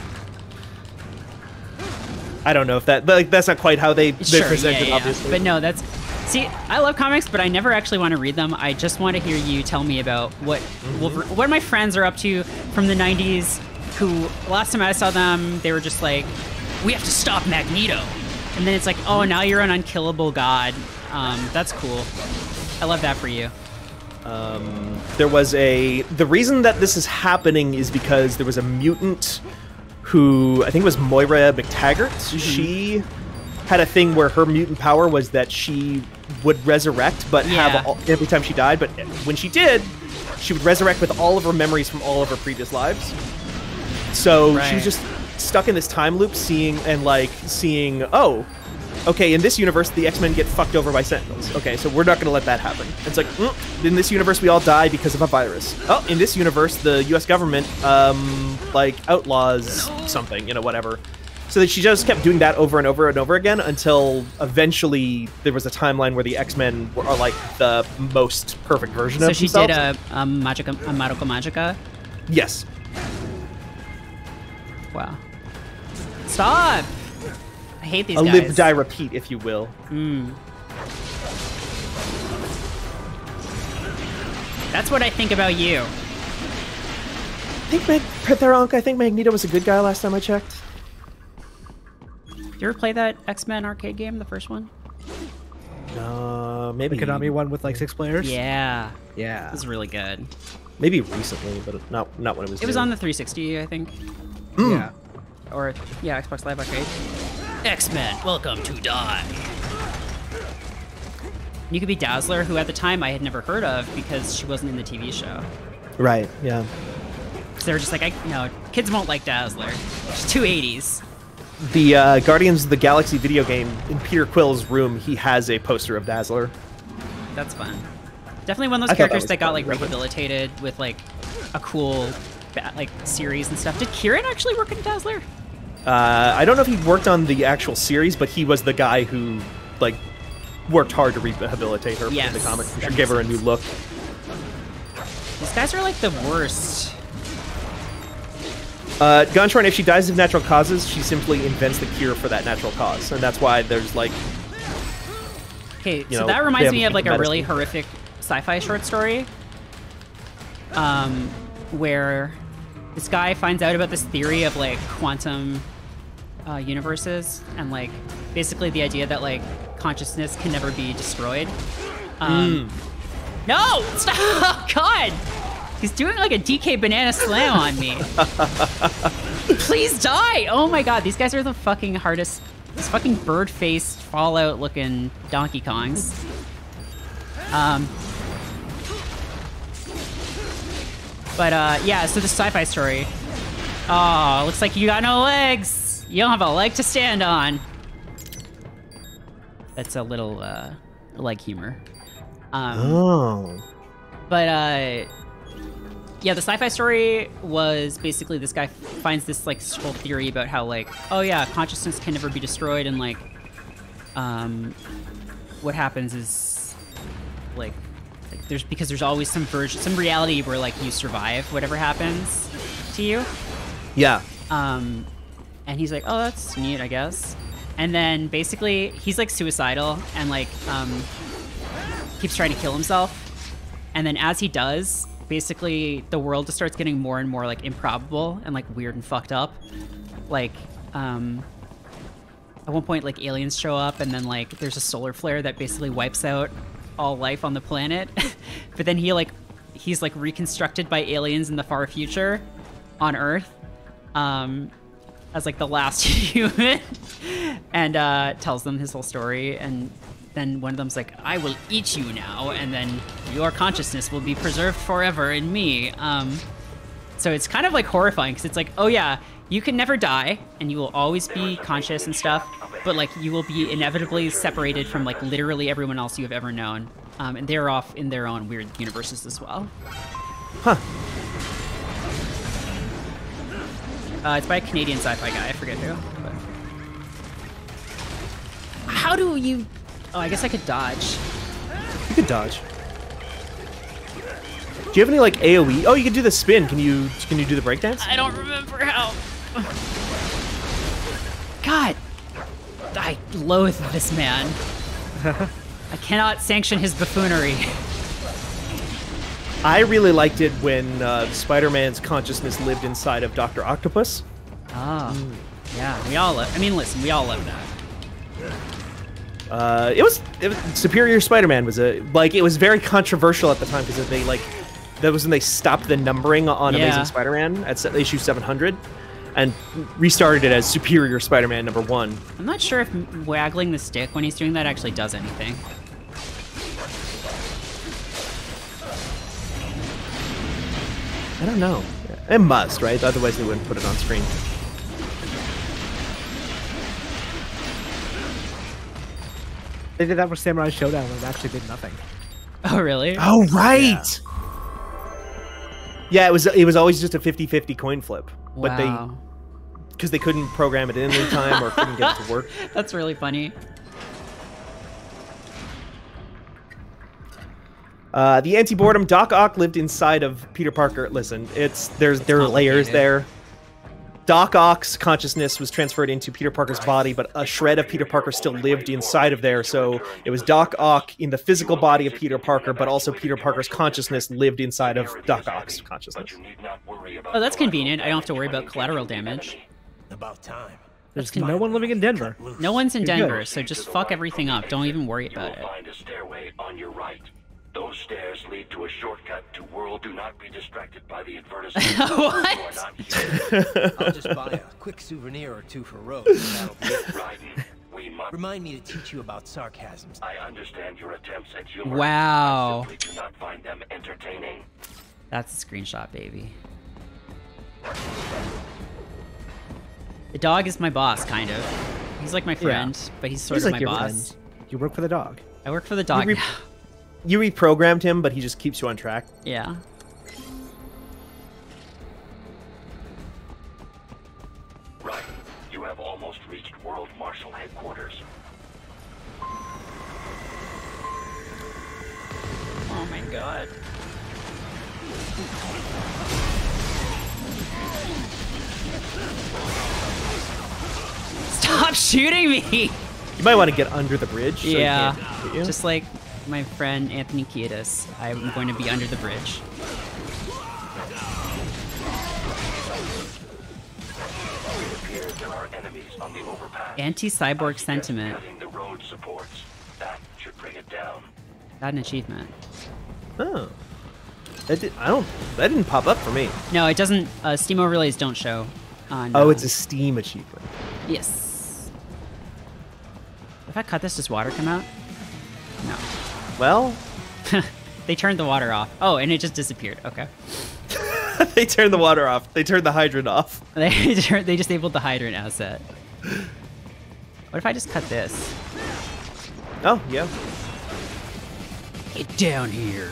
I don't know if that's not quite how they present it, obviously. But no, that's... See, I love comics, but I never actually want to read them. I just want to hear you tell me about what my friends are up to from the 90s, who, last time I saw them, they were just like, we have to stop Magneto. And then it's like, oh, now you're an unkillable god. That's cool. I love that for you. The reason that this is happening is because there was a mutant who, I think it was Moira McTaggart. She had a thing where her mutant power was that she would resurrect, but every time she died. But when she did, she would resurrect with all of her memories from all of her previous lives. So she was just stuck in this time loop, seeing, oh, okay, in this universe, the X-Men get fucked over by Sentinels. Okay, so we're not going to let that happen. It's like, in this universe, we all die because of a virus. Oh, in this universe, the U.S. government, outlaws something, whatever. So that she just kept doing that over and over and over again until eventually there was a timeline where the X-Men are like the most perfect version of themselves. So she did a Madoka Magica? Yes. Wow. Stop! I hate these guys. A live, die, repeat, if you will. That's what I think about you. I think Magneto was a good guy last time I checked. Did you ever play that X-Men arcade game, the first one? Maybe. The Konami one with like 6 players? Yeah. Yeah. It was really good. Maybe recently, but not when it was. It was on the 360, I think. Yeah. Or, Xbox Live Arcade. X-Men, welcome to die. You could be Dazzler, who at the time I had never heard of because she wasn't in the TV show. Right, yeah. So they were just like, no, kids won't like Dazzler. She's too 80s. The Guardians of the Galaxy video game, in Peter Quill's room, he has a poster of Dazzler. That's fun. Definitely one of those characters that got, like, rehabilitated with, like, a cool, series and stuff. Did Kieran actually work in Dazzler? I don't know if he worked on the actual series, but he was the guy who, worked hard to rehabilitate her in the comic. Give her a new look. These guys are, the worst. Gontron, if she dies of natural causes, she simply invents the cure for that natural cause. And that's why there's, Okay, so that reminds me of, a really horrific sci-fi short story. Where this guy finds out about this theory of, quantum universes. And, basically the idea that, consciousness can never be destroyed. No! Stop! Oh, God! He's doing, a DK banana slam on me. Please die! Oh, my God. These guys are the fucking hardest. These fucking bird-faced, Fallout-looking Donkey Kongs. So the sci-fi story. Oh, looks like you got no legs. You don't have a leg to stand on. That's a little, leg humor. Yeah, the sci-fi story was basically this guy finds this, whole theory about how, consciousness can never be destroyed, and, what happens is, there's always some reality where, you survive whatever happens to you. Yeah. And he's like, oh, that's neat, I guess. And then, basically, he's, suicidal, and, keeps trying to kill himself. And then as he does, basically the world just starts getting more and more improbable and weird and fucked up. At one point aliens show up, and then there's a solar flare that basically wipes out all life on the planet. But then he's reconstructed by aliens in the far future on Earth as the last human, and tells them his whole story. And then one of them's like, I will eat you now, and then your consciousness will be preserved forever in me. So it's kind of horrifying, because it's oh yeah, you can never die, and you will always be conscious and stuff, but you will be inevitably separated from literally everyone else you have ever known. And they're off in their own weird universes as well. Huh. It's by a Canadian sci-fi guy, I forget who. But... How do you... Oh, I guess I could dodge. You could dodge. Do you have any AoE? Oh, you can do the spin. Can you do the breakdance? I don't remember how. God, I loathe this man. I cannot sanction his buffoonery. I really liked it when Spider-Man's consciousness lived inside of Dr. Octopus. Oh, yeah. We all love. I mean, listen, we all love that. It was Superior Spider-Man was it was very controversial at the time, because that was when they stopped the numbering on Amazing Spider-Man at issue 700, and restarted it as Superior Spider-Man #1. I'm not sure if waggling the stick when he's doing that actually does anything. I don't know. It must, right? Otherwise they wouldn't put it on screen. They did that for Samurai Showdown and it actually did nothing. Oh, really? Oh, right! Yeah, it was always just a 50-50 coin flip. But Wow. because they couldn't program it in time or couldn't get it to work. That's really funny. The anti-boredom, Doc Ock lived inside of Peter Parker. Listen, there are layers there. Doc Ock's consciousness was transferred into Peter Parker's body, but a shred of Peter Parker still lived inside of there. So it was Doc Ock in the physical body of Peter Parker, but also Peter Parker's consciousness lived inside of Doc Ock's consciousness. Oh, that's convenient. I don't have to worry about collateral damage. About time. There's no one living in Denver. No one's in You're Denver, good. so just fuck everything up. Don't even worry about it. Find a stairway on your right. Those stairs lead to a shortcut to World. Do not be distracted by the advertisement. What? You are not here. I'll just buy a quick souvenir or two for Rose. And that'll be it. Raiden, we must. Remind me to teach you about sarcasms. I understand your attempts at humor. Wow. I simply do not find them entertaining. That's a screenshot, baby. The dog is my boss, kind of. He's like my friend, but he's sort of like my your boss. friend. You work for the dog. I work for the dog now. You reprogrammed him, but he just keeps you on track. Yeah. Right. You have almost reached World Marshal Headquarters. Oh my god. Stop shooting me! You might want to get under the bridge. So Yeah. he can't hit you. Just like my friend Anthony Kiedis, I'm going to be under the bridge. It appears there are enemies on the overpass. Anti-cyborg sentiment. Cutting the road supports. That should bring it down. Got an achievement. Oh. That didn't pop up for me. No, it doesn't. Steam overlays don't show. On, Oh, it's a Steam achievement. Yes. If I cut this, does water come out? No. Well, They turned the water off. Oh, and it just disappeared. Okay. they turned the water off. They turned the hydrant off. They disabled the hydrant asset. What if I just cut this? Oh, yeah. Get down here.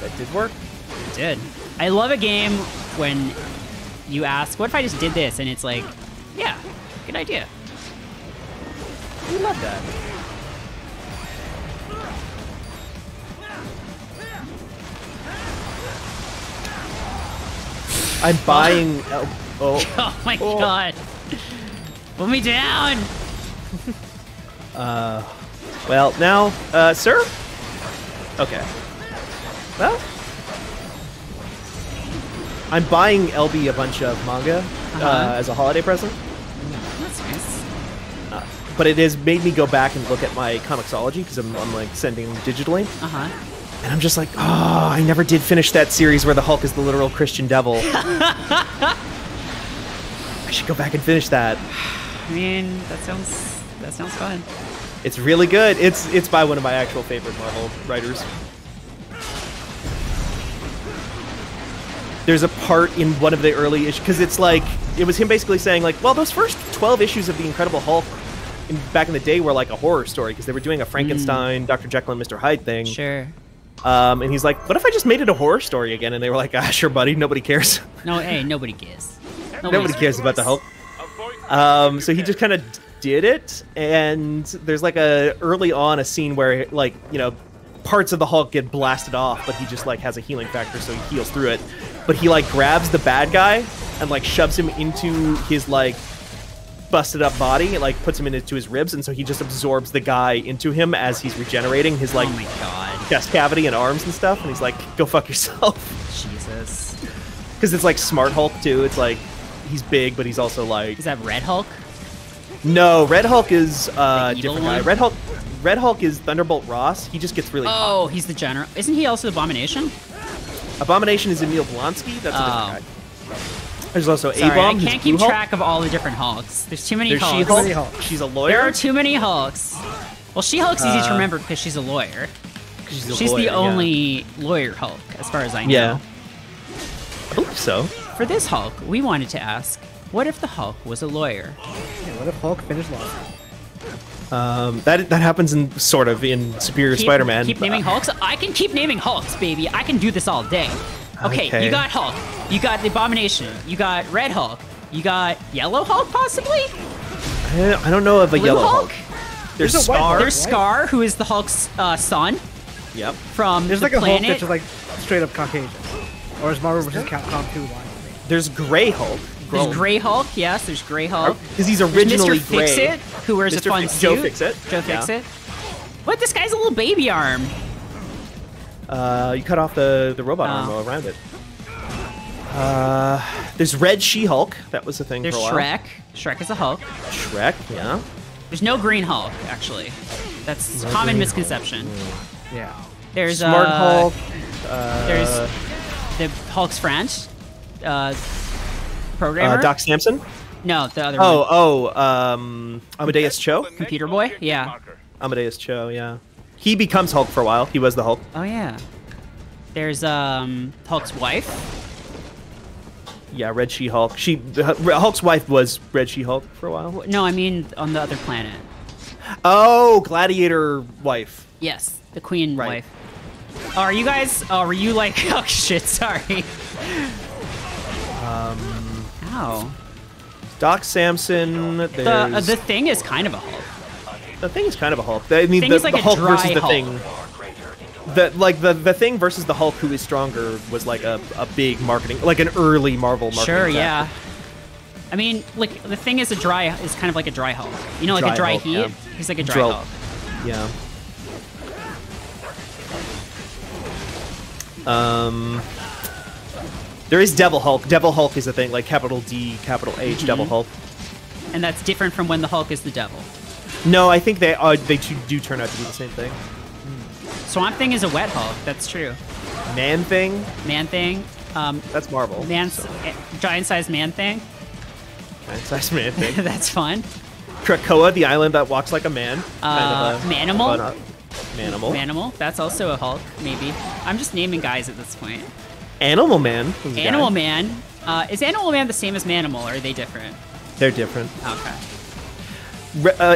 That did work. It did. I love a game when you ask, what if I just did this? And it's like, yeah, good idea. We love that. I'm buying... Oh my god. Put me down. Well, now, sir? Okay. Well, I'm buying LB a bunch of manga as a holiday present. That's nice. But it has made me go back and look at my Comixology because I'm like sending them digitally. And I'm just like, oh, I never did finish that series where the Hulk is the literal Christian devil. I should go back and finish that. I mean, that sounds fun. It's really good. It's by one of my actual favorite Marvel writers. There's a part in one of the early issues because it's like it was him basically saying like, well, those first 12 issues of the Incredible Hulk back in the day were like a horror story because they were doing a Frankenstein, Dr. Jekyll and Mr. Hyde thing. Sure. And he's like, what if I just made it a horror story again? And they were like, ah, sure, buddy. Nobody cares. No, hey, nobody cares. Nobody cares about the Hulk. So he just kind of did it, and there's like early on a scene where like, you know, parts of the Hulk get blasted off, but he just like has a healing factor, so he heals through it. But he like grabs the bad guy and like shoves him into his like busted up body, like puts him into his ribs, and so he just absorbs the guy into him as he's regenerating his like oh my god, chest cavity and arms and stuff, and he's like, go fuck yourself. Jesus. Because it's like Smart Hulk too. It's like he's big, but he's also like... Is that Red Hulk? No, Red Hulk is a different guy. one? Red Hulk is Thunderbolt Ross. He just gets really hot. Oh, he's the general. Isn't he also Abomination? Abomination is Emil Blonsky. That's a different guy. There's also Sorry, A-Bomb. I can't keep track of all the different Hulks. There's too many Hulks. She-Hulk. She's a lawyer. There are too many Hulks. Well, She-Hulk's easy to remember because she's a lawyer. She's the only lawyer Hulk, as far as I know. Yeah. I believe so. For this Hulk, we wanted to ask, what if the Hulk was a lawyer? Yeah, what if Hulk finished law? That happens in Superior Spider-Man. Keep naming Hulks? I can keep naming Hulks, baby. I can do this all day. Okay, you got Hulk. You got the Abomination. You got Red Hulk. You got Yellow Hulk, possibly? I don't know of a Blue Yellow Hulk? There's Scar. There's Scar, who is the Hulk's son. Yep. From There's the like a planet. Hulk that's just like straight up Caucasian. Or is Marvel vs. Capcom 2 line? There's Gray Hulk. There's Gray Hulk, yes. There's Gray Hulk. Because he's originally Mr. gray. Fix-It, who wears a fun suit. Joe Fix-It. Joe Fix-It. What? This guy's a little baby arm. You cut off the robot arm around it. There's Red She-Hulk. That was a thing for a while. There's Shrek. Shrek is a Hulk. Shrek, yeah. There's no Green Hulk, actually. That's a common misconception. Yeah. There's Smart Hulk. There's the Hulk's friend, programmer. Doc Samson. No, the other one. Amadeus Cho. Computer Boy. Yeah. Amadeus Cho. Yeah. He becomes Hulk for a while. He was the Hulk. Oh yeah. There's Hulk's wife. Yeah, Red She-Hulk. Hulk's wife was Red She-Hulk for a while. No, I mean on the other planet. Oh, Gladiator wife. Yes, the Queen wife. Are you guys? Were you like? Oh shit! Sorry. Ow. Doc Samson. The Thing is kind of a Hulk. The Thing is kind of a Hulk. I mean, the like Hulk a dry versus the Hulk. Thing. The Thing versus the Hulk, who is stronger, was like a big marketing, like an early Marvel marketing. Sure, tactic. yeah. I mean, like the Thing is kind of like a dry Hulk. You know, like a dry Hulk, heat. yeah. He's like a dry Hulk. Yeah. There is Devil Hulk. Devil Hulk is a thing, like capital D, capital H, Devil Hulk. And that's different from when the Hulk is the devil. No, I think they do turn out to be the same thing. Swamp Thing is a wet Hulk. That's true. Man Thing. Man Thing. That's Marvel. Giant-sized Man Thing. Giant-sized Man Thing. That's fun. Krakoa, the island that walks like a man. Manimal. Manimal. Manimal. That's also a Hulk, maybe. I'm just naming guys at this point. Animal Man. Animal Man. Is Animal Man the same as Manimal, or are they different? They're different. Okay.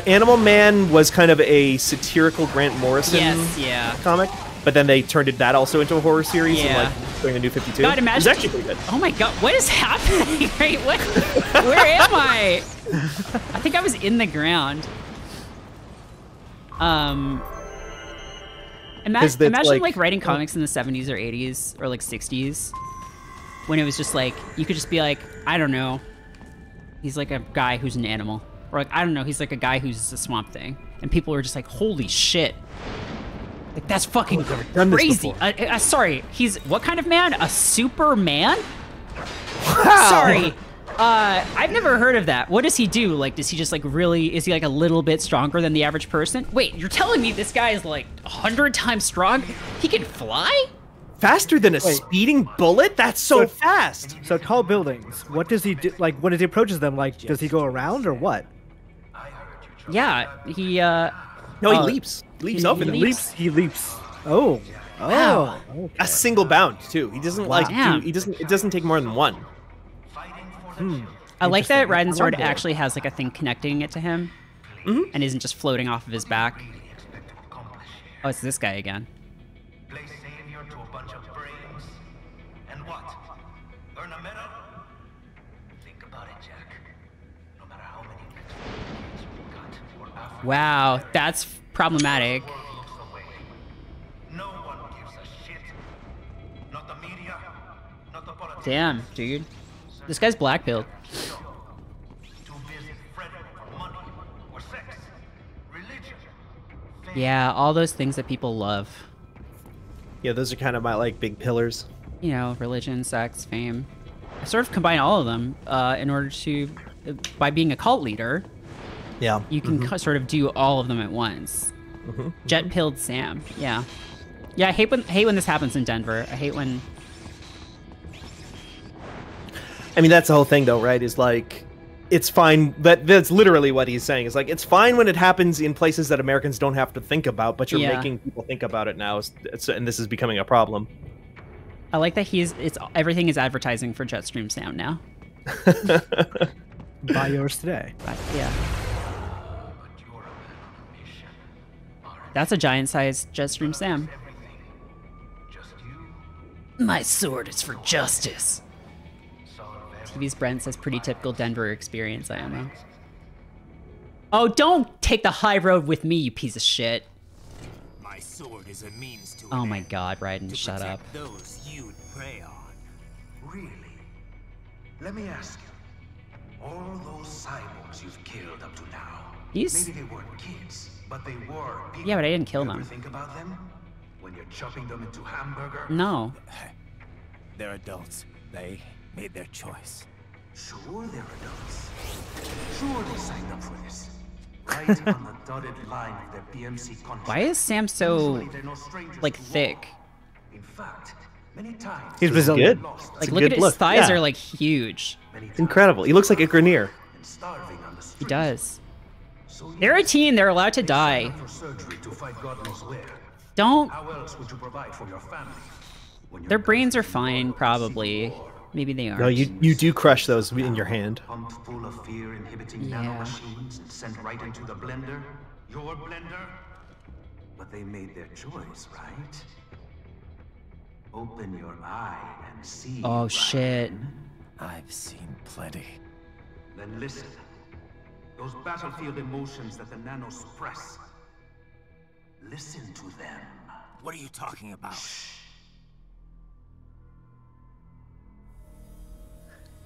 Animal Man was kind of a satirical Grant Morrison comic, but then they turned that also into a horror series during the New 52. God, imagine. It was actually pretty good. Oh my god, what is happening? Right? Where am I? I think I was in the ground. Imagine like writing comics in the 70s or 80s or like 60s when it was just like, you could just be like, I don't know, he's like a guy who's an animal. Or like, I don't know, he's like a guy who's a Swamp Thing. And people were just like, holy shit. Like, that's fucking crazy. Sorry, he's what kind of man? A Superman? Wow. Sorry. I've never heard of that. What does he do? Like, does he just like really, is he like a little bit stronger than the average person? Wait, you're telling me this guy is like 100 times strong? He can fly? Faster than a speeding bullet? That's so fast. So tall buildings. What does he do? Like, when he approaches them, like, does he go around or what? Yeah, he, No, he leaps. Leaps up and then leaps. He leaps. Oh. Wow. Okay. A single bound, too. He doesn't it doesn't take more than one. I like that Raiden Sword actually has like a thing connecting it to him and isn't just floating off of his back. Oh, it's this guy again. Play savior to a bunch of brains. And what? Earn a medal? Think about it, Jack. No matter how many kids we got or after. Wow, that's problematic. No one gives a shit. Not the media, not the politics. Damn, dude. This guy's black pilled. Too busy fretting for money or sex, religion. Yeah, all those things that people love. Yeah, those are kind of my like big pillars. You know, religion, sex, fame. I sort of combine all of them in order to, by being a cult leader, you can sort of do all of them at once. Jet pilled Sam. Yeah. Yeah, I hate when this happens in Denver. I hate when I mean, that's the whole thing, though, right? Is like, it's fine. That's literally what he's saying. Is like, it's fine when it happens in places that Americans don't have to think about, but you're making people think about it now, and this is becoming a problem. I like that everything is advertising for Jetstream Sound now. Buy yours today. Yeah. That's a giant-sized Jetstream Sam. My sword is for justice. TV's Brent says pretty typical Denver experience, IMO. Oh, don't take the high road with me, you piece of shit. My sword is a means to Oh my god, Raiden, shut up. Those you'd prey on. Really? Let me ask you. All those cyborgs you've killed up to now. He's... Maybe they weren't kids, but they were people. Yeah, but I didn't kill them. Ever think about them? When you're chopping them into hamburger? No. They're adults. They made their choice. Sure they're adults. Sure they signed up for this. Right on the dotted line of their BMC contract. Why is Sam so, like, thick? In fact, many times he's Brazilian. Good. Like, look at his thighs are, like, huge. It's incredible. He looks like a Grenier. He does. They're a team. They're allowed to die. Don't... Their brains are fine, probably. Maybe they aren't. No, you do crush those in your hand. Pumped full of fear inhibiting nanomachines and sent right into the blender. Your blender. But they made their choice, right? Open your eye and see. Oh shit. I've seen plenty. Then listen. Those battlefield emotions that the nanos suppress. Listen to them. What are you talking about?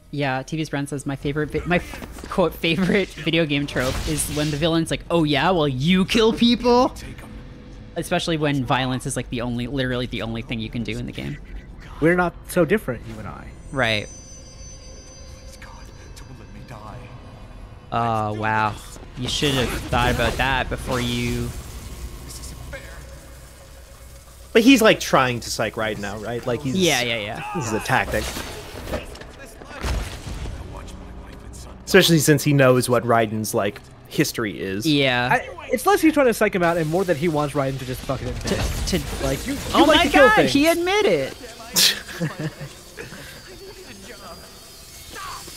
Yeah, TV's Brent says my quote favorite video game trope is when the villain's like, "Oh yeah, well you kill people." Especially when violence is like literally the only thing you can do in the game. We're not so different, you and I. Right. Oh wow, you should have thought about that before you. But he's like trying to psych Raiden now, right? Like he's yeah. This is a tactic. Especially since he knows what Raiden's like history is. Yeah. It's less he's trying to psych him out and more that he wants Raiden to just fucking admit to like you oh like my to kill god, things. he admitted.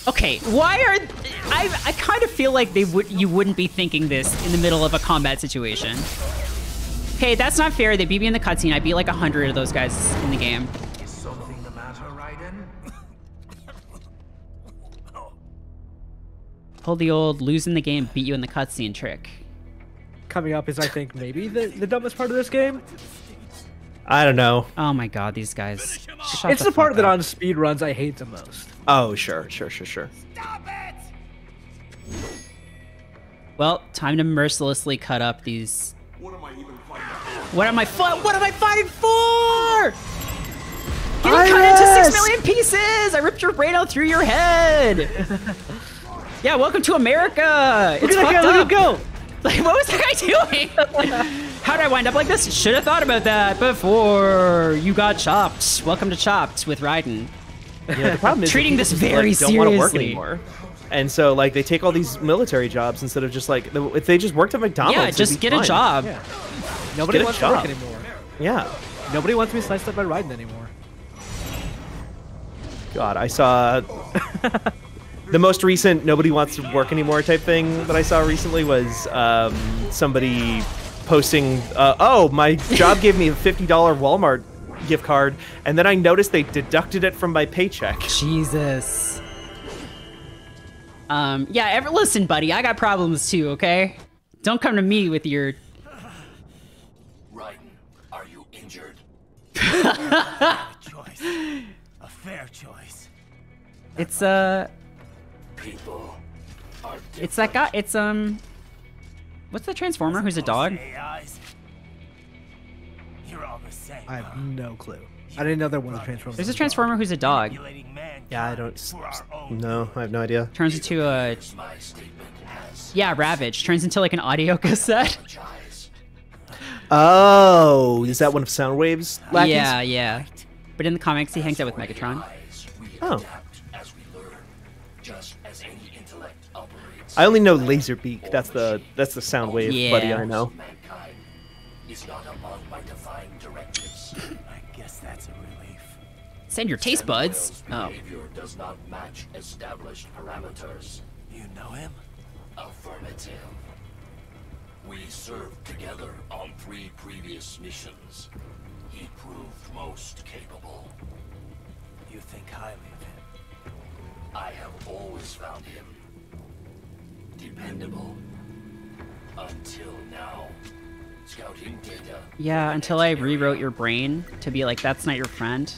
Okay, why are I kind of feel like you wouldn't be thinking this in the middle of a combat situation. Okay, that's not fair. They beat me in the cutscene. I beat like 100 of those guys in the game. Is something the matter, Raiden? Pull the old losing the game, beat you in the cutscene trick. Coming up is, I think, maybe the dumbest part of this game. I don't know. Oh my god, these guys. It's the part that on speed runs I hate the most. Oh, sure. Stop it! Well, time to mercilessly cut up these. What am I even fighting? What am I fighting for? Getting cut into 6 million pieces! I ripped your brain out through your head! Yeah, welcome to America! It's fucked up! Look at go! Like, what was that guy doing? How did I wind up like this? Should have thought about that before you got chopped. Welcome to Chopped with Raiden. Yeah, the problem is treating this very don't want to work seriously. anymore. And so, like, they take all these military jobs instead of just, like, if they just worked at McDonald's, yeah, just get a job. Yeah. Nobody wants to work anymore. Yeah. Nobody wants to be sliced up by Raiden anymore. God, I saw... The most recent nobody wants to work anymore type thing that I saw recently was somebody posting, oh, my job gave me a $50 Walmart gift card, and then I noticed they deducted it from my paycheck. Jesus. Yeah, listen, buddy, I got problems too, okay? Don't come to me with your... Raiden, are you injured? A choice. A fair choice. It's, People are it's that guy, it's, what's the Transformer who's a dog? You're all the same. I have no clue. I didn't know there was a Transformer. There's a Transformer who's a dog. Yeah, I don't... No, I have no idea. Turns into a... Yeah, Ravage. Turns into, like, an audio cassette. Oh, is that one of Soundwave's lackeys? Yeah. But in the comics, he hangs out with Megatron. Oh. just as any intellect operates. I only know Laserbeak. That's the sound wave buddy I know. Mankind is not among my divine directives. I guess that's a relief. Send your taste buds. Oh. Behavior does not match established parameters. You know him? Affirmative. We served together on 3 previous missions. He proved most capable. You think highly of him? I have always found him dependable. Until now. Scouting data. Yeah, until I rewrote your brain to be like, that's not your friend.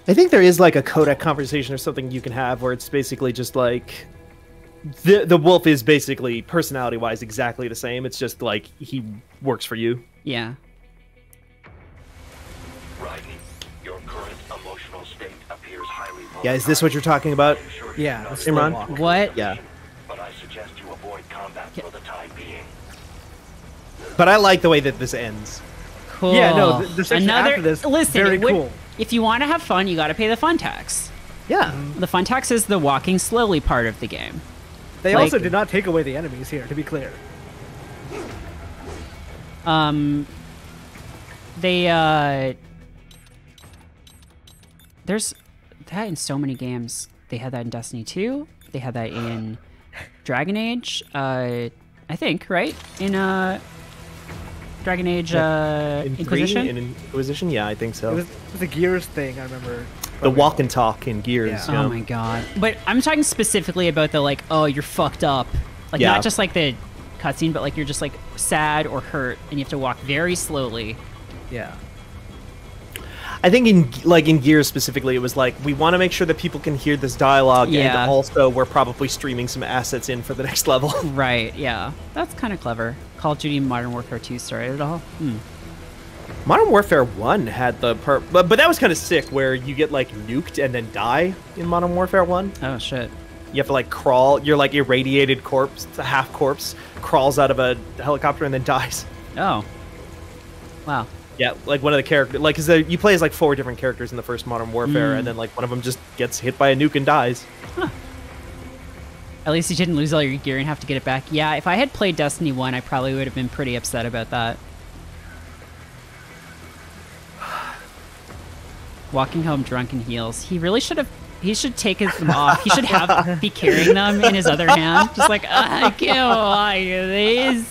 I think there is like a codec conversation or something you can have where it's basically just like the wolf is basically personality wise exactly the same. It's just like he works for you. Yeah. Raiden, your current emotional state appears highly volatile. Yeah, is this what you're talking about? Yeah, Imran? What? Yeah. But I suggest you avoid combat for the time being. But I like the way that this ends. Cool. Yeah, no, the section after this, listen, very cool. If you want to have fun, you got to pay the fun tax. Yeah. The fun tax is the walking slowly part of the game. They also did not take away the enemies here, to be clear. There's that in so many games. They had that in Destiny 2. They had that in Dragon Age. I think, right? In Dragon Age Inquisition? In Inquisition? Yeah, I think so. It was the Gears thing, I remember. The walk and talk in Gears. Yeah. Oh my god. But I'm talking specifically about the like, oh, you're fucked up. Like not just like the cutscene, but like you're just like sad or hurt and you have to walk very slowly. Yeah. I think in Gears specifically, it was like, we want to make sure that people can hear this dialogue, and also we're probably streaming some assets in for the next level. Right, yeah. That's kind of clever. Call of Duty Modern Warfare 2 started it all. Modern Warfare 1 had the part, but that was kind of sick, where you get like nuked and then die in Modern Warfare 1. Oh shit. You have to like crawl, you're like irradiated corpse, a half corpse, crawls out of a helicopter and then dies. Oh. Wow. Yeah, like one of the characters, like, cause you play as like 4 different characters in the first Modern Warfare, and then like one of them just gets hit by a nuke and dies. Huh. At least you didn't lose all your gear and have to get it back. Yeah, if I had played Destiny 1, I probably would have been pretty upset about that. Walking home drunk in heels. He really should have. He should take them off. He should be carrying them in his other hand, just like I can't walk these.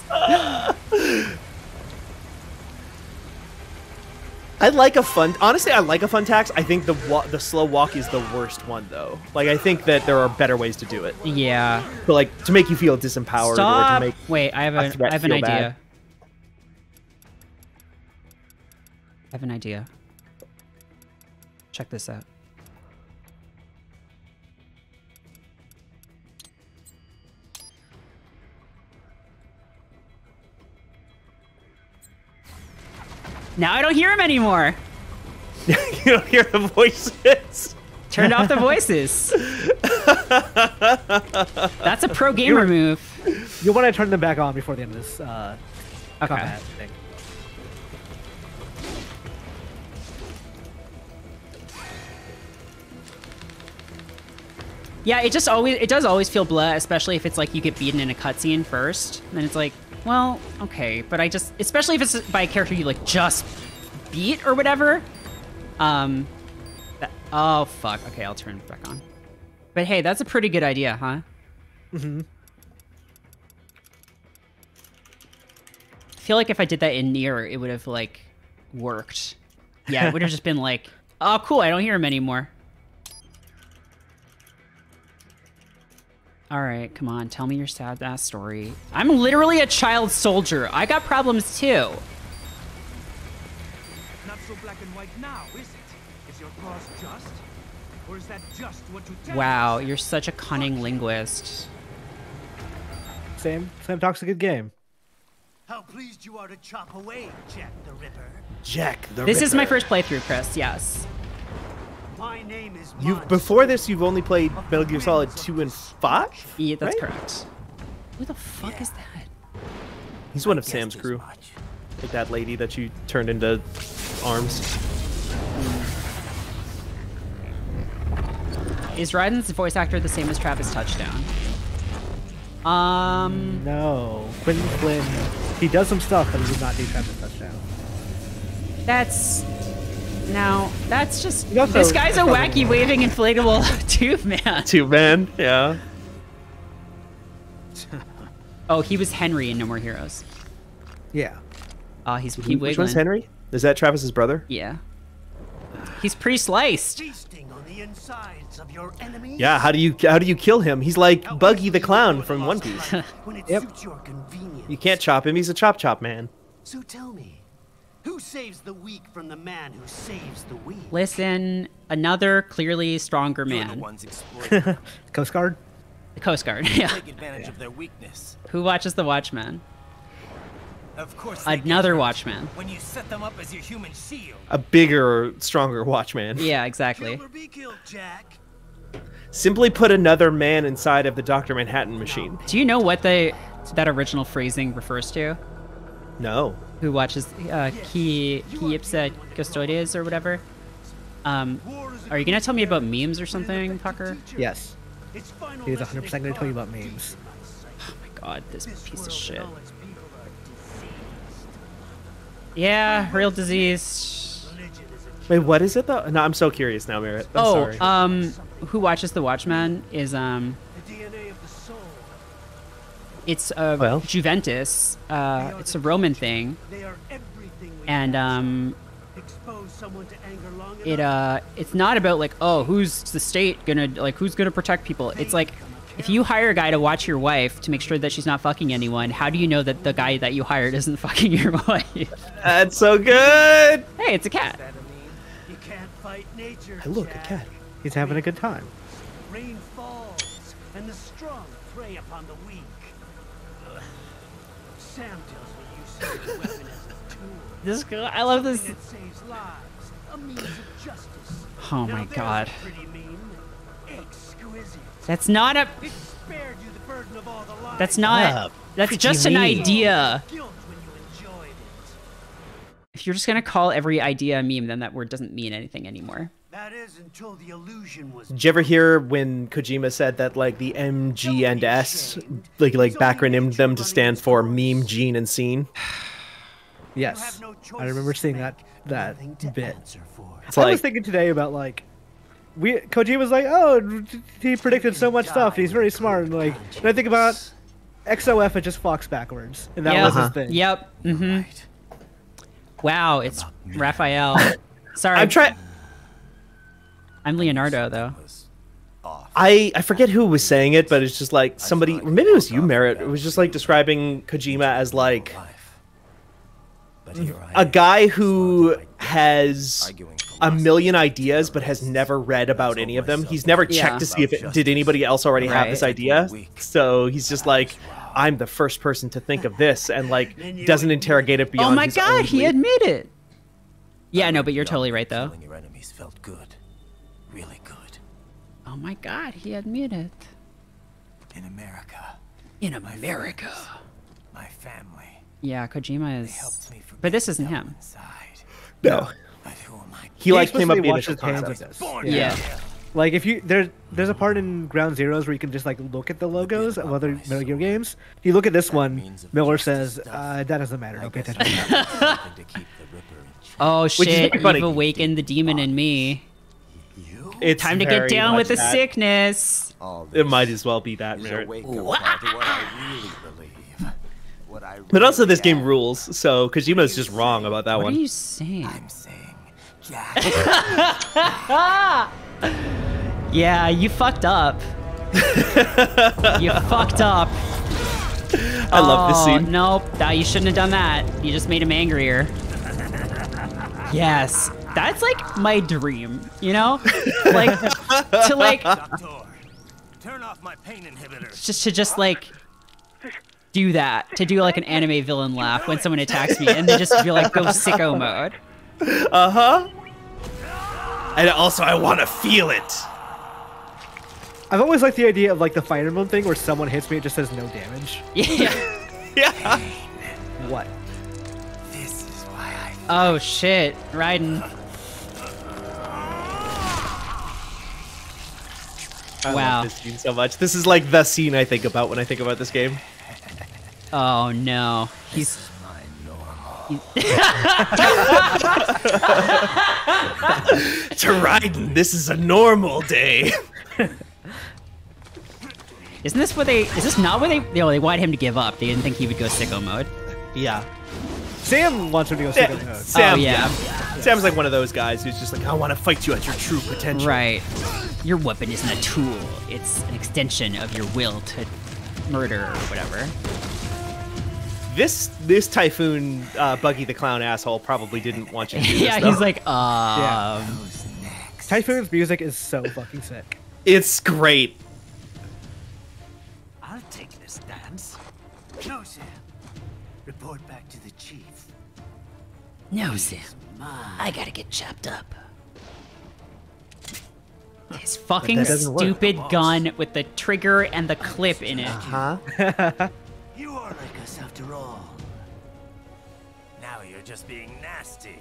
I like a fun tax. I think the slow walk is the worst one though. Like I think that there are better ways to do it. Yeah. But like to make you feel disempowered or to make Wait, I have an idea. Bad. I have an idea. Check this out. Now I don't hear him anymore. You don't hear the voices. Turned off the voices. That's a pro gamer move. You'll want to turn them back on before the end of this combat thing. Yeah, it does always feel blah, especially if it's like you get beaten in a cutscene first. Then it's like, well, okay, but especially if it's by a character you like just beat or whatever. Oh fuck. Okay, I'll turn it back on. But hey, that's a pretty good idea, huh? Mm-hmm. I feel like if I did that in Nier, it would have like worked. Yeah, it would have just been like, oh cool, I don't hear him anymore. All right, come on, tell me your sad ass story. I'm literally a child soldier. I got problems too. Not so black and white now, is it? Is your cause just? Or is that just what you tell Wow, you're such a cunning linguist. Sam talks a good game. How pleased you are to chop away, Jack the Ripper. Jack the This Ripper. is my first playthrough, Chris, yes. My name is Before this, you've only played Metal Gear Solid 2 and 5? Yeah, that's right? correct. Who the fuck is that? He's one of Sam's crew. Like that lady that you turned into arms. Is Raiden's voice actor the same as Travis Touchdown? No. Quentin Flynn, he does some stuff, but he did not do Travis Touchdown. That's just... Also, this guy's a wacky waving inflatable tube man. Tube man, yeah. Oh, he was Henry in No More Heroes. Yeah. He's Which wiggling. one's Henry? Is that Travis's brother? Yeah. He's pre-sliced. Feasting on the insides of your enemies. Yeah, how do you kill him? He's like Buggy the Clown from One Piece. When it Yep. suits your convenience. You can't chop him, he's a chop man. So tell me, who saves the weak from the man who saves the weak? Listen, another clearly stronger You're the man. ones exploiting. Coast Guard? The Coast Guard, yeah. Take advantage of their weakness. Who watches the Watchmen? Of course. Another Watchman. When you set them up as your human shield. A bigger, stronger Watchman. Yeah, exactly. Kill or be killed, Jack. Simply put another man inside of the Dr. Manhattan machine. Do you know what that original phrasing refers to? No. Who watches Qui ipsa custodes or whatever? Are you gonna tell me about memes or something, Pucker? Yes. He was 100% going to tell you about memes. Oh my god, this piece of shit. Yeah, real disease. Wait, what is it though? No, I'm so curious now, Merritt. I'm sorry. Who watches the Watchmen is it's Juventus. It's a Roman thing. And it's not about like, oh, who's the state gonna who's gonna protect people? It's like, if you hire a guy to watch your wife to make sure that she's not fucking anyone, how do you know that the guy that you hired isn't fucking your wife? That's so good. Hey, it's a cat. You can't fight nature. Hey, look, a cat. He's having a good time. Rain falls, and the strong prey upon the weak. Sam tells me you see the weapon as a tool. This girl, I love this. It saves lives, a means of justice. Oh my god. Pretty mean, exquisite. That's not a. It spared you the burden of all the lies. That's not. That's just an idea. Guilt when you enjoyed it. If you're just gonna call every idea a meme, then that word doesn't mean anything anymore. That is until the illusion was. Did you ever hear when Kojima said that like the M, G, and S like backronymed them to stand for meme, gene, and scene? Yes, I remember seeing that bit. It's I like, was thinking today about like, Kojima was like, oh, he predicted so much stuff. He's very smart. And like, when I think about XOF, it just fucks backwards, and that was his thing. Yep. Mm-hmm. Wow, it's Raphael. Sorry, I'm Leonardo though. I forget who was saying it, but it's just like somebody, or maybe it was you, Merritt. It was just like describing Kojima as like a guy who has a million ideas but has never read about any of them. He's never checked to see if did anybody else already have this idea. So he's just like, I'm the first person to think of this, and like doesn't interrogate it beyond. Oh my his god, own he belief. admitted. Yeah, no, but you're totally right though. Your enemies felt good, really good. Oh my god, he admitted. In America. In America. My family. Yeah, Kojima is. But this isn't him. No. He like came up with the initial concept. Yeah. Like if you there's a part in Ground Zeroes where you can just like look at the logos of other Metal Gear games. If you look at this one, Miller says, that doesn't matter. Don't pay attention to that. Oh shit, funny. you've awakened the demon in me. It's time to get down with the that. sickness. It might as well be that, Merritt. But also, this game rules, so Kojima's just wrong about that What one. are you saying? I'm saying, Jack. Yeah, you fucked up. You fucked up. I love this scene. Nope, you shouldn't have done that. You just made him angrier. Yes, that's like my dream, you know? Like, to like... Turn off my pain inhibitors. Just like... do that. To do like an anime villain laugh when someone attacks me and then just be like, go sicko mode. Uh-huh. And also, I want to feel it. I've always liked the idea of like the Fire Emblem thing where someone hits me, it just says no damage. Yeah. Yeah. What? This is why Oh shit, Raiden. I Wow. love this scene so much. This is like the scene I think about when I think about this game. Oh no, he's. To Raiden, this is a normal day. Isn't this what they? Is this not what they? They wanted him to give up. They didn't think he would go sicko mode. Yeah. Sam wants him to go sicko mode. Sam, Oh, yeah. Sam's like one of those guys who's just like, I want to fight you at your true potential. Right. Your weapon isn't a tool. It's an extension of your will to murder or whatever. This Typhoon Buggy the Clown asshole probably didn't want you to do this. Yeah, though. he's like, Yeah. Typhoon's music is so fucking sick. It's great. I'll take this dance. No, Sam. Report back to the chief. No, Sam. I gotta get chopped up. His fucking that doesn't work. stupid gun with the trigger and the clip in it. Huh? You are like us after all. Now you're just being nasty.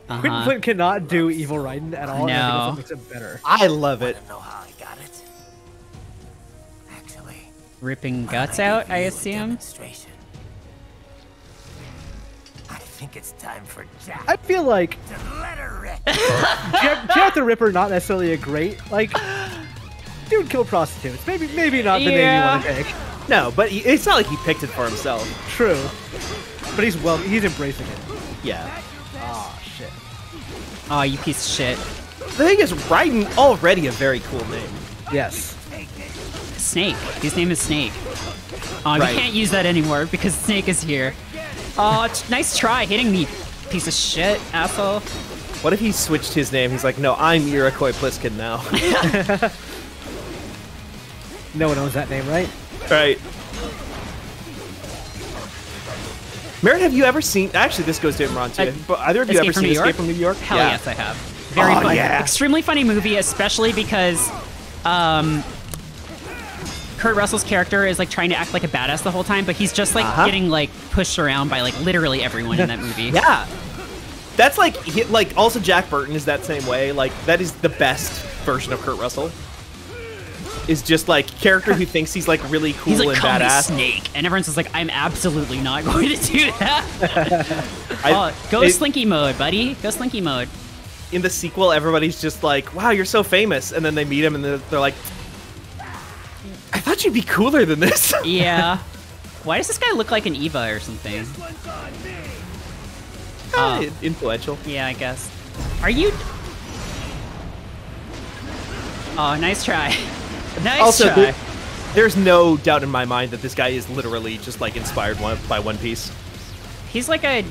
Quentin Flynn cannot do evil Raiden at all. And I think that's what makes it better. I love it. Know how I got it? Actually, Ripping guts out, I assume. demonstration. I think it's time for Jack I feel like to let her rip. Jack the Ripper not necessarily a great dude killed prostitutes. Maybe not the name you want to take. No, but it's not like he picked it for himself. True, but he's embracing it. Yeah. Ah shit. Oh, you piece of shit. The thing is, Raiden already a very cool name. Yes. Snake. His name is Snake. Oh, Right. we can't use that anymore because Snake is here. Oh, nice try hitting me, piece of shit, asshole. What if he switched his name? He's like, no, I'm Iroquois Pliskin now. No one owns that name, right? Right. Merritt, have you ever seen... Actually, this goes to Imran, too. But either of you ever seen Escape from New York? Hell Yeah. yes, I have. Very funny. yeah. Extremely funny movie, especially because Kurt Russell's character is like trying to act like a badass the whole time, but he's just like getting like pushed around by like literally everyone in that movie. Yeah. That's like... Also, Jack Burton is that same way. Like, that is the best version of Kurt Russell. Is just like character who thinks he's like really cool He's like, and call me badass. Snake, and everyone's just like, I'm absolutely not going to do that. Go it- Slinky mode, buddy. Go Slinky mode. In the sequel, everybody's just like, wow, you're so famous. And then they meet him and they're like, I thought you'd be cooler than this. Yeah. Why does this guy look like an Eva or something? Influential. Yeah, I guess. Are you... Oh, nice try. Nice Also, try. there's no doubt in my mind that this guy is literally just like inspired by One Piece. He's like a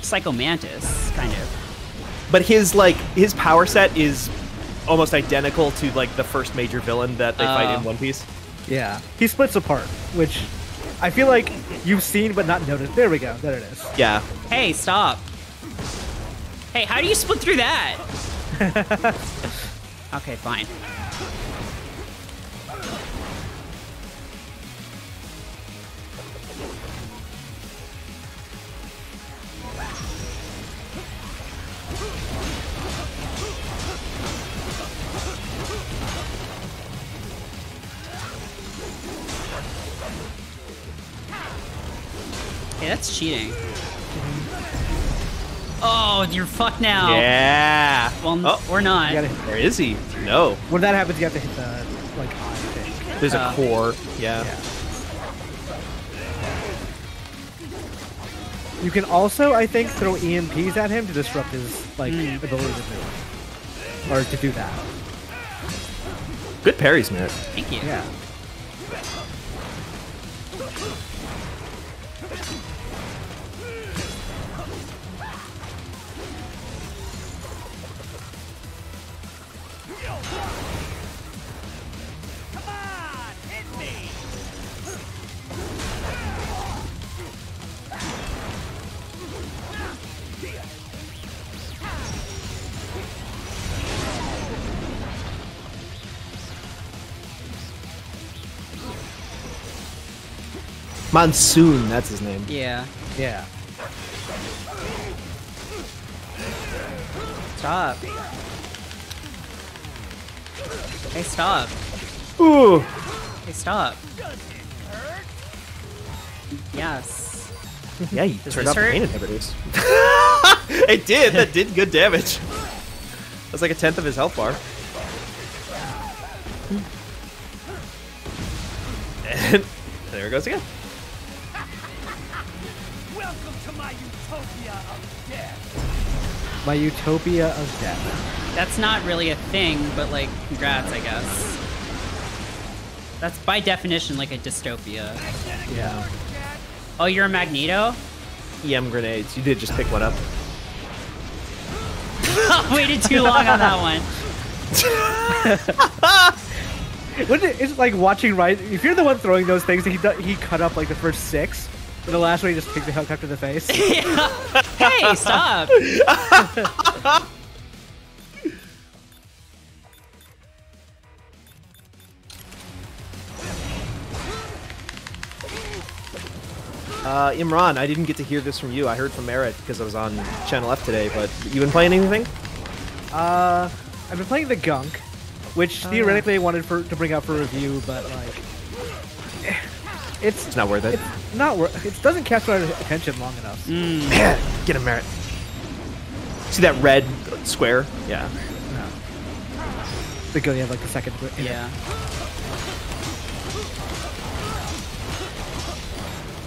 Psycho Mantis, kind of. But his power set is almost identical to like the first major villain that they fight in One Piece. Yeah. He splits apart, which I feel like you've seen but not noticed. There we go. There it is. Yeah. Hey, stop. Hey, how do you split through that? Okay, fine. Hey, that's cheating. Oh, you're fucked now. Yeah. Well, or not. Or is he? No. When that happens, you have to hit the eye, I think. There's a core. Yeah. You can also, I think, throw EMPs at him to disrupt his ability to move, or to do that. Good parries, man. Thank you. Yeah. Monsoon, that's his name. Yeah. Yeah. Stop. Hey, stop. Ooh. Hey, stop. Yes. Yeah, you Does turned this off the hurt? pain inhibitors. It did. That did good damage. That's like 1/10 of his health bar. And there it goes again. Welcome to my utopia of death. My utopia of death. That's not really a thing, but like, congrats, I guess. That's by definition like a dystopia. Yeah. Oh, you're a Magneto? EM grenades. You did just pick one up. Waited too long on that one. It's like watching right. If you're the one throwing those things, he cut up like the first 6, and the last one he just kicked the helicopter in the face. Yeah. Hey, stop! Imran, I didn't get to hear this from you. I heard from Merritt because I was on Channel F today, but you been playing anything? I've been playing the Gunk, which theoretically I wanted to bring out for review, but like, it's not worth it. It's not worth. It doesn't catch my attention long enough. Get him, Merritt. See that red square? Yeah. No. The good, you have like the second. Yeah.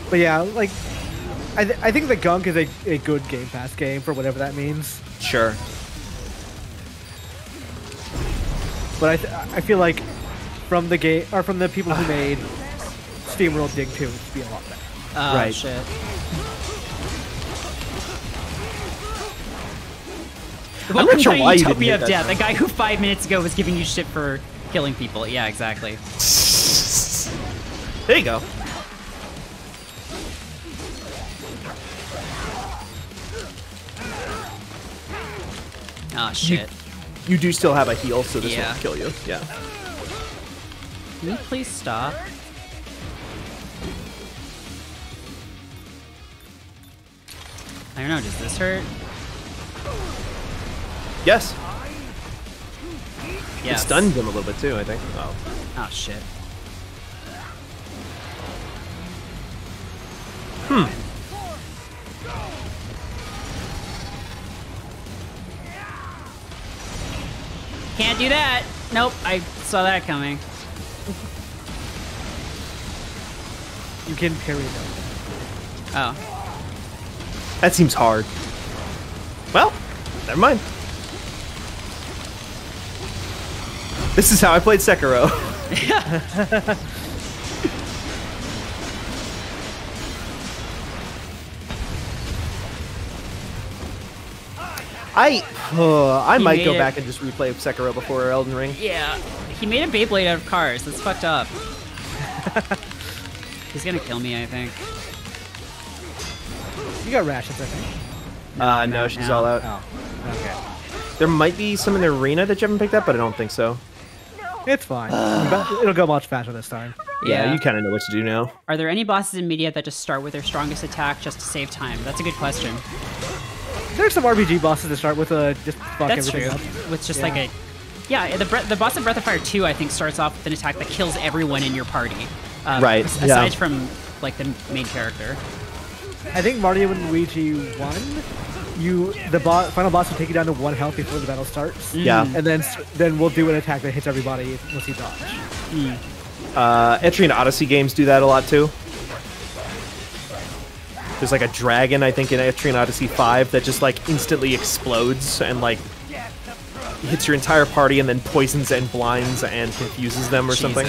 But yeah, like, I think the Gunk is a good Game Pass game for whatever that means. Sure. But I feel like from the game or from the people who made SteamWorld Dig 2, it would be a lot better. Oh, right. Shit. I'm not sure why you didn't Utopia hit of that Death. time. The guy who 5 minutes ago was giving you shit for killing people. Yeah, exactly. There you go. Oh shit. You do still have a heal, so this Yeah. won't kill you. Yeah. Can you please stop? I don't know, does this hurt? Yes. It Yes. stunned him a little bit too, I think. Oh. Oh shit. Can't do that. Nope, I saw that coming. You can parry them. Oh. That seems hard. Well, never mind. This is how I played Sekiro. I might go back and just replay Sekiro before Elden Ring. Yeah. He made a Beyblade out of cars. That's fucked up. He's gonna kill me, I think. You got rations, I think. No, she's all out. Oh, okay. There might be some in the arena that you haven't picked up, but I don't think so. It's fine. It'll go much faster this time. Yeah, you kind of know what to do now. Are there any bosses in media that just start with their strongest attack just to save time? That's a good question. There's some RPG bosses to start with, just fuck That's everything true. up. With just like a... Yeah, the boss of Breath of Fire 2, I think, starts off with an attack that kills everyone in your party. Right, Aside from, like, the main character. I think Mario and Luigi 1, the final boss will take you down to 1 health before the battle starts. Yeah. And then we'll do an attack that hits everybody once you dodge. Etrian Odyssey games do that a lot too. There's like a dragon, I think, in Etrian Odyssey 5 that just like instantly explodes and like hits your entire party and then poisons and blinds and confuses them or something.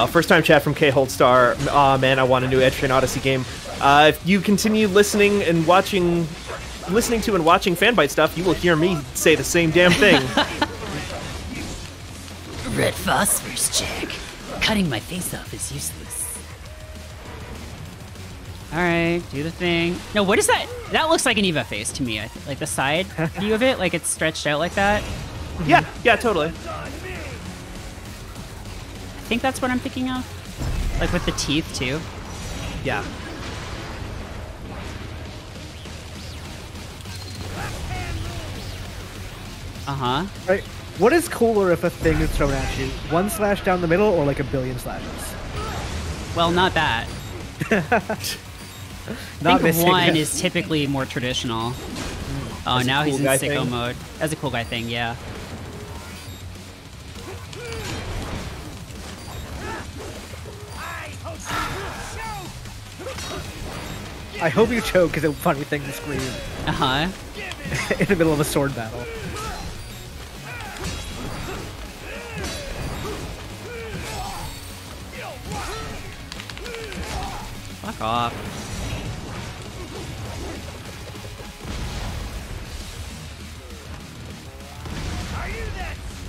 First time chat from K Holdstar. Aw, man, I want a new Etrian Odyssey game. If you continue listening to and watching Fanbyte stuff, you will hear me say the same damn thing. Red phosphorus, Jack. Cutting my face off is useless. All right, do the thing. No, what is that? That looks like an Eva face to me. Like the side view of it, like it's stretched out like that. Yeah, yeah, totally. I think that's what I'm thinking of. Like with the teeth too. Yeah. Uh-huh. Right. What is cooler if a thing is thrown at you? 1 slash down the middle or like 1 billion slashes? Well, not that. I think one is typically more traditional. Oh, now he's in sicko mode. That's a cool guy thing, yeah. I hope you choke is a funny thing to scream. Uh-huh. In the middle of a sword battle. Fuck off.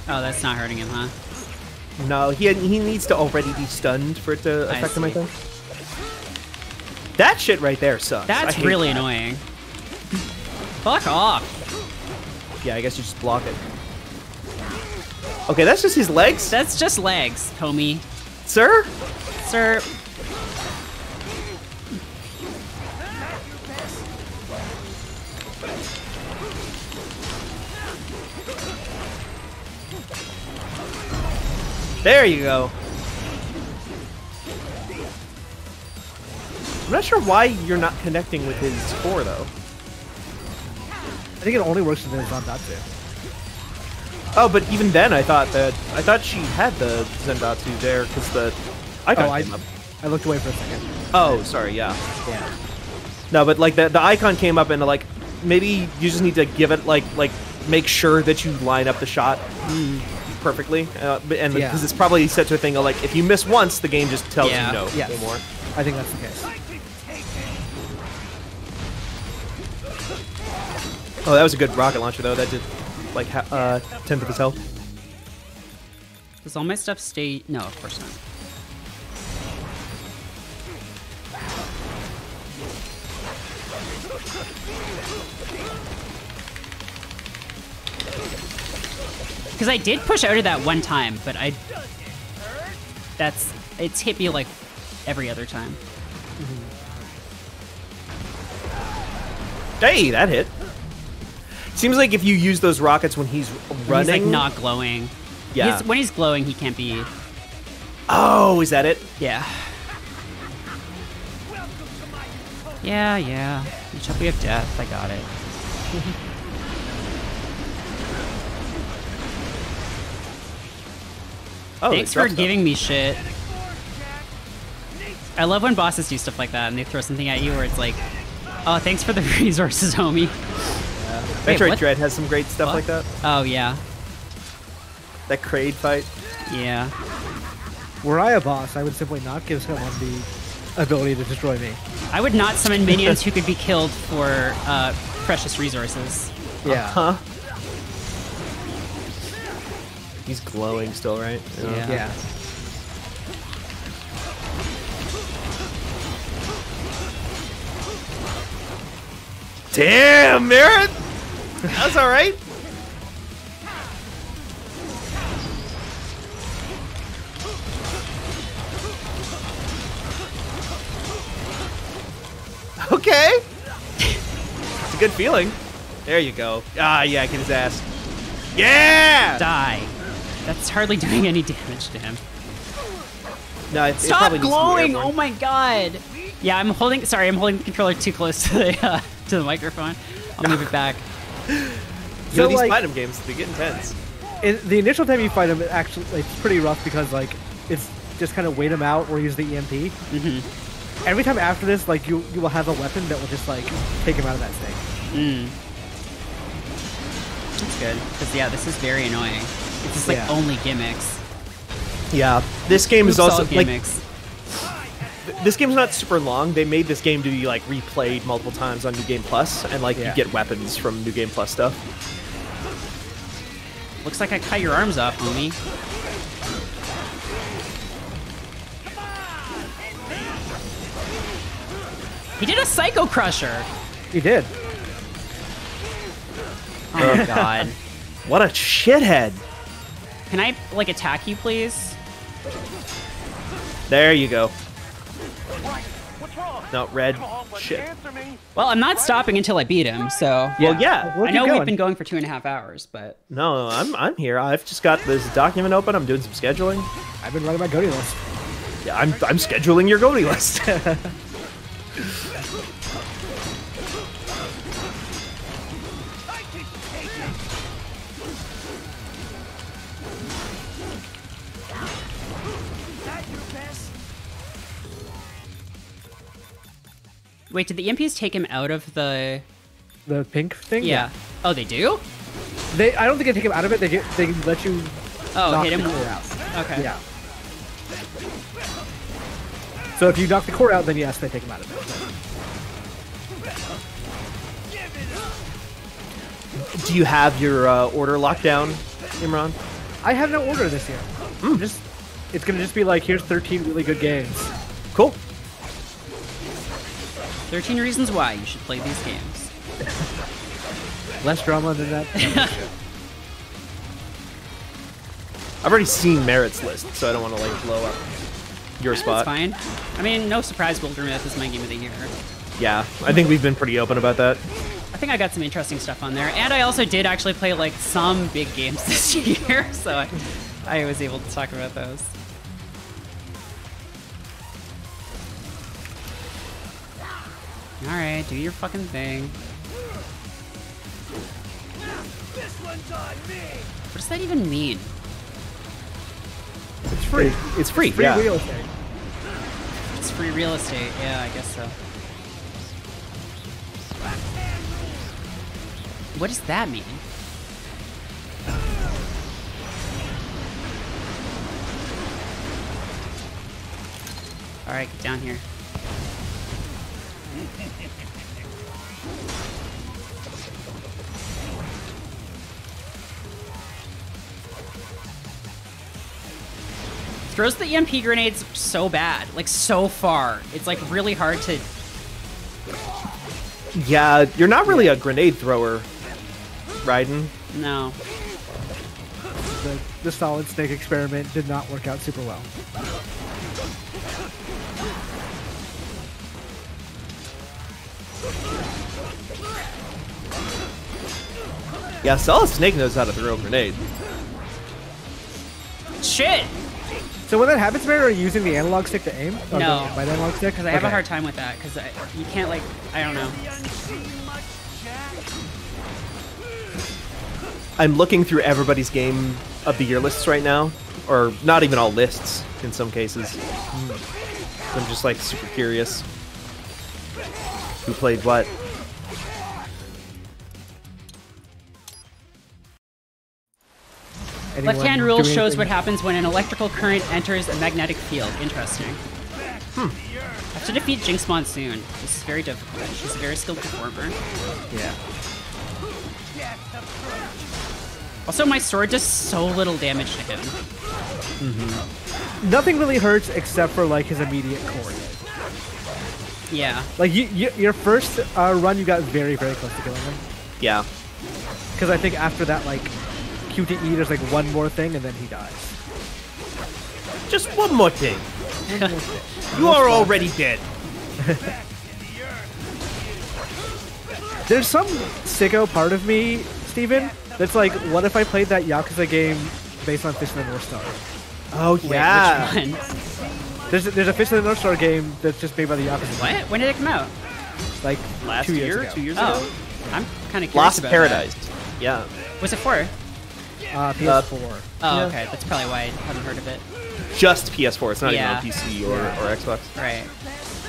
Oh, that's not hurting him, huh? No, he needs to already be stunned for it to affect him, I think. That shit right there sucks. That's really annoying. Fuck off. Yeah, I guess you just block it. Okay, that's just his legs? That's just legs, homie. Sir? Sir. There you go. I'm not sure why you're not connecting with his core, though. I think it only works with the Zandatsu. Oh, but even then, I thought she had the Zendatsu there because the icon came up. I looked away for a second. Oh, sorry, yeah. Yeah. No, but like the icon came up and like maybe you just need to give it like make sure that you line up the shot perfectly, and because it's probably set to a thing of like if you miss once, the game just tells you no anymore. I think that's the case. Oh, that was a good rocket launcher though. That did like 10th of his health. Does all my stuff stay? No, of course not. Because I did push out of that one time, but it's hit me like every other time. Hey, that hit. Seems like if you use those rockets when he's running, he's like not glowing. Yeah. When he's glowing, he can't be. Oh, is that it? Yeah. Yeah. Each up we have death. I got it. Oh, thanks for giving me shit. I love when bosses do stuff like that and they throw something at you where it's like, oh, thanks for the resources, homie. Metroid Dread has some great stuff like that. Oh, yeah. That Kraid fight. Yeah. Were I a boss, I would simply not give someone the ability to destroy me. I would not summon minions who could be killed for precious resources. Yeah. Huh? He's glowing still, right? Yeah. Damn, Merritt! That's alright. Okay. It's a good feeling. There you go. Ah, yeah, get his ass. Yeah! Die. That's hardly doing any damage to him. No, it Stop probably glowing! needs to be Oh my god! Yeah, I'm holding the controller too close to the microphone. I'll move it back. So these fight 'em games, they get intense. The initial time you fight him, actually, it's pretty rough because like it's just kind of wait him out or use the EMP. Every time after this, like you will have a weapon that will just like take him out of that state. That's good because yeah, this is very annoying. It's just like only gimmicks. Yeah, this game is also gimmicks. Like this game's not super long. They made this game to be like replayed multiple times on New Game Plus, and like you get weapons from New Game Plus stuff. Looks like I cut your arms off, homie. He did a Psycho Crusher. He did. Oh God. What a shithead. Can I like attack you, please? There you go. No, red. Shit. Well, I'm not stopping until I beat him, so... Well, yeah. I know we've been going for 2.5 hours, but... No, I'm here. I've just got this document open. I'm doing some scheduling. I've been writing my Goaty list. Yeah, I'm scheduling your Goaty list. Wait, did the EMPs take him out of the pink thing? Yeah. Oh, they do? I don't think they take him out of it. They let you. Oh, hit him the core out. Okay. Yeah. So if you knock the core out, then yes, they take him out of it. Do you have your order locked down, Imran? I have no order this year. It's gonna just be like, here's 13 really good games. Cool. 13 reasons why you should play these games. Less drama than that. I've already seen Merritt's list, so I don't want to like blow up your spot. That's fine. I mean, no surprise, Wilderness is my game of the year. Yeah, I think we've been pretty open about that. I think I got some interesting stuff on there, and I also did actually play like some big games this year, so I was able to talk about those. Alright, do your fucking thing. What does that even mean? It's free. It's free. Free yeah. real estate. It's free real estate. Yeah, I guess so. What does that mean? Alright, get down here. Throws the EMP grenades so bad, like so far. It's like really hard to... Yeah, you're not really a grenade thrower, Raiden. No. The solid snake experiment did not work out super well. Yeah, Solid Snake knows how to throw a grenade. Shit! So when that happens, Merritt, are you using the analog stick to aim? Or No. the right analog stick? Because I have a hard time with that, because you can't, like, I don't know. I'm looking through everybody's game of the year lists right now, or not even all lists in some cases. I'm just like super curious who played what. Left-hand rule shows what happens when an electrical current enters a magnetic field. Interesting. I have to defeat Jinx Monsoon. This is very difficult. She's a very skilled performer. Yeah. Also, my sword does so little damage to him. Nothing really hurts except for like his immediate core. Yeah. Like your first run, you got very, very close to killing him. Yeah. Because I think after that, like QTE, there's like one more thing, and then he dies. Just one more thing. You are already dead. There's some sicko part of me, Steven, that's like, what if I played that Yakuza game based on Fist of the North Star? Oh yeah. Wait, which one? There's a Fist of the North Star game that's just made by the Yakuza. What? When did it come out? Like Last 2 years year? ago. 2 years Oh, ago? I'm kind of curious Lost about Paradise. that. Yeah. What's it for? PS4. Oh, Yeah. okay. That's probably why I haven't heard of it. Just PS4. It's not Yeah. even on PC or Xbox. Right.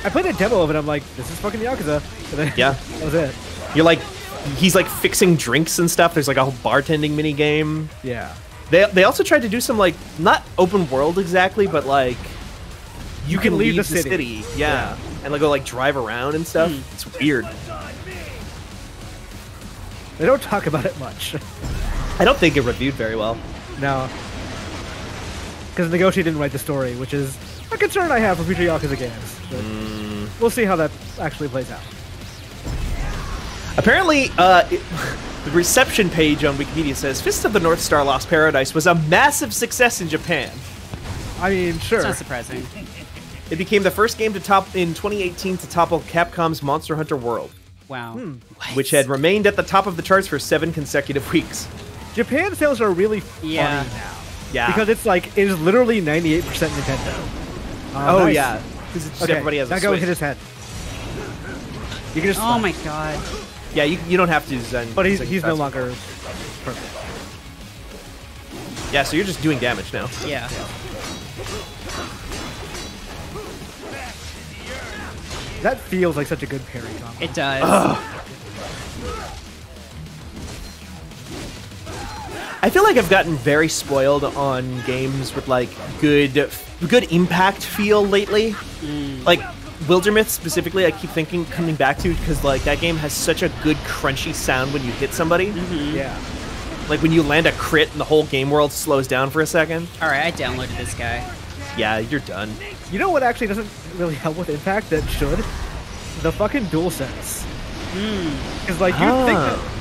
I played a demo of it. I'm like, this is fucking Yakuza. And then Yeah. that was it. You're like, he's like fixing drinks and stuff. There's like a whole bartending mini game. Yeah. They also tried to do some like not open world exactly, but like you can leave the city. Yeah. And like go like drive around and stuff. It's weird. They don't talk about it much. I don't think it reviewed very well. No. Because Negoshi didn't write the story, which is a concern I have for future Yakuza games. But we'll see how that actually plays out. Apparently, the reception page on Wikipedia says Fist of the North Star Lost Paradise was a massive success in Japan. I mean, sure. It's not surprising. It became the first game to top in 2018 to topple Capcom's Monster Hunter World. Wow. Which had remained at the top of the charts for 7 consecutive weeks. Japan sales are really funny now. Yeah. Because it's like, it is literally 98% Nintendo. Oh, nice. yeah. Because okay, everybody has a that guy Switch. hit his head. You can just oh my god. Yeah, you don't have to design. But he's no longer perfect. Yeah, so you're just doing damage now. Yeah. That feels like such a good parry combo. It does. I feel like I've gotten very spoiled on games with like good impact feel lately. Like Wildermyth specifically, I keep coming back to because like that game has such a good crunchy sound when you hit somebody. Yeah. Like when you land a crit and the whole game world slows down for a second. All right, I downloaded this guy. Yeah, you're done. You know what actually doesn't really help with impact that should? The fucking DualSense. Because like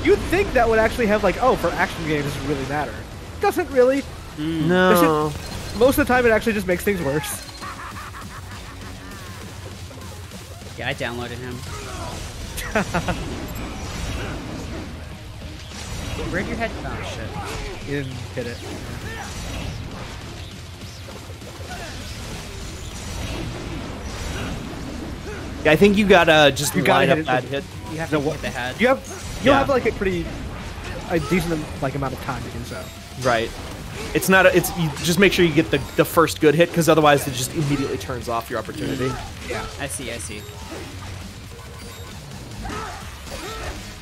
you'd think that would actually have like, oh, for action games does it really matter? Doesn't really. No. Most of the time it actually just makes things worse. Yeah, I downloaded him. Where'd your head? Oh shit! You didn't hit it. Yeah, I think you gotta just line up that hit. You have to hit the head. You'll have like a decent like amount of time to do so. Right. It's not. You just make sure you get the first good hit, because otherwise it just immediately turns off your opportunity. Yeah. I see.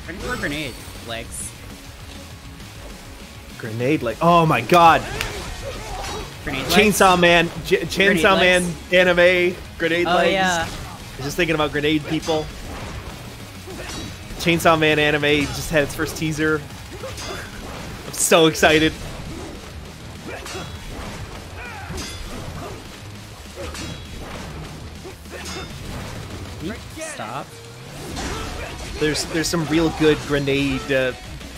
Ready for a grenade, legs. Grenade leg. Oh my god. Grenade Chainsaw legs. Man. Chainsaw Man anime. Grenade legs. Oh yeah. I was just thinking about grenade people. Chainsaw Man anime just had its first teaser. I'm so excited. Stop. There's some real good grenade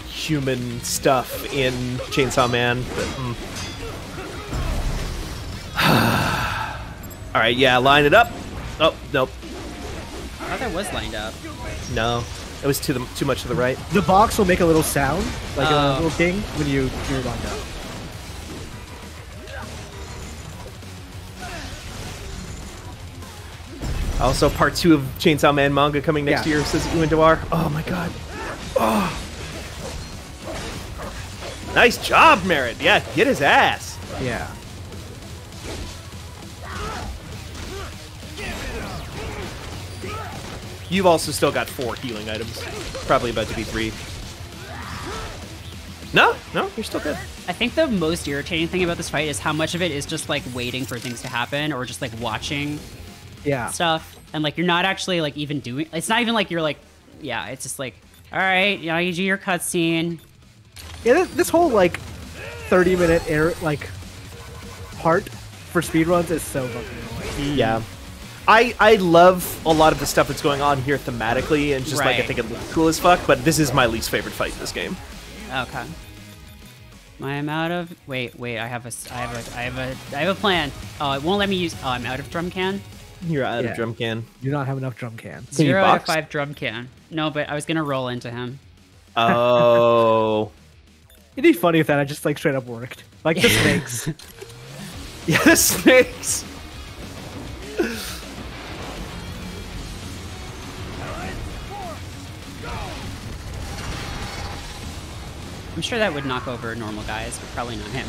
human stuff in Chainsaw Man. But, all right, yeah, line it up. Oh, nope. I thought that was lined up. No, it was too much to the right. The box will make a little sound, like a little ding, when you're lined up. Also, part 2 of Chainsaw Man manga coming next year, says Ewan Dewar. Oh my god. Oh. Nice job, Merritt. Yeah, get his ass. Yeah. You've also still got 4 healing items. Probably about to be 3. No, you're still good. I think the most irritating thing about this fight is how much of it is just like waiting for things to happen or just like watching stuff. And like you're not actually like even doing, it's not even like you're like, yeah, it's just like, all right, you know, you do your cutscene. Yeah, this whole like 30-minute like part for speedruns is so fucking annoying. Yeah. I love a lot of the stuff that's going on here thematically, and just like I think it looks cool as fuck, but this is my least favorite fight in this game. Okay. I'm out of wait, I have a plan. Oh, it won't let me use I'm out of drum can. You're out of drum can. You do not have enough drum cans. 0 out of 5 drum can. No, but I was gonna roll into him. Oh. It'd be funny if that had just like straight up worked. Like the snakes. Yeah, the snakes. I'm sure that would knock over normal guys, but probably not him.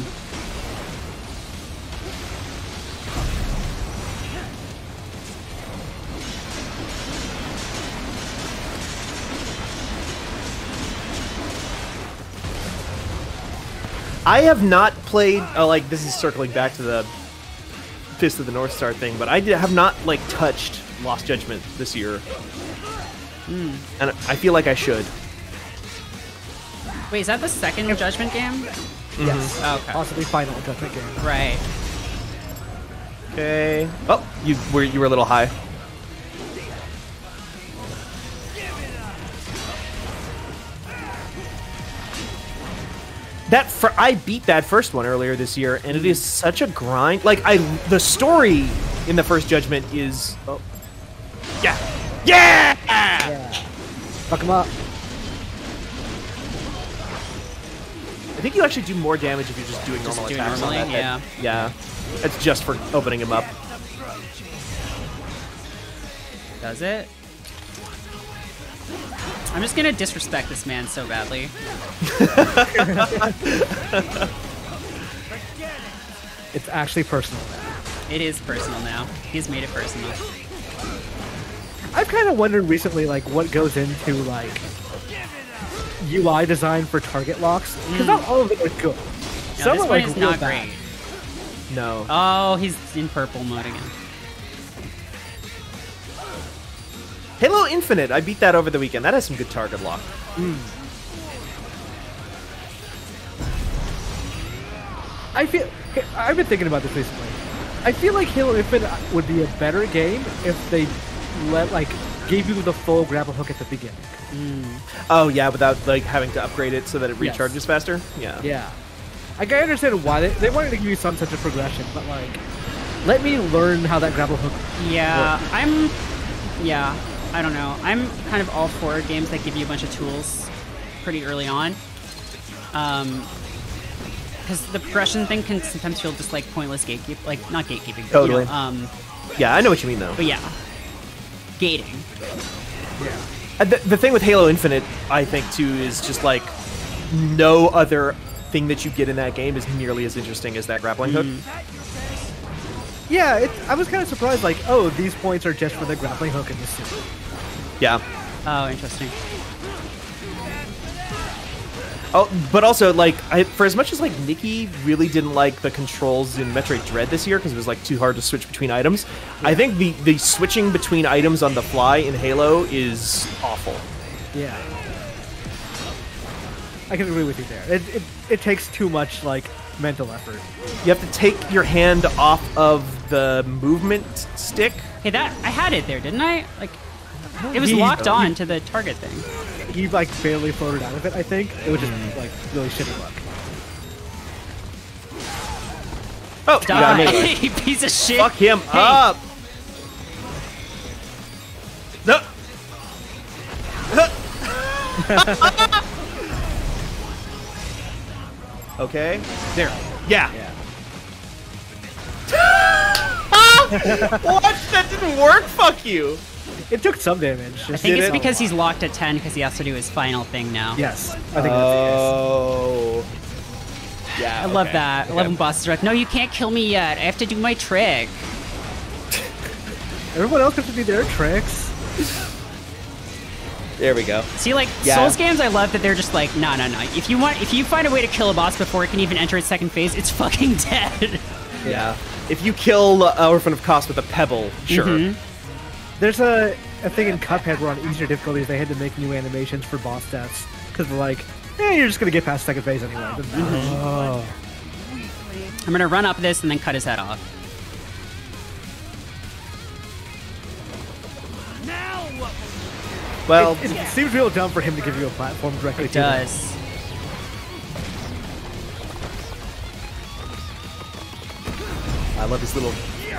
I have not played, like, this is circling back to the Fist of the North Star thing, but I have not, like, touched Lost Judgment this year. And I feel like I should. Wait, is that the second Judgment game? Yes. Oh, okay. Possibly final Judgment game. Right. Okay. Oh, you were a little high. I beat that first one earlier this year, and it is such a grind. Like the story in the first Judgment is, yeah. Fuck him up. I think you actually do more damage if you're just doing normal attacks on that. Yeah. It's just for opening him up. Does it? I'm just gonna disrespect this man so badly. It's actually personal now. It is personal now. He's made it personal. I've kind of wondered recently, like, what goes into, like, UI design for target locks. Because not all of them are good. No, Some this are, one like, is real not bad. great. No. Oh, he's in purple mode again. Halo Infinite, I beat that over the weekend. That has some good target lock. I've been thinking about this recently. I feel like Halo Infinite would be a better game if they gave you the full grapple hook at the beginning. Oh yeah, without like having to upgrade it so that it recharges faster. Yeah. Yeah. Like, I understand why they wanted to give you some sense of progression, but like, let me learn how that grapple hook. Yeah, I don't know. I'm kind of all for games that give you a bunch of tools pretty early on. Because the progression thing can sometimes feel just like pointless gatekeeping. Like, not gatekeeping. Totally. But, you know, yeah, I know what you mean though. But yeah. Gating. Yeah. The thing with Halo Infinite, I think too, is just like no other thing that you get in that game is nearly as interesting as that grappling hook. Yeah, I was kind of surprised, like, oh, these points are just for the grappling hook in this suit. Yeah. Oh, interesting. Oh, but also, like, for as much as, like, Nikki really didn't like the controls in Metroid Dread this year because it was, like, too hard to switch between items, I think the switching between items on the fly in Halo is awful. Yeah. I can agree with you there. It takes too much, like, mental effort. You have to take your hand off of the movement stick. Hey, I had it there, didn't I? Like, it was locked on to the target thing. He, like, barely floated out of it, I think. It was just, like, really shitty luck. Oh, die, piece of shit. Fuck him up. No. Okay. There. Yeah. What? That didn't work? Fuck you. It took some damage. I think it's because he's locked at 10 because he has to do his final thing now. Yes. I think that's yeah. I love that. I love when bosses are like, no, you can't kill me yet. I have to do my trick. Everyone else has to do their tricks. There we go. See, like, Souls games, I love that they're just like, no. If you find a way to kill a boss before it can even enter its second phase, it's fucking dead. Yeah. If you kill Orphan of Kos with a pebble, sure. There's a thing in Cuphead where on easier difficulties they had to make new animations for boss deaths because they're like, you're just gonna get past second phase anyway. Oh. I'm gonna run up this and then cut his head off. Well, it seems real dumb for him to give you a platform directly to him. It does. I love his little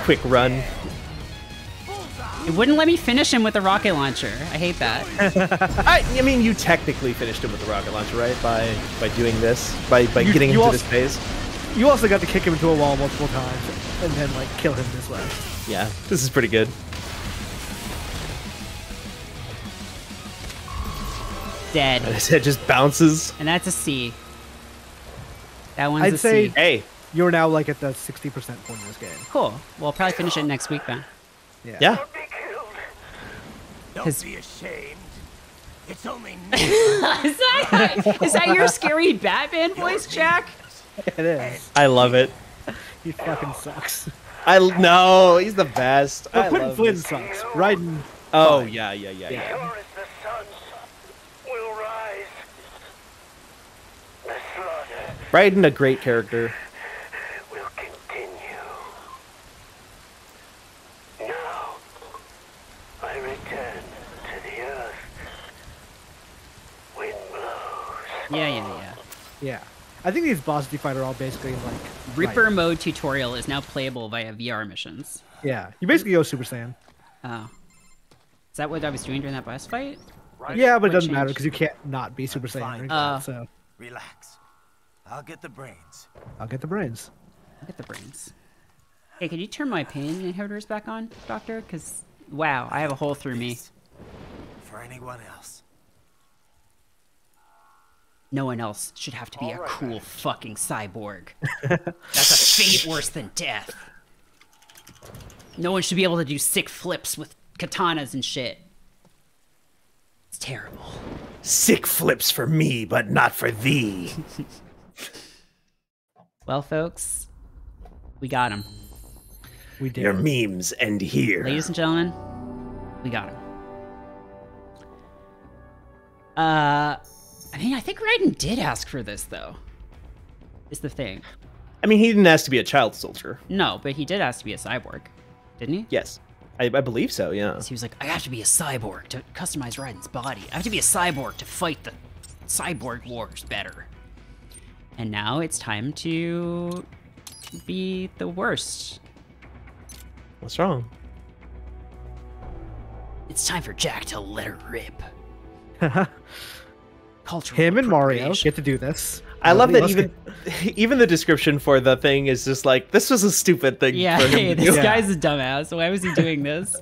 quick run. It wouldn't let me finish him with a rocket launcher. I hate that. I mean, you technically finished him with the rocket launcher, right? By doing this, by getting into this phase. You also got to kick him into a wall multiple times and then like kill him this way. Yeah, this is pretty good. Dead. And his head just bounces. And that's a C. That one's I'd a say, C. Hey, you're now like at the 60% point in this game. Cool. Well, I'll probably finish it next week then. Yeah. Don't be ashamed. It's only is that your scary Batman voice, Jack? It is. I love it. He fucking sucks. No, he's the best. But Quentin Flynn sucks. Raiden. Oh yeah. Pure as the suns will rise. The slaughter Raiden, a great character. will continue. Now, I return to the earth. Wind blows. Yeah. Yeah. I think these bosses you fight are all basically like Reaper mode tutorial is now playable via VR missions. Yeah, you basically go Super Saiyan. Oh. Is that what I was doing during that boss fight? Yeah, but it What doesn't matter changed? because you can't not be Super Saiyan. during that, so Relax. I'll get the brains. I'll get the brains. I'll get the brains. Hey, can you turn my pain inhibitors back on, Doctor? Because, wow, I have a hole through me. For anyone else. No one else should have to be a cool fucking cyborg. That's a fate worse than death. No one should be able to do sick flips with katanas and shit. It's terrible. Sick flips for me, but not for thee. Well, folks, we got him. We did. Your memes end here. Ladies and gentlemen, we got him. I mean, I think Raiden did ask for this, though. Is the thing. I mean, he didn't ask to be a child soldier. No, but he did ask to be a cyborg, didn't he? Yes. I believe so, yeah. He was like, I have to be a cyborg to customize Raiden's body. I have to be a cyborg to fight the cyborg wars better. And now it's time to be the worst. What's wrong? It's time for Jack to let her rip. Cultural Him and Mario appropriation. get to do this. I love that Nobody even the description for the thing is just like, this was a stupid thing Yeah, for him hey, to this do. guy's a dumbass. Why was he doing this?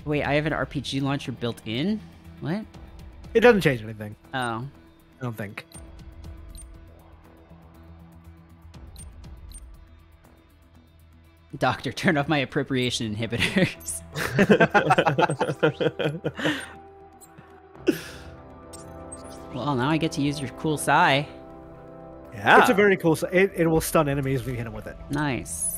Wait, I have an RPG launcher built in? What? It doesn't change anything. Oh. I don't think. Doctor, turn off my appropriation inhibitors. Well, now I get to use your cool Psy. Yeah. It's a very cool. It will stun enemies when you hit them with it. Nice.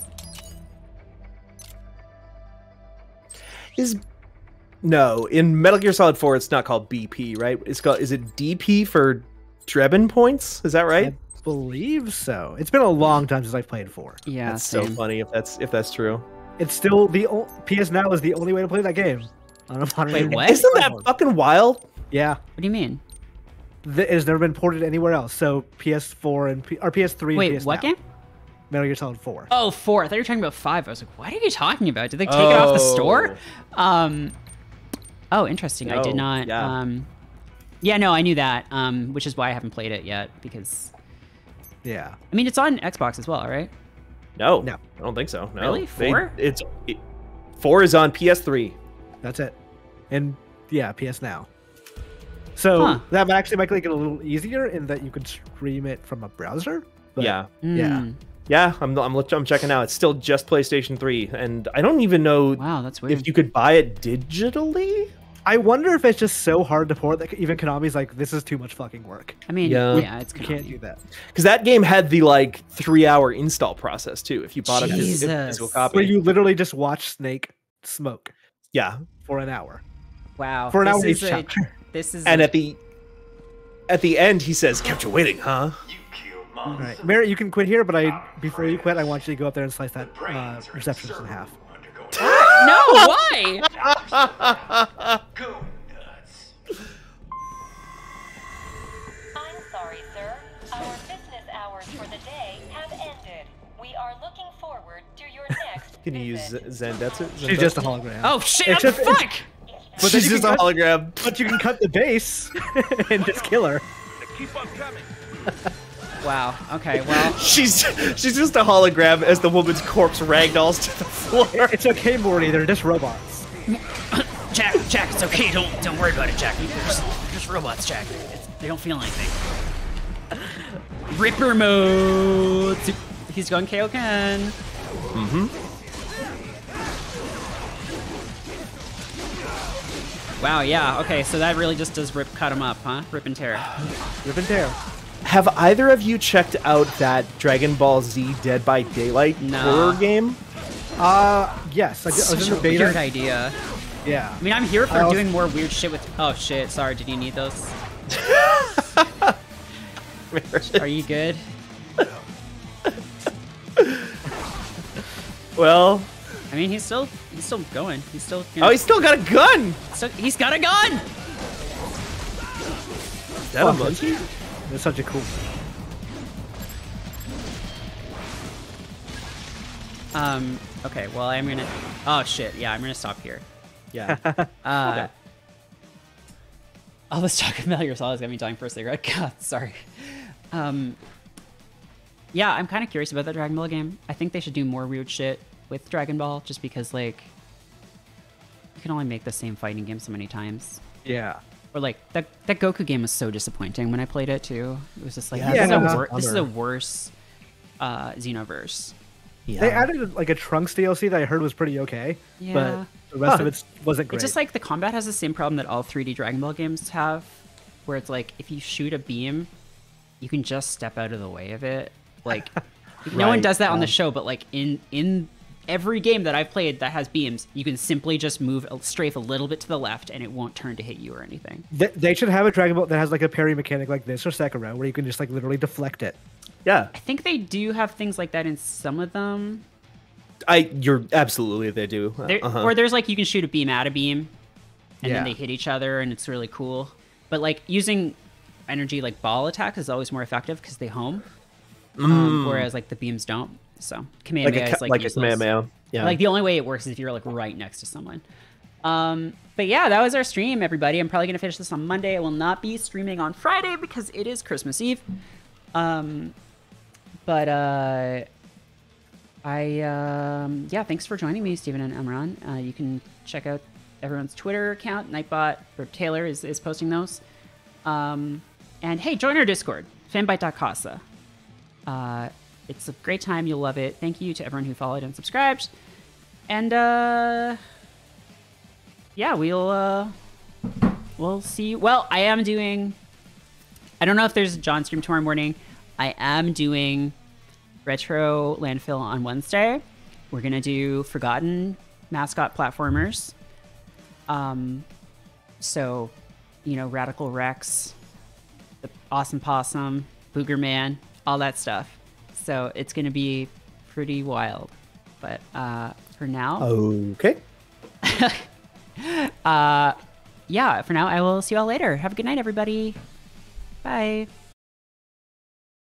No, in Metal Gear Solid 4, it's not called BP, right? It's called. Is it DP for Drebin points? Is that right? I believe so. It's been a long time since I've played 4. Yeah, That's so funny if that's true. It's still the PS Now is the only way to play that game. Wait, what? Isn't that fucking wild? Yeah. What do you mean? It has never been ported anywhere else. So PS4 and or PS3. Wait, and PS what Now. game? Metal Gear Solid 4. Oh, 4. I thought you were talking about 5. I was like, what are you talking about? Did they take it off the store? Oh, interesting. I did No, not. yeah. Yeah, no, I knew that. Which is why I haven't played it yet because. Yeah. I mean, it's on Xbox as well, right? No, No. I don't think so. No. Really? 4? 4 is on PS3. That's it. And yeah, PS Now. So that actually might make it a little easier in that you could stream it from a browser. But Yeah. Yeah. Yeah, I'm checking out. It's still just PlayStation 3, and I don't even know Wow, that's weird. if you could buy it digitally. I wonder if it's just so hard to port that even Konami's like, this is too much fucking work. I mean, Yeah. yeah, it's You can't do that. Because that game had the like 3-hour install process too. If you bought a physical copy, Where you literally just watch Snake smoke. Yeah. For an hour. Wow. For an hour this each is a- chapter. This is And a- at the end, he says, "Kept you waiting, huh?" All right, Merritt, you can quit here, but before you quit, I want you to go up there and slice that receptionist in half. No, why? I'm sorry, sir. Our business hours for the day have ended. We are looking forward to your next. Can you use Zendetsu? She's just a hologram. Oh shit! It's What just- the fuck? But then She's you just can a hologram. But you can cut the base and just kill her. Keep on coming. Wow. Okay. Well. She's just a hologram as the woman's corpse ragdolls to the floor. It's okay, Morty. They're just robots. Jack, it's okay. Don't worry about it, Jack. They're just robots, Jack. They don't feel anything. Ripper mode. He's going Kaioken. Mm-hmm. Wow. Yeah. Okay. So that really just does cut him up, huh? Rip and tear. Rip and tear. Have either of you checked out that Dragon Ball Z Dead by Daylight horror game? Yes. I was Such in the a beta. weird idea. Yeah. I mean, I'm here for I also- doing more weird shit with. Oh shit! Sorry. Did you need those? Are you good? Well, I mean, he's still going. He's still. oh, he's still got a gun. So he's got a gun. that a monkey? That's such a cool. Okay, well, I'm gonna... Oh, shit. Yeah, I'm gonna stop here. Yeah. Okay. All this talk of Metal Gear Solid has got me dying for a cigarette. God, sorry. Yeah, I'm kind of curious about that Dragon Ball game. I think they should do more weird shit with Dragon Ball, just because, like, you can only make the same fighting game so many times. Yeah. Or, like, that Goku game was so disappointing when I played it, too. It was just like, Yeah, this is a worse Xenoverse. Yeah. They added like a Trunks DLC that I heard was pretty okay, Yeah. but the rest of it wasn't great. It's just like the combat has the same problem that all 3D Dragon Ball games have, where it's like if you shoot a beam, you can just step out of the way of it. Like no one does that on the show, but like in every game that I've played that has beams, you can simply just strafe a little bit to the left and it won't turn to hit you or anything. They should have a Dragon Ball that has like a parry mechanic like this or Sekiro, where you can just like literally deflect it. Yeah. I think they do have things like that in some of them. You're absolutely, they do. Or there's like you can shoot a beam at a beam, and then they hit each other, and it's really cool. But like using energy like ball attack is always more effective because they home, whereas like the beams don't. So Kamehameha is like useless. Kamehameha. Yeah. Like the only way it works is if you're like right next to someone. But yeah, that was our stream, everybody. I'm probably gonna finish this on Monday. I will not be streaming on Friday because it is Christmas Eve. Yeah, thanks for joining me, Stephen and Emran. You can check out everyone's Twitter account. Nightbot or Taylor is posting those. And hey, join our Discord, fanbyte.casa. It's a great time. You'll love it. Thank you to everyone who followed and subscribed. And yeah, we'll see. Well, I am doing... I don't know if there's a John stream tomorrow morning. I am doing Retro Landfill on Wednesday. We're going to do Forgotten mascot platformers. So, you know, Radical Rex, the Awesome Possum, Booger Man, all that stuff. So it's going to be pretty wild. But for now... Okay. Yeah, for now, I will see you all later. Have a good night, everybody. Bye.